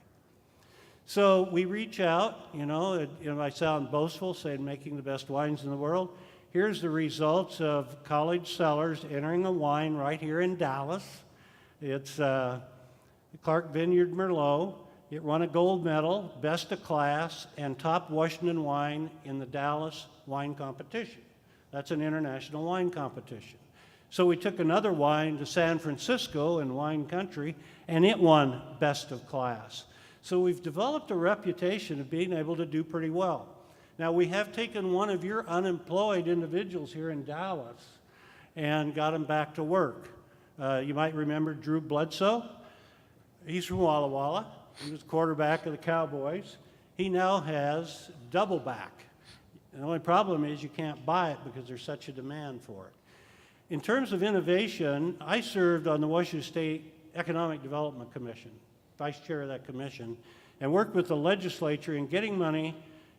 So we reach out, I sound boastful saying making the best wines in the world. Here's the results of college cellars entering a wine right here in Dallas. It's Clark Vineyard Merlot. It won a gold medal, best of class, and top Washington wine in the Dallas wine competition. That's an international wine competition. So we took another wine to San Francisco in wine country, and it won best of class. So we've developed a reputation of being able to do pretty well. Now, we have taken one of your unemployed individuals here in Dallas and got him back to work. You might remember Drew Bledsoe. He's from Walla Walla. He was quarterback of the Cowboys. He now has double back. The only problem is you can't buy it because there's such a demand for it. In terms of innovation, I served on the Washington State Economic Development Commission, vice chair of that commission, and worked with the legislature in getting money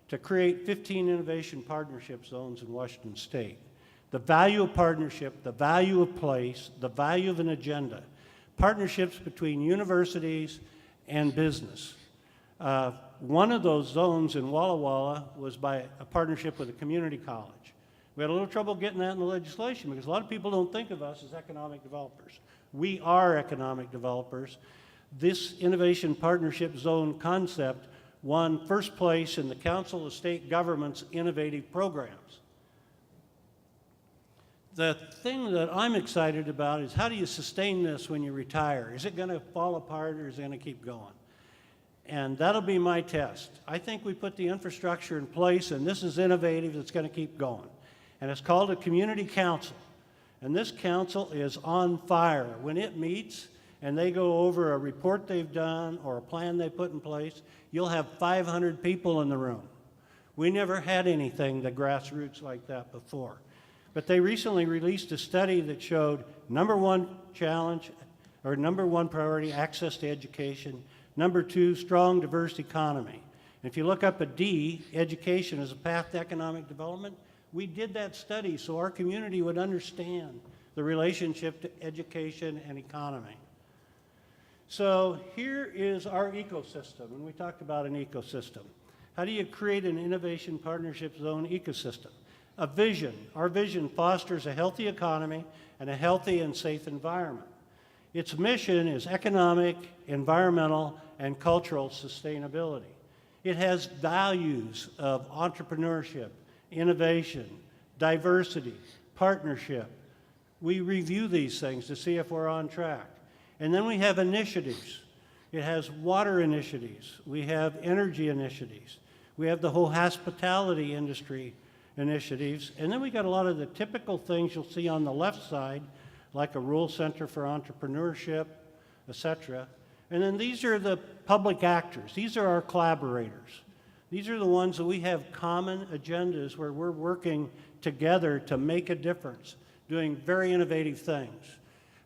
to create 15 innovation partnership zones in Washington State. The value of partnership, the value of place, the value of an agenda. Partnerships between universities and business. One of those zones in Walla Walla was by a partnership with a community college. We had a little trouble getting that in the legislation because a lot of people don't think of us as economic developers. We are economic developers. This innovation partnership zone concept won first place in the Council of State Governments innovative programs. The thing that I'm excited about is how do you sustain this when you retire? Is it going to fall apart or is it going to keep going? And that'll be my test. I think we put the infrastructure in place, and this is innovative, it's going to keep going. And it's called a community council. And this council is on fire. When it meets and they go over a report they've done or a plan they put in place, you'll have 500 people in the room. We never had anything the grassroots like that before. But they recently released a study that showed number one challenge, or number one priority, access to education. Number two, strong, diverse economy. And if you look up at D, education as a path to economic development, we did that study so our community would understand the relationship to education and economy. So here is our ecosystem, and we talked about an ecosystem. How do you create an innovation partnership zone ecosystem? A vision. Our vision fosters a healthy economy and a healthy and safe environment. Its mission is economic, environmental, and cultural sustainability. It has values of entrepreneurship, innovation, diversity, partnership. We review these things to see if we're on track. And then we have initiatives. It has water initiatives. We have energy initiatives. We have the whole hospitality industry initiatives. And then we got a lot of the typical things you'll see on the left side, like a rural center for entrepreneurship, etc. And then these are the public actors. These are our collaborators. These are the ones that we have common agendas where we're working together to make a difference, doing very innovative things.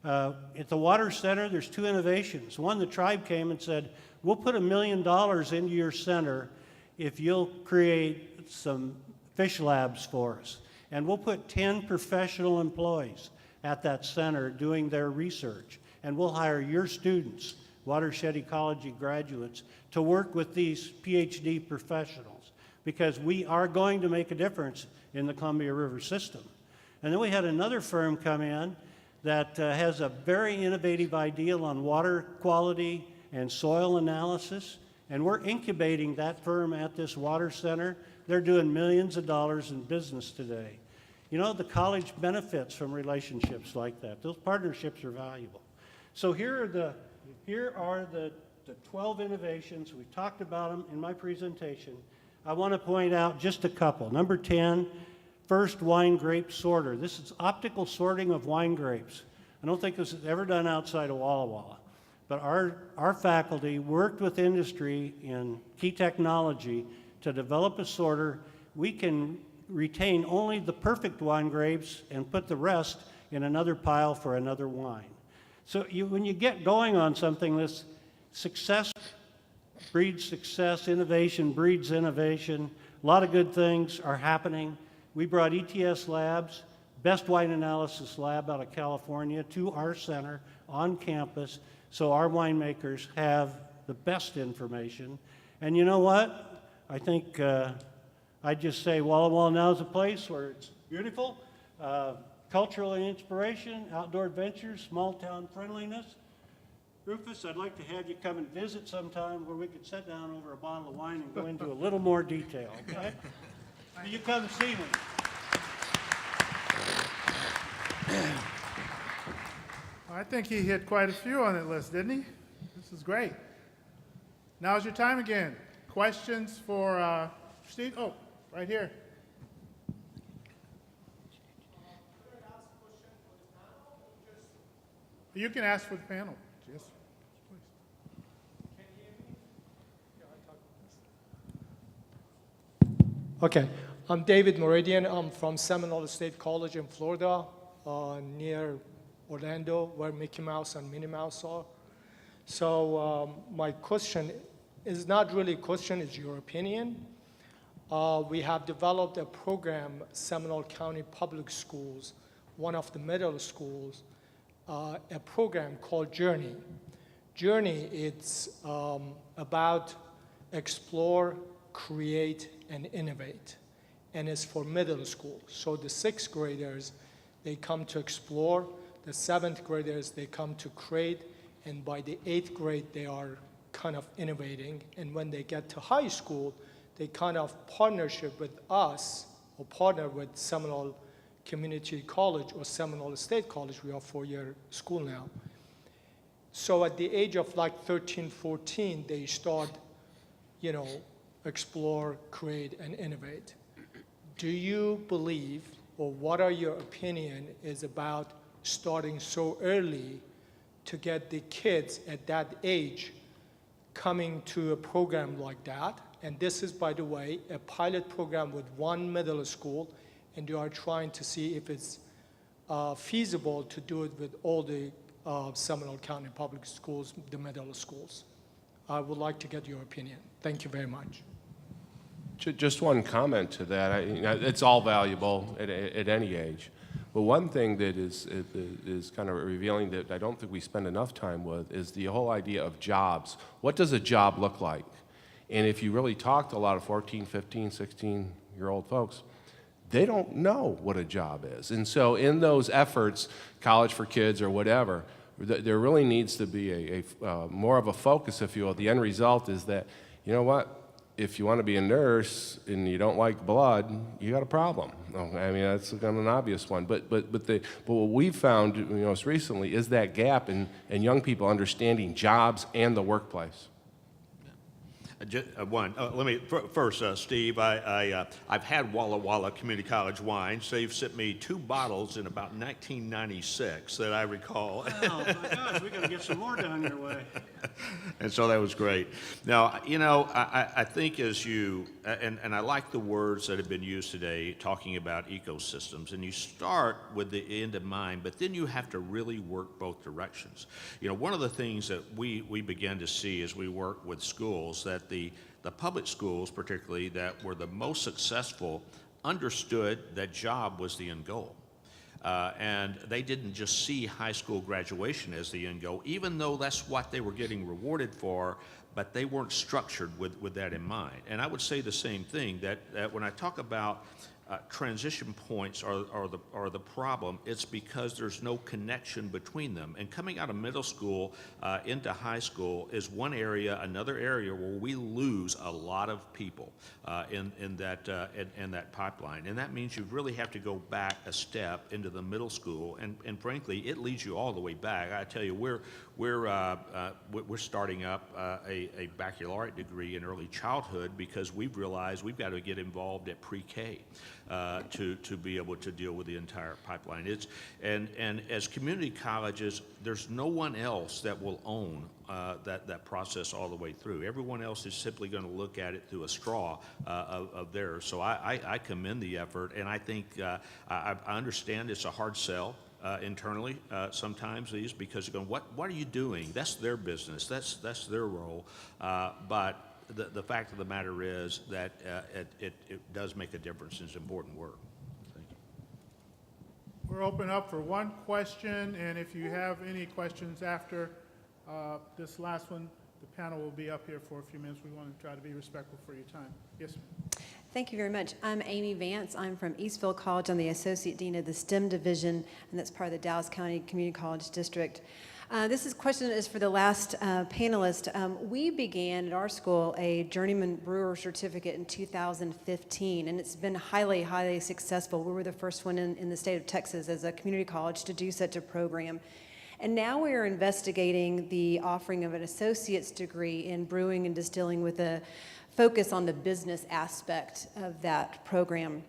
At the Water Center, there's two innovations. One, the tribe came and said, we'll put $1 million into your center if you'll create some fish labs for us. And we'll put 10 professional employees at that center doing their research. And we'll hire your students, watershed ecology graduates, to work with these PhD professionals because we are going to make a difference in the Columbia River system. And then we had another firm come in that has a very innovative idea on water quality and soil analysis, and we're incubating that firm at this water center. They're doing millions of dollars in business today. You know, the college benefits from relationships like that. Those partnerships are valuable. So here are the the 12 innovations. We talked about them in my presentation. I want to point out just a couple. Number 10, first wine grape sorter. This is optical sorting of wine grapes. I don't think this is ever done outside of Walla Walla. But our faculty worked with industry in key technology to develop a sorter. We can retain only the perfect wine grapes and put the rest in another pile for another wine. So when you get going on something, this success breeds success, innovation breeds innovation. A lot of good things are happening. We brought ETS Labs, Best Wine Analysis Lab out of California, to our center on campus, so our winemakers have the best information. And you know what? I think I'd just say Walla Walla now is a place where it's beautiful, cultural inspiration, outdoor adventures, small town friendliness. Rufus, I'd like to have you come and visit sometime where we could sit down over a bottle of wine and go into a little more detail, okay? You come see me. I think he hit quite a few on that list, didn't he? This is great. Now's your time again. Questions for Steve? Oh, right here. You can ask for the panel. Yes, please. Okay, I'm David Meridian. I'm from Seminole State College in Florida, near Orlando, where Mickey Mouse and Minnie Mouse are. So my question is not really a question, it's your opinion. We have developed a program, Seminole County Public Schools, one of the middle schools, a program called Journey. Journey, it's about explore, create, and innovate. And it's for middle school. So the 6th graders, they come to explore. The 7th graders, they come to create. And by the 8th grade, they are kind of innovating. And when they get to high school, they kind of partnership with us or partner with Seminole Community College or Seminole State College. We are 4-year school now. So at the age of like 13, 14, they start, explore, create, and innovate. Do you believe, or what are your opinion is about starting so early to get the kids at that age coming to a program like that? And this is, by the way, a pilot program with one middle school, and you are trying to see if it's feasible to do it with all the Seminole County Public Schools, the middle schools. I would like to get your opinion. Thank you very much. Just one comment to that. It's all valuable at any age. But one thing that is kind of revealing that I don't think we spend enough time with is the whole idea of jobs. What does a job look like? And if you really talk to a lot of 14, 15, 16-year-old folks, they don't know what a job is. And so in those efforts, College for Kids or whatever, there really needs to be more of a focus, if you will. The end result is that, you know what? If you want to be a nurse and you don't like blood, you got a problem. I mean, that's kind of an obvious one. But what we've found most recently is that gap in young people understanding jobs and the workplace. Let me first, Steve. I've had Walla Walla Community College wine. So you've sent me 2 bottles in about 1996 that I recall. Oh my gosh, we got to get some more down your way. And so that was great. Now, I think as you and I like the words that have been used today, talking about ecosystems. And you start with the end in mind, but then you have to really work both directions. One of the things that we began to see as we work with schools that the public schools, particularly, that were the most successful, understood that job was the end goal. And they didn't just see high school graduation as the end goal, even though that's what they were getting rewarded for, but they weren't structured with that in mind. And I would say the same thing, that when I talk about transition points are the problem. It's because there's no connection between them. And coming out of middle school into high school is one area, another area where we lose a lot of people in that pipeline. And that means you really have to go back a step into the middle school. And frankly, it leads you all the way back. I tell you, we're starting up a baccalaureate degree in early childhood because we've realized we've got to get involved at pre-K to be able to deal with the entire pipeline. And as community colleges, there's no one else that will own that process all the way through. Everyone else is simply going to look at it through a straw of theirs. So I commend the effort, and I think I understand it's a hard sell. Internally, sometimes these, because you're going, what are you doing? That's their business. That's their role. But the fact of the matter is that it does make a difference. It's important work. Thank you. We're open up for one question, and if you have any questions after this last one, the panel will be up here for a few minutes. We want to try to be respectful for your time. Yes, ma'am. Thank you very much. I'm Amy Vance. I'm from Eastville College. I'm the Associate Dean of the STEM Division, and that's part of the Dallas County Community College District. This question is for the last panelist. We began at our school a Journeyman Brewer Certificate in 2015, and it's been highly, highly successful. We were the first one in the state of Texas as a community college to do such a program. And now we are investigating the offering of an associate's degree in brewing and distilling with a focus on the business aspect of that program.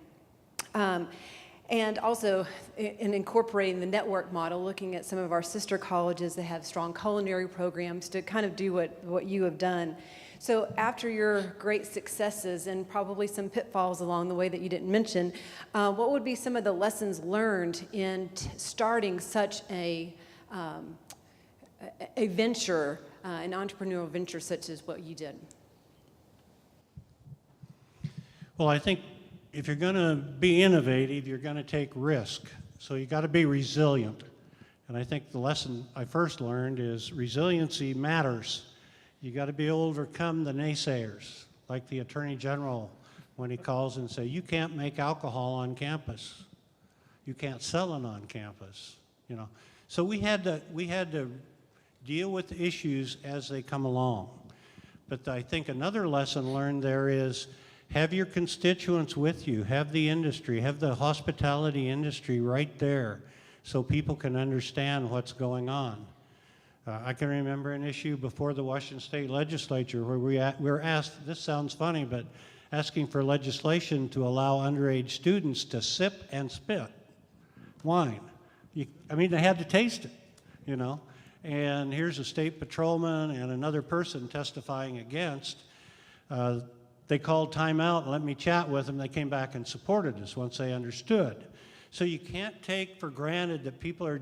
And also in incorporating the network model, looking at some of our sister colleges that have strong culinary programs to kind of do what you have done. So after your great successes and probably some pitfalls along the way that you didn't mention, what would be some of the lessons learned in starting such a venture, an entrepreneurial venture such as what you did? Well, I think if you're going to be innovative, you're going to take risk. So you got to be resilient. And I think the lesson I first learned is resiliency matters. You got to be able to overcome the naysayers, like the Attorney General when he calls and says, you can't make alcohol on campus. You can't sell it on campus, you know. So we had to deal with the issues as they come along. But I think another lesson learned there is have your constituents with you, have the industry, have the hospitality industry right there so people can understand what's going on. I can remember an issue before the Washington State Legislature where we were asked, this sounds funny, but asking for legislation to allow underage students to sip and spit wine. I mean, they had to taste it, you know. And here's a state patrolman and another person testifying against. They called timeout and let me chat with them. They came back and supported us once they understood. So you can't take for granted that people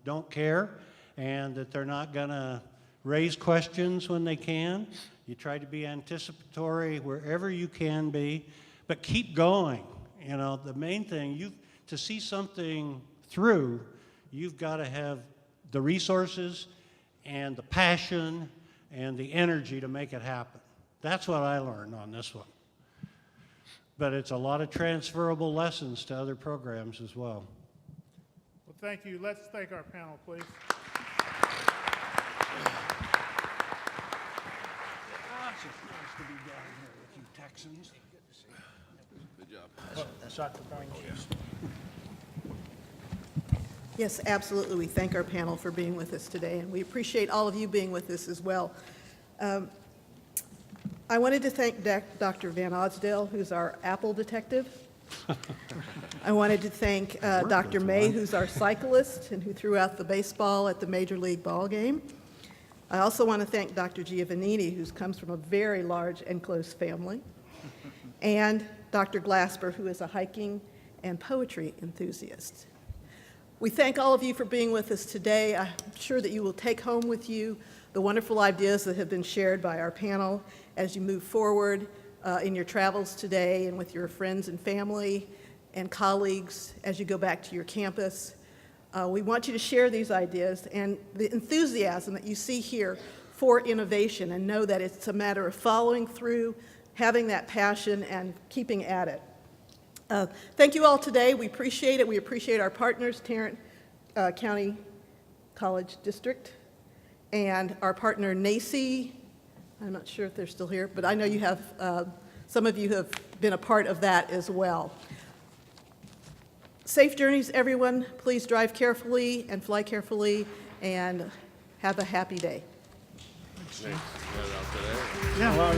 don't care and that they're not going to raise questions when they can. You try to be anticipatory wherever you can be, but keep going. You know, the main thing, to see something through, you've got to have the resources and the passion and the energy to make it happen. That's what I learned on this one. But it's a lot of transferable lessons to other programs as well. Well, thank you. Let's thank our panel, please. It's nice to be down here with you Texans. Good job. Dr. Boynton. Yes, absolutely. We thank our panel for being with us today, and we appreciate all of you being with us as well. I wanted to thank Dr. Van Osdale, who's our Apple detective. I wanted to thank Dr. May, who's our cyclist and who threw out the baseball at the Major League ball game. I also want to thank Dr. Giovannini, who comes from a very large and close family, and Dr. Glasper, who is a hiking and poetry enthusiast. We thank all of you for being with us today. I'm sure that you will take home with you the wonderful ideas that have been shared by our panel as you move forward in your travels today and with your friends and family and colleagues as you go back to your campus. We want you to share these ideas and the enthusiasm that you see here for innovation, and know that it's a matter of following through, having that passion, and keeping at it. Thank you all today. We appreciate it. We appreciate our partners, Tarrant County College District, and our partner NACCE. I'm not sure if they're still here, but I know you have, some of you have been a part of that as well. Safe journeys, everyone. Please drive carefully and fly carefully, and have a happy day. Thanks. Yeah, well,